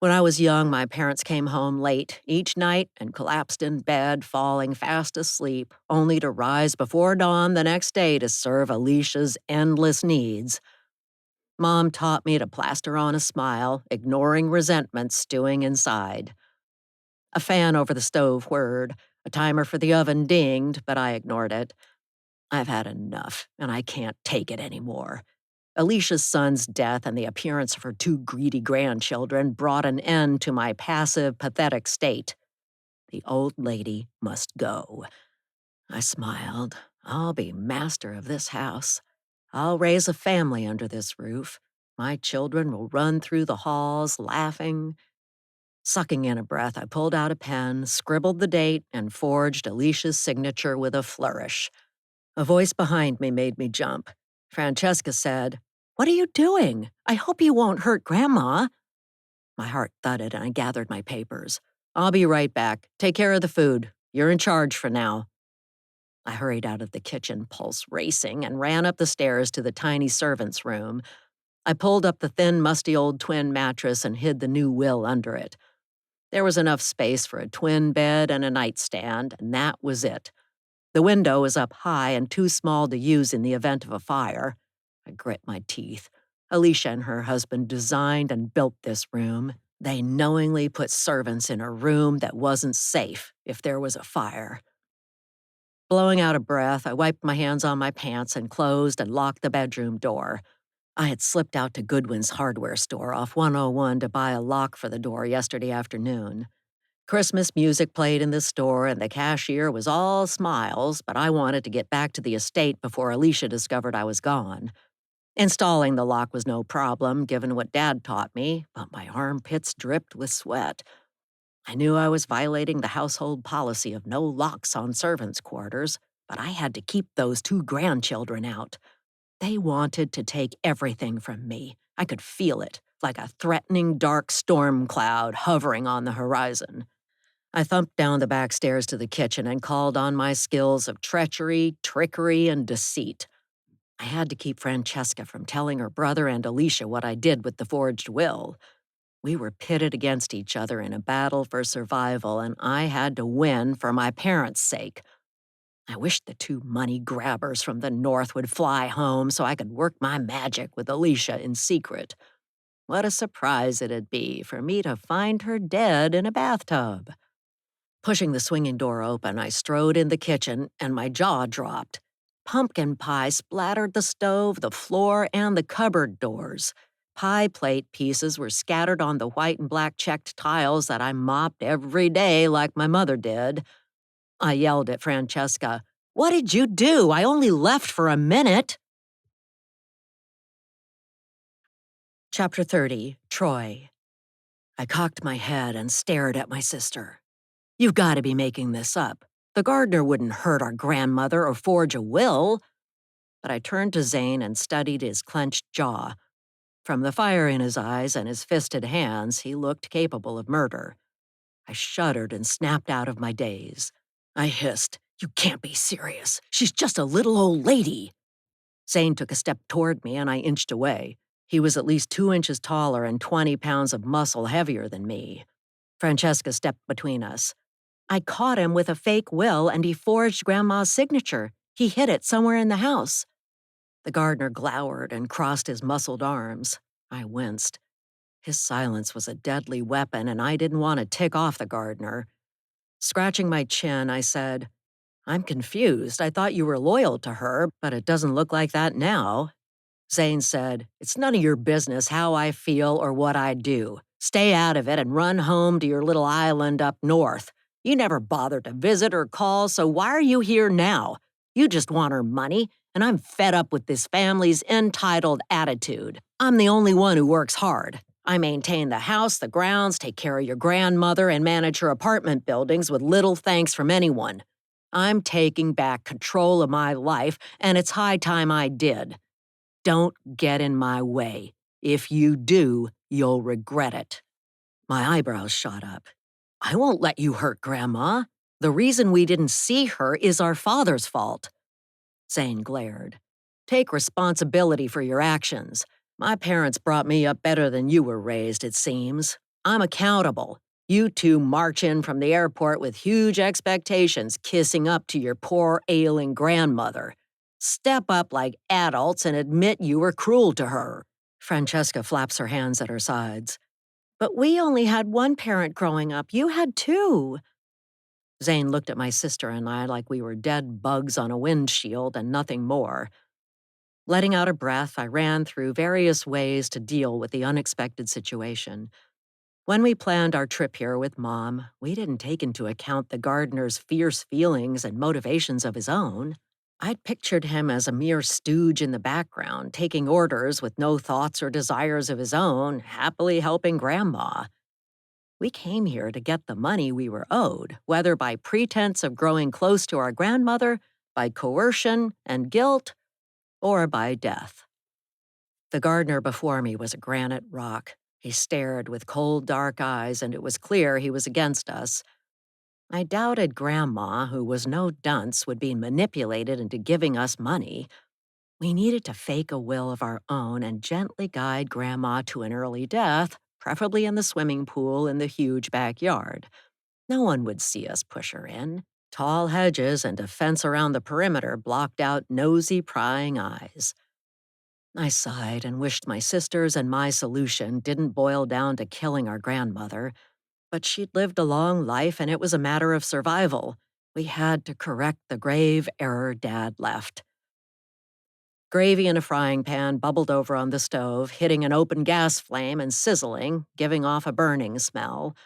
Speaker 1: When I was young, my parents came home late each night and collapsed in bed, falling fast asleep, only to rise before dawn the next day to serve Alicia's endless needs. Mom taught me to plaster on a smile, ignoring resentment stewing inside. A fan over the stove whirred, a timer for the oven dinged, but I ignored it. I've had enough, and I can't take it anymore. Alicia's son's death and the appearance of her 2 greedy grandchildren brought an end to my passive, pathetic state. The old lady must go. I smiled. I'll be master of this house. I'll raise a family under this roof. My children will run through the halls, laughing. Sucking in a breath, I pulled out a pen, scribbled the date, and forged Alicia's signature with a flourish. A voice behind me made me jump. Francesca said, "What are you doing? I hope you won't hurt Grandma." My heart thudded and I gathered my papers. "I'll be right back. Take care of the food. You're in charge for now." I hurried out of the kitchen, pulse racing, and ran up the stairs to the tiny servant's room. I pulled up the thin, musty old twin mattress and hid the new will under it. There was enough space for a twin bed and a nightstand, and that was it. The window was up high and too small to use in the event of a fire. I grit my teeth. Alicia and her husband designed and built this room. They knowingly put servants in a room that wasn't safe if there was a fire. Blowing out of breath, I wiped my hands on my pants and closed and locked the bedroom door. I had slipped out to Goodwin's hardware store off 101 to buy a lock for the door yesterday afternoon. Christmas music played in the store and the cashier was all smiles, but I wanted to get back to the estate before Alicia discovered I was gone. Installing the lock was no problem, given what Dad taught me, but my armpits dripped with sweat. I knew I was violating the household policy of no locks on servants' quarters, but I had to keep those two grandchildren out. They wanted to take everything from me. I could feel it, like a threatening dark storm cloud hovering on the horizon. I thumped down the back stairs to the kitchen and called on my skills of treachery, trickery, and deceit. I had to keep Francesca from telling her brother and Alicia what I did with the forged will. We were pitted against each other in a battle for survival, and I had to win for my parents' sake. I wished the two money grabbers from the north would fly home so I could work my magic with Alicia in secret. What a surprise it'd be for me to find her dead in a bathtub. Pushing the swinging door open, I strode in the kitchen, and my jaw dropped. Pumpkin pie splattered the stove, the floor, and the cupboard doors. Pie plate pieces were scattered on the white and black checked tiles that I mopped every day like my mother did. I yelled at Francesca, "What did you do? I only left for a minute." Chapter 30, Troy. I cocked my head and stared at my sister. "You've got to be making this up. The gardener wouldn't hurt our grandmother or forge a will." But I turned to Zane and studied his clenched jaw. From the fire in his eyes and his fisted hands, he looked capable of murder. I shuddered and snapped out of my daze. I hissed, "You can't be serious. She's just a little old lady." Zane took a step toward me and I inched away. He was at least 2 inches taller and 20 pounds of muscle heavier than me. Francesca stepped between us. "I caught him with a fake will and he forged Grandma's signature. He hid it somewhere in the house." The gardener glowered and crossed his muscled arms. I winced. His silence was a deadly weapon, and I didn't want to tick off the gardener. Scratching my chin, I said, "I'm confused. I thought you were loyal to her, but it doesn't look like that now." Zane said, "It's none of your business how I feel or what I do. Stay out of it and run home to your little island up north. You never bothered to visit or call, so why are you here now? You just want her money, and I'm fed up with this family's entitled attitude. I'm the only one who works hard. I maintain the house, the grounds, take care of your grandmother, and manage her apartment buildings with little thanks from anyone. I'm taking back control of my life, and it's high time I did. Don't get in my way. If you do, you'll regret it." My eyebrows shot up. "I won't let you hurt Grandma. The reason we didn't see her is our father's fault." Zane glared. "Take responsibility for your actions. My parents brought me up better than you were raised, it seems. I'm accountable. You two march in from the airport with huge expectations, kissing up to your poor, ailing grandmother. Step up like adults and admit you were cruel to her." Francesca flaps her hands at her sides. "But we only had one parent growing up. You had two." Zane looked at my sister and I like we were dead bugs on a windshield and nothing more. Letting out a breath, I ran through various ways to deal with the unexpected situation. When we planned our trip here with Mom, we didn't take into account the gardener's fierce feelings and motivations of his own. I'd pictured him as a mere stooge in the background, taking orders with no thoughts or desires of his own, happily helping Grandma. We came here to get the money we were owed, whether by pretense of growing close to our grandmother, by coercion and guilt, or by death. The gardener before me was a granite rock. He stared with cold, dark eyes, and it was clear he was against us. I doubted Grandma, who was no dunce, would be manipulated into giving us money. We needed to fake a will of our own and gently guide Grandma to an early death, preferably in the swimming pool in the huge backyard. No one would see us push her in. Tall hedges and a fence around the perimeter blocked out nosy, prying eyes. I sighed and wished my sisters and my solution didn't boil down to killing our grandmother, but she'd lived a long life and it was a matter of survival. We had to correct the grave error Dad left. Gravy in a frying pan bubbled over on the stove, hitting an open gas flame and sizzling, giving off a burning smell.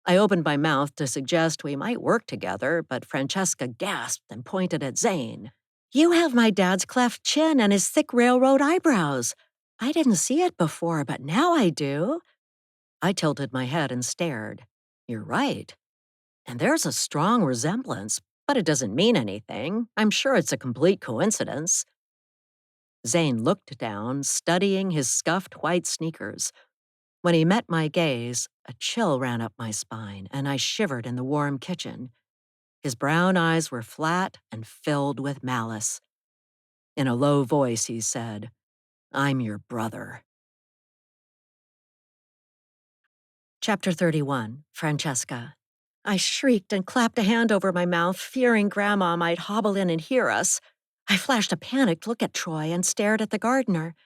Speaker 1: I opened my mouth to suggest we might work together, but Francesca gasped and pointed at Zane. "You have my dad's cleft chin and his thick railroad eyebrows. I didn't see it before, but now I do." I tilted my head and stared. "You're right. And there's a strong resemblance, but it doesn't mean anything. I'm sure it's a complete coincidence." Zane looked down, studying his scuffed white sneakers. When he met my gaze, a chill ran up my spine, and I shivered in the warm kitchen. His brown eyes were flat and filled with malice. In a low voice, he said, "I'm your brother." Chapter 31, Francesca. I shrieked and clapped a hand over my mouth, fearing Grandma might hobble in and hear us. I flashed a panicked look at Troy and stared at the gardener.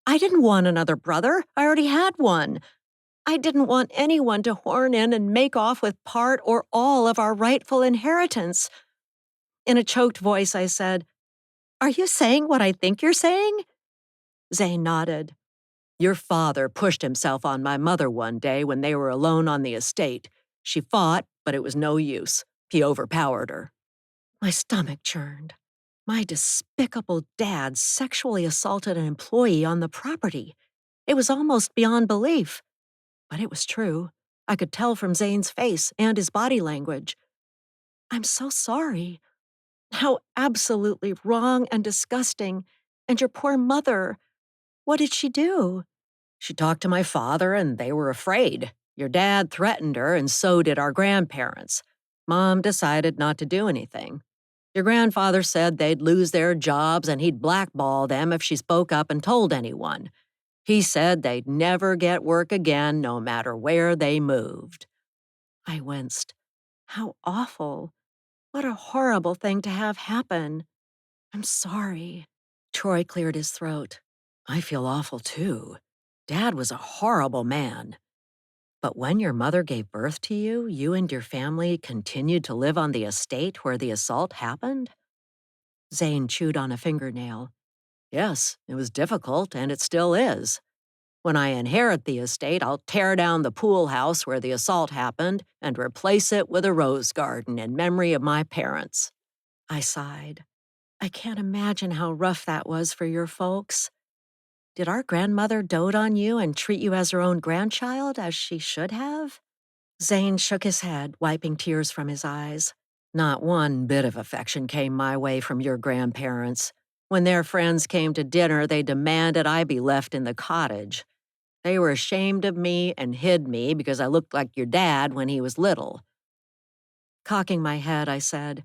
Speaker 1: I didn't want another brother. I already had one. I didn't want anyone to horn in and make off with part or all of our rightful inheritance. In a choked voice, I said, "Are you saying what I think you're saying?" Zane nodded. "Your father pushed himself on my mother one day when they were alone on the estate. She fought, but it was no use. He overpowered her." My stomach churned. My despicable dad sexually assaulted an employee on the property. It was almost beyond belief. But it was true. I could tell from Zane's face and his body language. "I'm so sorry. How absolutely wrong and disgusting. And your poor mother. What did she do?" "She talked to my father, and they were afraid. Your dad threatened her, and so did our grandparents. Mom decided not to do anything. Your grandfather said they'd lose their jobs and he'd blackball them if she spoke up and told anyone. He said they'd never get work again, no matter where they moved." I winced. How awful. What a horrible thing to have happen. "I'm sorry." Troy cleared his throat. "I feel awful too. Dad was a horrible man. But when your mother gave birth to you, you and your family continued to live on the estate where the assault happened?" Zane chewed on a fingernail. "Yes, it was difficult, and it still is. When I inherit the estate, I'll tear down the pool house where the assault happened and replace it with a rose garden in memory of my parents." I sighed. I can't imagine how rough that was for your folks. Did our grandmother dote on you and treat you as her own grandchild, as she should have? Zane shook his head, wiping tears from his eyes. "Not one bit of affection came my way from your grandparents. When their friends came to dinner, they demanded I be left in the cottage. They were ashamed of me and hid me because I looked like your dad when he was little." Cocking my head, I said,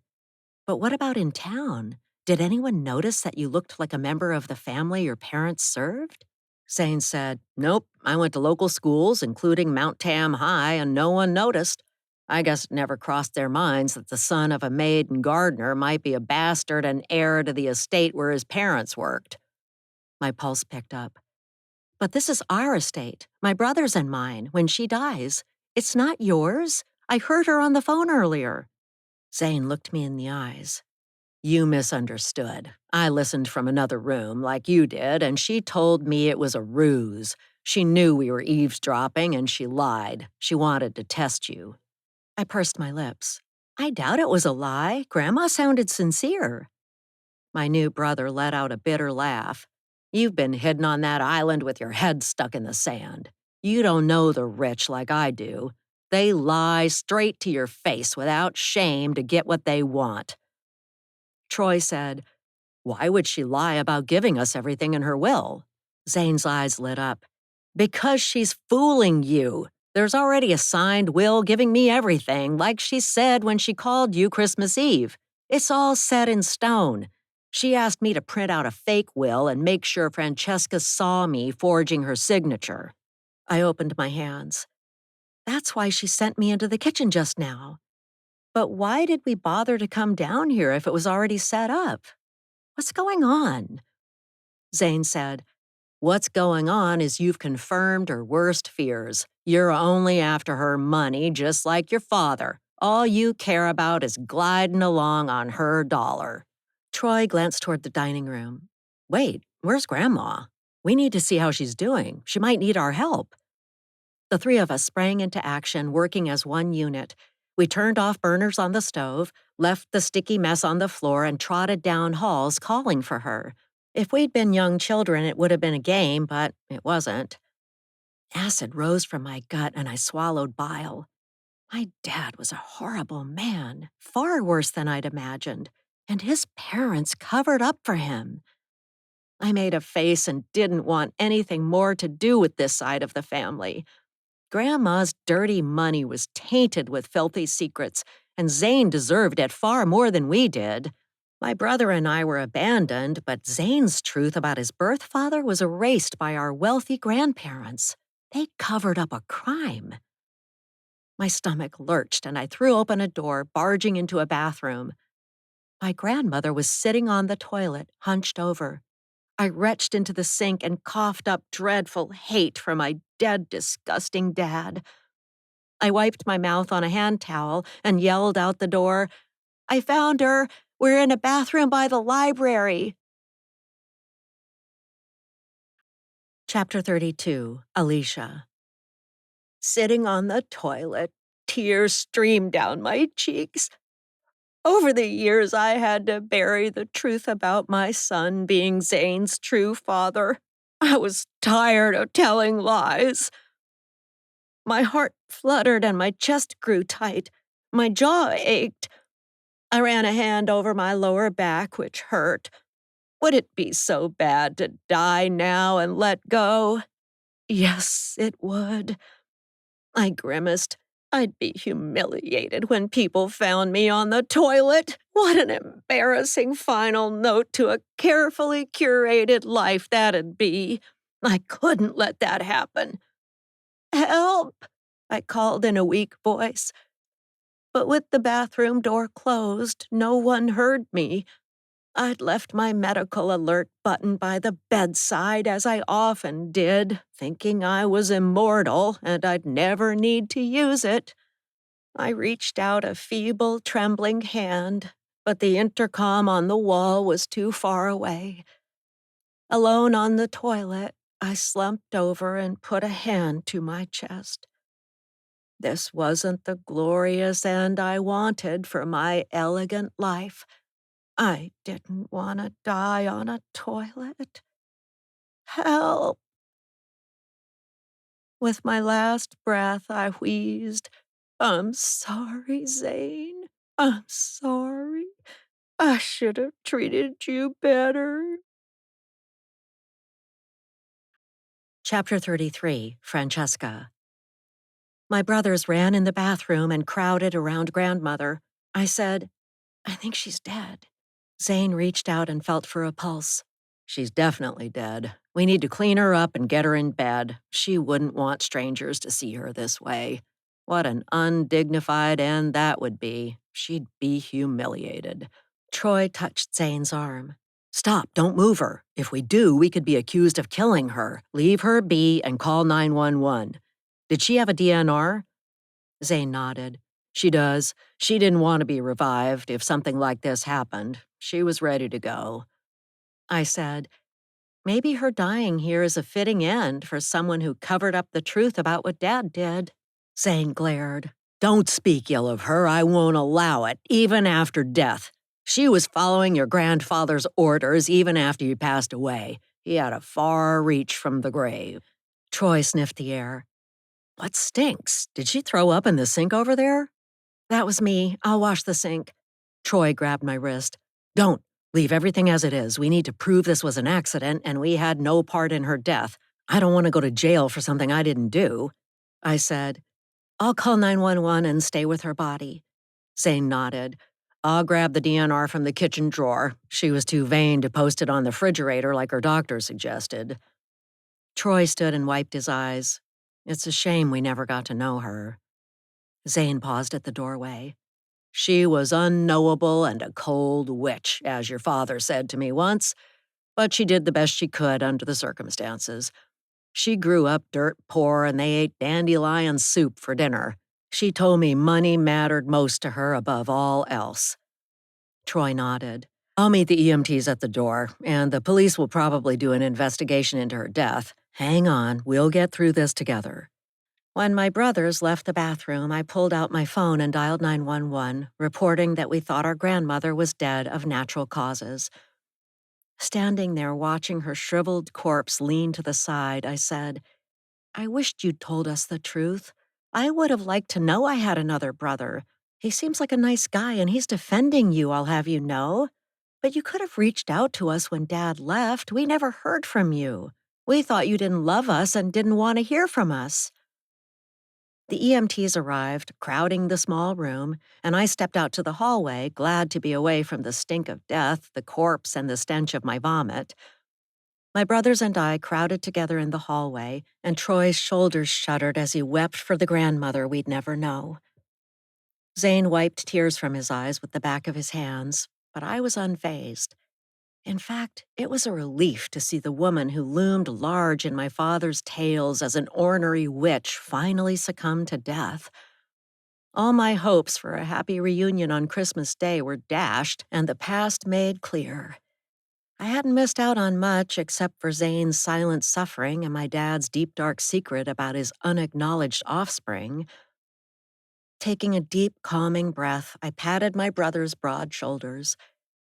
Speaker 1: "But what about in town? Did anyone notice that you looked like a member of the family your parents served?" Zane said, "Nope, I went to local schools, including Mount Tam High, and no one noticed. I guess it never crossed their minds that the son of a maid and gardener might be a bastard and heir to the estate where his parents worked." My pulse picked up. "But this is our estate, my brother's and mine, when she dies. It's not yours. I heard her on the phone earlier." Zane looked me in the eyes. "You misunderstood. I listened from another room, like you did, and she told me it was a ruse. She knew we were eavesdropping, and she lied. She wanted to test you." I pursed my lips. "I doubt it was a lie. Grandma sounded sincere." My new brother let out a bitter laugh. "You've been hidden on that island with your head stuck in the sand. You don't know the rich like I do. They lie straight to your face without shame to get what they want." Troy said, "Why would she lie about giving us everything in her will?" Zane's eyes lit up. "Because she's fooling you. There's already a signed will giving me everything, like she said when she called you Christmas Eve. It's all set in stone. She asked me to print out a fake will and make sure Francesca saw me forging her signature." I opened my hands. "That's why she sent me into the kitchen just now." But why did we bother to come down here if it was already set up? What's going on? Zane said, "What's going on is you've confirmed her worst fears. You're only after her money, just like your father. All you care about is gliding along on her dollar." Troy glanced toward the dining room. "Wait, where's Grandma? We need to see how she's doing. She might need our help." The three of us sprang into action, working as one unit. We turned off burners on the stove, left the sticky mess on the floor, and trotted down halls calling for her. If we'd been young children, it would have been a game, but it wasn't. Acid rose from my gut and I swallowed bile. My dad was a horrible man, far worse than I'd imagined, and his parents covered up for him. I made a face and didn't want anything more to do with this side of the family. Grandma's dirty money was tainted with filthy secrets, and Zane deserved it far more than we did. My brother and I were abandoned, but Zane's truth about his birth father was erased by our wealthy grandparents. They covered up a crime. My stomach lurched, and I threw open a door, barging into a bathroom. My grandmother was sitting on the toilet, hunched over. I retched into the sink and coughed up dreadful hate for my dead, disgusting dad. I wiped my mouth on a hand towel and yelled out the door, "I found her! We're in a bathroom by the library!" Chapter 32, Alicia. Sitting on the toilet, tears streamed down my cheeks. Over the years, I had to bury the truth about my son being Zane's true father. I was tired of telling lies. My heart fluttered and my chest grew tight. My jaw ached. I ran a hand over my lower back, which hurt. Would it be so bad to die now and let go? Yes, it would. I grimaced. I'd be humiliated when people found me on the toilet. What an embarrassing final note to a carefully curated life that'd be. I couldn't let that happen. "Help!" I called in a weak voice. But with the bathroom door closed, no one heard me. I'd left my medical alert button by the bedside, as I often did, thinking I was immortal and I'd never need to use it. I reached out a feeble, trembling hand, but the intercom on the wall was too far away. Alone on the toilet, I slumped over and put a hand to my chest. This wasn't the glorious end I wanted for my elegant life. I didn't want to die on a toilet. Help! With my last breath, I wheezed, "I'm sorry, Zane. I'm sorry. I should have treated you better." Chapter 33, Francesca. My brothers ran in the bathroom and crowded around grandmother. I said, "I think she's dead." Zane reached out and felt for a pulse. "She's definitely dead. We need to clean her up and get her in bed. She wouldn't want strangers to see her this way. What an undignified end that would be. She'd be humiliated." Troy touched Zane's arm. "Stop, don't move her. If we do, we could be accused of killing her. Leave her be and call 911. Did she have a DNR? Zane nodded. "She does. She didn't want to be revived if something like this happened. She was ready to go." I said, "Maybe her dying here is a fitting end for someone who covered up the truth about what Dad did." Zane glared. "Don't speak ill of her. I won't allow it, even after death. She was following your grandfather's orders even after you passed away. He had a far reach from the grave." Troy sniffed the air. "What stinks? Did she throw up in the sink over there?" "That was me. I'll wash the sink." Troy grabbed my wrist. "Don't. Leave everything as it is. We need to prove this was an accident and we had no part in her death. I don't want to go to jail for something I didn't do." I said, "I'll call 911 and stay with her body." Zane nodded. "I'll grab the DNR from the kitchen drawer. She was too vain to post it on the refrigerator like her doctor suggested." Troy stood and wiped his eyes. "It's a shame we never got to know her." Zane paused at the doorway. She was unknowable and a cold witch, as your father said to me once, but she did the best she could under the circumstances. She grew up dirt poor and they ate dandelion soup for dinner. She told me money mattered most to her above all else. Troy nodded. I'll meet the EMTs at the door, and the police will probably do an investigation into her death. Hang on, we'll get through this together. When my brothers left the bathroom, I pulled out my phone and dialed 911, reporting that we thought our grandmother was dead of natural causes. Standing there watching her shriveled corpse lean to the side, I said, I wished you'd told us the truth. I would have liked to know I had another brother. He seems like a nice guy and he's defending you, I'll have you know. But you could have reached out to us when Dad left. We never heard from you. We thought you didn't love us and didn't want to hear from us. The EMTs arrived, crowding the small room, and I stepped out to the hallway, glad to be away from the stink of death, the corpse, and the stench of my vomit. My brothers and I crowded together in the hallway, and Troy's shoulders shuddered as he wept for the grandmother we'd never know. Zane wiped tears from his eyes with the back of his hands, but I was unfazed. In fact, it was a relief to see the woman who loomed large in my father's tales as an ornery witch finally succumb to death. All my hopes for a happy reunion on Christmas Day were dashed and the past made clear. I hadn't missed out on much except for Zane's silent suffering and my dad's deep dark secret about his unacknowledged offspring. Taking a deep, calming breath, I patted my brother's broad shoulders.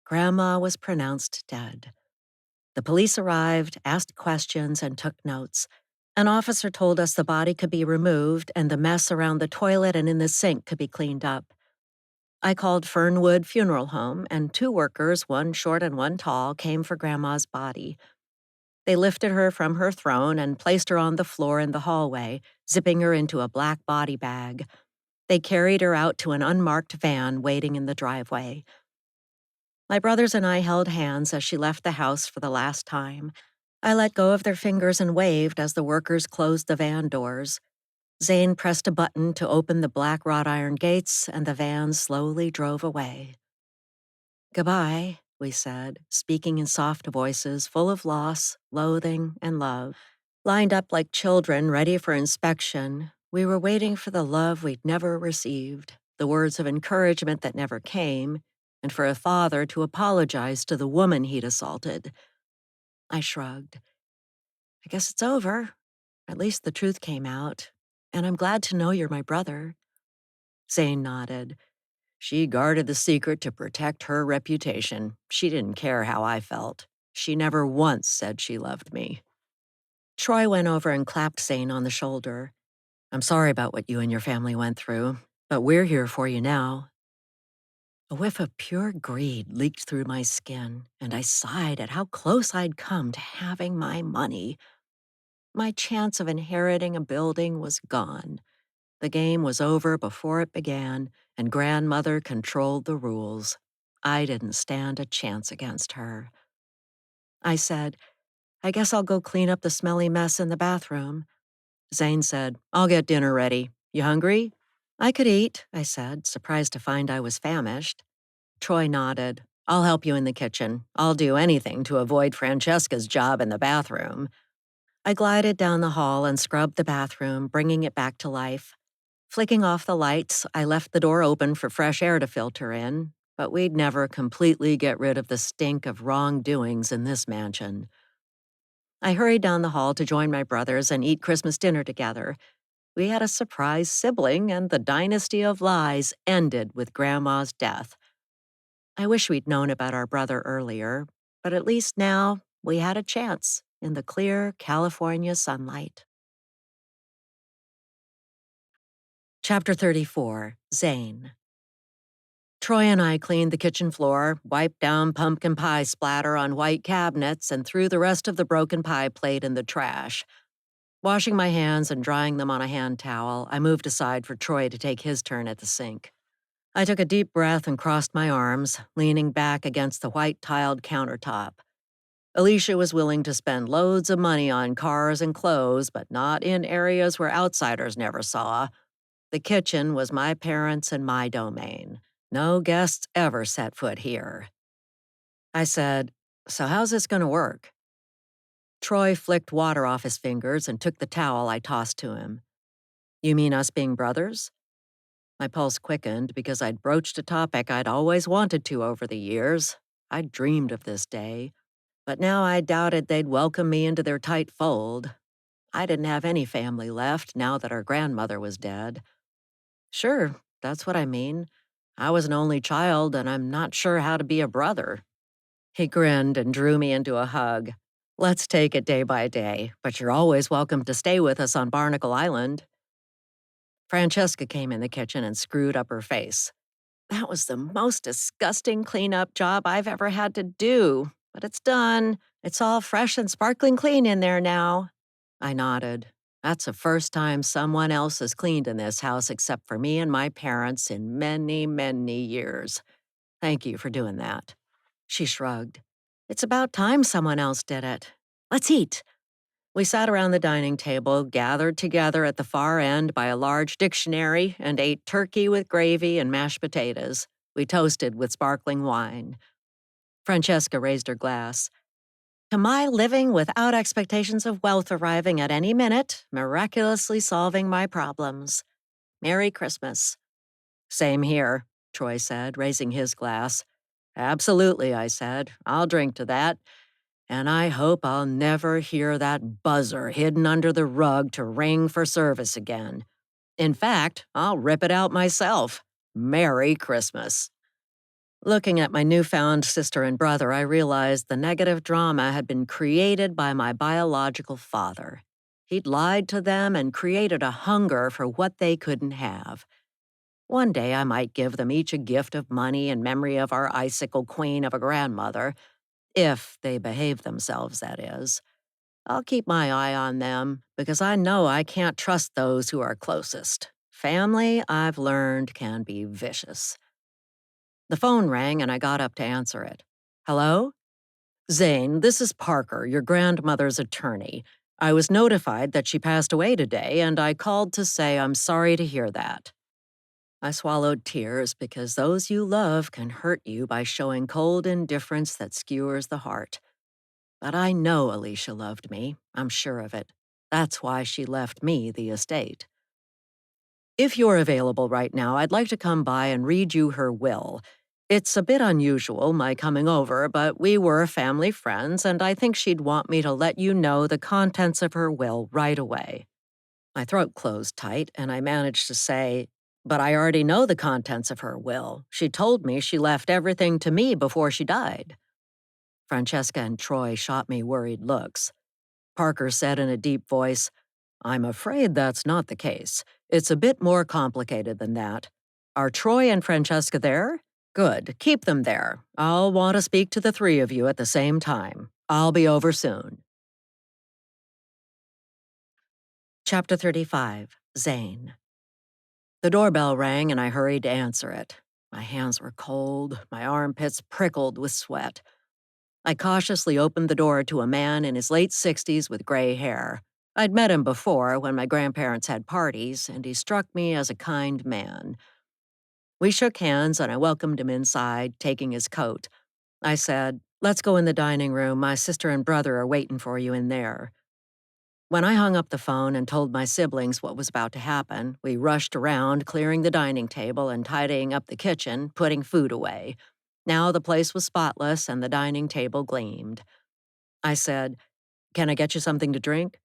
Speaker 1: Grandma was pronounced dead. The police arrived, asked questions, and took notes. An officer told us the body could be removed and the mess around the toilet and in the sink could be cleaned up. I called Fernwood Funeral Home, and 2 workers, one short and one tall, came for Grandma's body. They lifted her from her throne and placed her on the floor in the hallway, zipping her into a black body bag. They carried her out to an unmarked van waiting in the driveway. My brothers and I held hands as she left the house for the last time. I let go of their fingers and waved as the workers closed the van doors. Zane pressed a button to open the black wrought iron gates, and the van slowly drove away. Goodbye, we said, speaking in soft voices full of loss, loathing, and love. Lined up like children ready for inspection, we were waiting for the love we'd never received, the words of encouragement that never came, and for a father to apologize to the woman he'd assaulted. I shrugged. I guess it's over. At least the truth came out, and I'm glad to know you're my brother. Zane nodded. She guarded the secret to protect her reputation. She didn't care how I felt. She never once said she loved me. Troy went over and clapped Zane on the shoulder. I'm sorry about what you and your family went through, but we're here for you now. A whiff of pure greed leaked through my skin, and I sighed at how close I'd come to having my money. My chance of inheriting a building was gone. The game was over before it began, and grandmother controlled the rules. I didn't stand a chance against her. I said, I guess I'll go clean up the smelly mess in the bathroom. Zane said, I'll get dinner ready. You hungry? I could eat, I said, surprised to find I was famished. Troy nodded. I'll help you in the kitchen. I'll do anything to avoid Francesca's job in the bathroom. I glided down the hall and scrubbed the bathroom, bringing it back to life. Flicking off the lights, I left the door open for fresh air to filter in, but we'd never completely get rid of the stink of wrongdoings in this mansion. I hurried down the hall to join my brothers and eat Christmas dinner together. We had a surprise sibling, and the dynasty of lies ended with Grandma's death. I wish we'd known about our brother earlier, but at least now we had a chance in the clear California sunlight. Chapter 34, Zane. Troy and I cleaned the kitchen floor, wiped down pumpkin pie splatter on white cabinets, and threw the rest of the broken pie plate in the trash. Washing my hands and drying them on a hand towel, I moved aside for Troy to take his turn at the sink. I took a deep breath and crossed my arms, leaning back against the white-tiled countertop. Alicia was willing to spend loads of money on cars and clothes, but not in areas where outsiders never saw. The kitchen was my parents' and my domain. No guests ever set foot here. I said, "So how's this gonna work?" Troy flicked water off his fingers and took the towel I tossed to him. "You mean us being brothers?" My pulse quickened because I'd broached a topic I'd always wanted to over the years. I'd dreamed of this day, but now I doubted they'd welcome me into their tight fold. I didn't have any family left now that our grandmother was dead. "Sure, that's what I mean. I was an only child, and I'm not sure how to be a brother." He grinned and drew me into a hug. "Let's take it day by day, but you're always welcome to stay with us on Barnacle Island." Francesca came in the kitchen and screwed up her face. "That was the most disgusting cleanup job I've ever had to do, but it's done. It's all fresh and sparkling clean in there now." I nodded. That's the first time someone else has cleaned in this house except for me and my parents in many, many years. Thank you for doing that. She shrugged. "It's about time someone else did it. Let's eat." We sat around the dining table, gathered together at the far end by a large dictionary, and ate turkey with gravy and mashed potatoes. We toasted with sparkling wine. Francesca raised her glass. "To my living without expectations of wealth arriving at any minute, miraculously solving my problems. Merry Christmas." "Same here," Troy said, raising his glass. "Absolutely," I said. "I'll drink to that. And I hope I'll never hear that buzzer hidden under the rug to ring for service again. In fact, I'll rip it out myself. Merry Christmas." Looking at my newfound sister and brother, I realized the negative drama had been created by my biological father. He'd lied to them and created a hunger for what they couldn't have. One day I might give them each a gift of money in memory of our icicle queen of a grandmother, if they behave themselves, that is. I'll keep my eye on them because I know I can't trust those who are closest. Family, I've learned, can be vicious. The phone rang and I got up to answer it. "Hello?" "Zane, this is Parker, your grandmother's attorney. I was notified that she passed away today, and I called to say I'm sorry to hear that." I swallowed tears because those you love can hurt you by showing cold indifference that skewers the heart. But I know Alicia loved me. I'm sure of it. That's why she left me the estate. "If you're available right now, I'd like to come by and read you her will. It's a bit unusual, my coming over, but we were family friends, and I think she'd want me to let you know the contents of her will right away." My throat closed tight, and I managed to say, "But I already know the contents of her will. She told me she left everything to me before she died." Francesca and Troy shot me worried looks. Parker said in a deep voice, "I'm afraid that's not the case. It's a bit more complicated than that. Are Troy and Francesca there? Good, keep them there. I'll want to speak to the three of you at the same time. I'll be over soon." Chapter 35, Zane. The doorbell rang and I hurried to answer it. My hands were cold, my armpits prickled with sweat. I cautiously opened the door to a man in his late 60s with gray hair. I'd met him before when my grandparents had parties, and he struck me as a kind man. We shook hands and I welcomed him inside, taking his coat. I said, "Let's go in the dining room. My sister and brother are waiting for you in there." When I hung up the phone and told my siblings what was about to happen, we rushed around, clearing the dining table and tidying up the kitchen, putting food away. Now the place was spotless and the dining table gleamed. I said, "Can I get you something to drink?"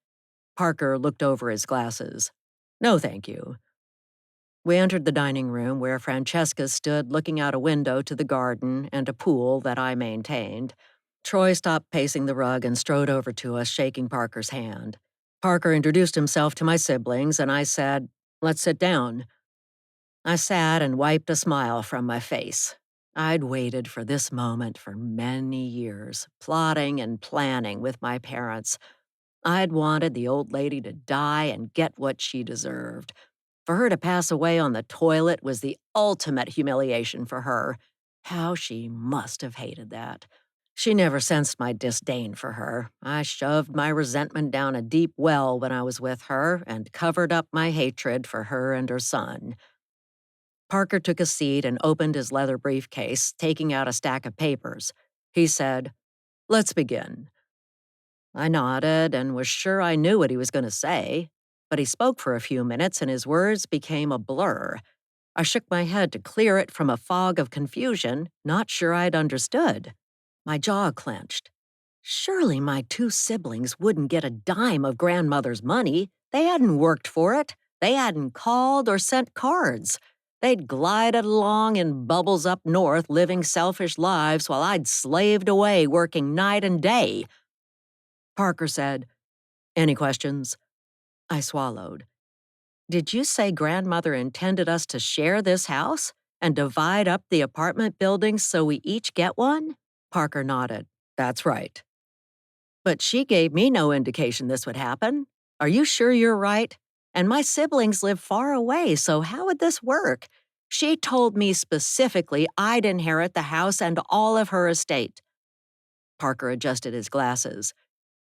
Speaker 1: Parker looked over his glasses. "No, thank you." We entered the dining room where Francesca stood looking out a window to the garden and a pool that I maintained. Troy stopped pacing the rug and strode over to us, shaking Parker's hand. Parker introduced himself to my siblings, and I said, "Let's sit down." I sat and wiped a smile from my face. I'd waited for this moment for many years, plotting and planning with my parents. I'd wanted the old lady to die and get what she deserved. For her to pass away on the toilet was the ultimate humiliation for her. How she must have hated that. She never sensed my disdain for her. I shoved my resentment down a deep well when I was with her and covered up my hatred for her and her son. Parker took a seat and opened his leather briefcase, taking out a stack of papers. He said, "Let's begin." I nodded and was sure I knew what he was going to say, but he spoke for a few minutes and his words became a blur. I shook my head to clear it from a fog of confusion, not sure I'd understood. My jaw clenched. Surely my two siblings wouldn't get a dime of grandmother's money. They hadn't worked for it. They hadn't called or sent cards. They'd glided along in bubbles up north, living selfish lives while I'd slaved away, working night and day. Parker said, "Any questions?" I swallowed. "Did you say grandmother intended us to share this house and divide up the apartment buildings so we each get one?" Parker nodded. "That's right." "But she gave me no indication this would happen. Are you sure you're right? And my siblings live far away, so how would this work? She told me specifically I'd inherit the house and all of her estate." Parker adjusted his glasses.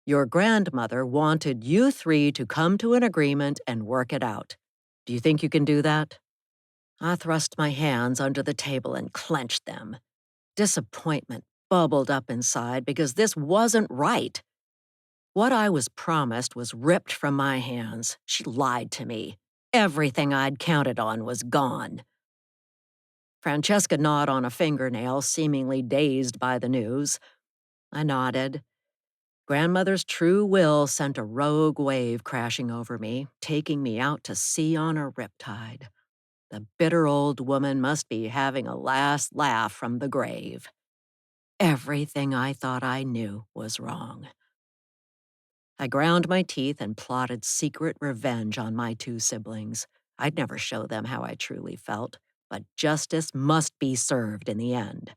Speaker 1: "Your grandmother wanted you three to come to an agreement and work it out. Do you think you can do that?" I thrust my hands under the table and clenched them. Disappointment bubbled up inside because this wasn't right. What I was promised was ripped from my hands. She lied to me. Everything I'd counted on was gone. Francesca gnawed on a fingernail, seemingly dazed by the news. I nodded. Grandmother's true will sent a rogue wave crashing over me, taking me out to sea on a riptide. The bitter old woman must be having a last laugh from the grave. Everything I thought I knew was wrong. I ground my teeth and plotted secret revenge on my two siblings. I'd never show them how I truly felt, but justice must be served in the end.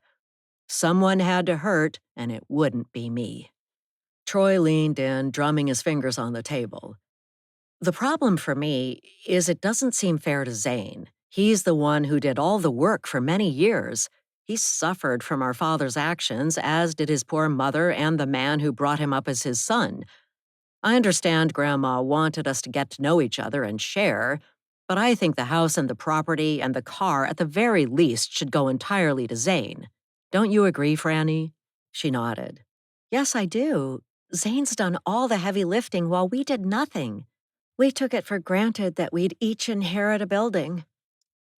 Speaker 1: Someone had to hurt, and it wouldn't be me. Troy leaned in, drumming his fingers on the table. "The problem for me is it doesn't seem fair to Zane. He's the one who did all the work for many years. He suffered from our father's actions, as did his poor mother and the man who brought him up as his son. I understand Grandma wanted us to get to know each other and share, but I think the house and the property and the car at the very least should go entirely to Zane. Don't you agree, Franny?" She nodded. "Yes, I do. Zane's done all the heavy lifting while we did nothing. We took it for granted that we'd each inherit a building.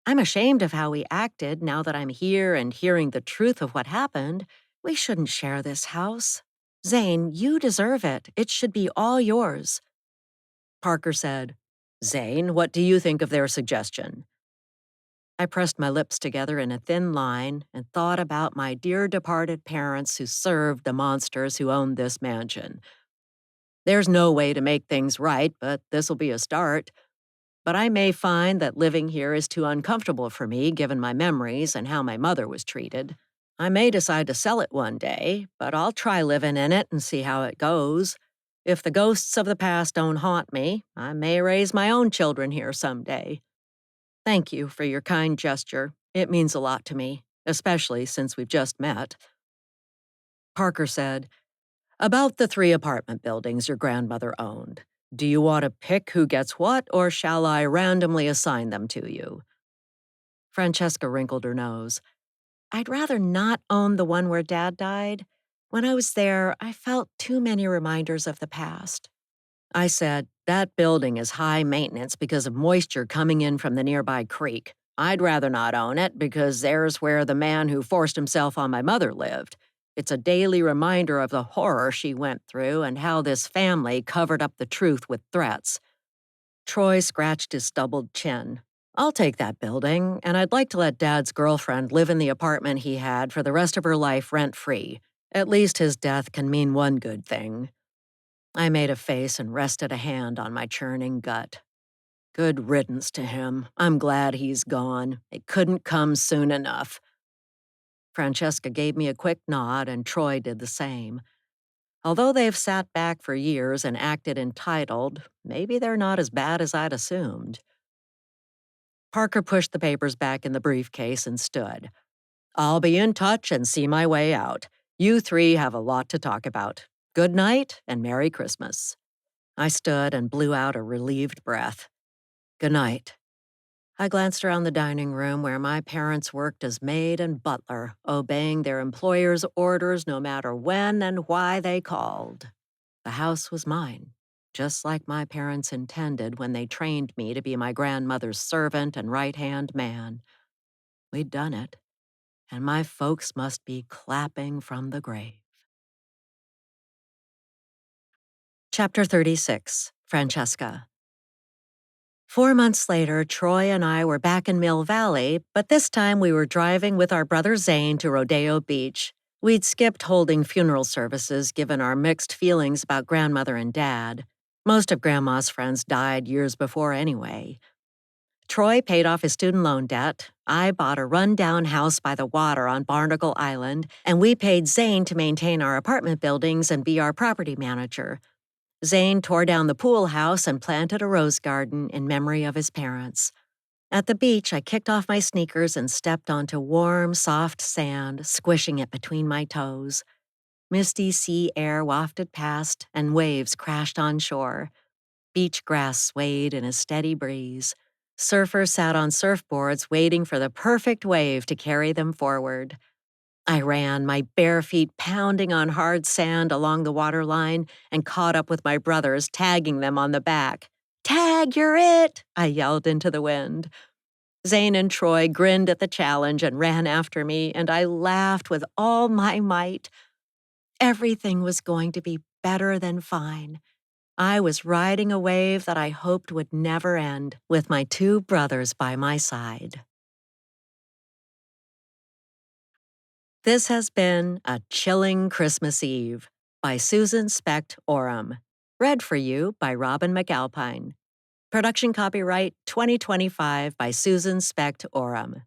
Speaker 1: I'm ashamed of how we acted now that I'm here and hearing the truth of what happened. We shouldn't share this house. Zane, you deserve it. It should be all yours." Parker said, "Zane, what do you think of their suggestion?" I pressed my lips together in a thin line and thought about my dear departed parents who served the monsters who owned this mansion. There's no way to make things right, but this'll be a start. But I may find that living here is too uncomfortable for me given my memories and how my mother was treated. I may decide to sell it one day, but I'll try living in it and see how it goes. If the ghosts of the past don't haunt me, I may raise my own children here someday. Thank you for your kind gesture. It means a lot to me, especially since we've just met." Parker said, "About the 3 apartment buildings your grandmother owned. Do you want to pick who gets what, or shall I randomly assign them to you?" Francesca wrinkled her nose. "I'd rather not own the one where Dad died. When I was there, I felt too many reminders of the past." I said, "That building is high maintenance because of moisture coming in from the nearby creek. I'd rather not own it because there's where the man who forced himself on my mother lived. It's a daily reminder of the horror she went through and how this family covered up the truth with threats." Troy scratched his stubbled chin. "I'll take that building, and I'd like to let Dad's girlfriend live in the apartment he had for the rest of her life rent-free. At least his death can mean one good thing." I made a face and rested a hand on my churning gut. Good riddance to him. I'm glad he's gone. It couldn't come soon enough. Francesca gave me a quick nod, and Troy did the same. Although they've sat back for years and acted entitled, maybe they're not as bad as I'd assumed. Parker pushed the papers back in the briefcase and stood. "I'll be in touch and see my way out. You three have a lot to talk about. Good night and Merry Christmas." I stood and blew out a relieved breath. "Good night." I glanced around the dining room where my parents worked as maid and butler, obeying their employer's orders no matter when and why they called. The house was mine, just like my parents intended when they trained me to be my grandmother's servant and right-hand man. We'd done it, and my folks must be clapping from the grave. Chapter 36, Francesca. 4 months later, Troy and I were back in Mill Valley, but this time we were driving with our brother Zane to Rodeo Beach. We'd skipped holding funeral services given our mixed feelings about grandmother and dad. Most of Grandma's friends died years before anyway. Troy paid off his student loan debt, I bought a run-down house by the water on Barnacle Island, and we paid Zane to maintain our apartment buildings and be our property manager. Zane tore down the pool house and planted a rose garden in memory of his parents. At the beach, I kicked off my sneakers and stepped onto warm, soft sand, squishing it between my toes. Misty sea air wafted past, and waves crashed on shore. Beach grass swayed in a steady breeze. Surfers sat on surfboards waiting for the perfect wave to carry them forward. I ran, my bare feet pounding on hard sand along the waterline, and caught up with my brothers, tagging them on the back. "Tag, you're it!" I yelled into the wind. Zane and Troy grinned at the challenge and ran after me, and I laughed with all my might. Everything was going to be better than fine. I was riding a wave that I hoped would never end, with my two brothers by my side. This has been A Chilling Christmas Eve by Susan Specht Oram. Read for you by Robin McAlpine. Production copyright 2025 by Susan Specht Oram.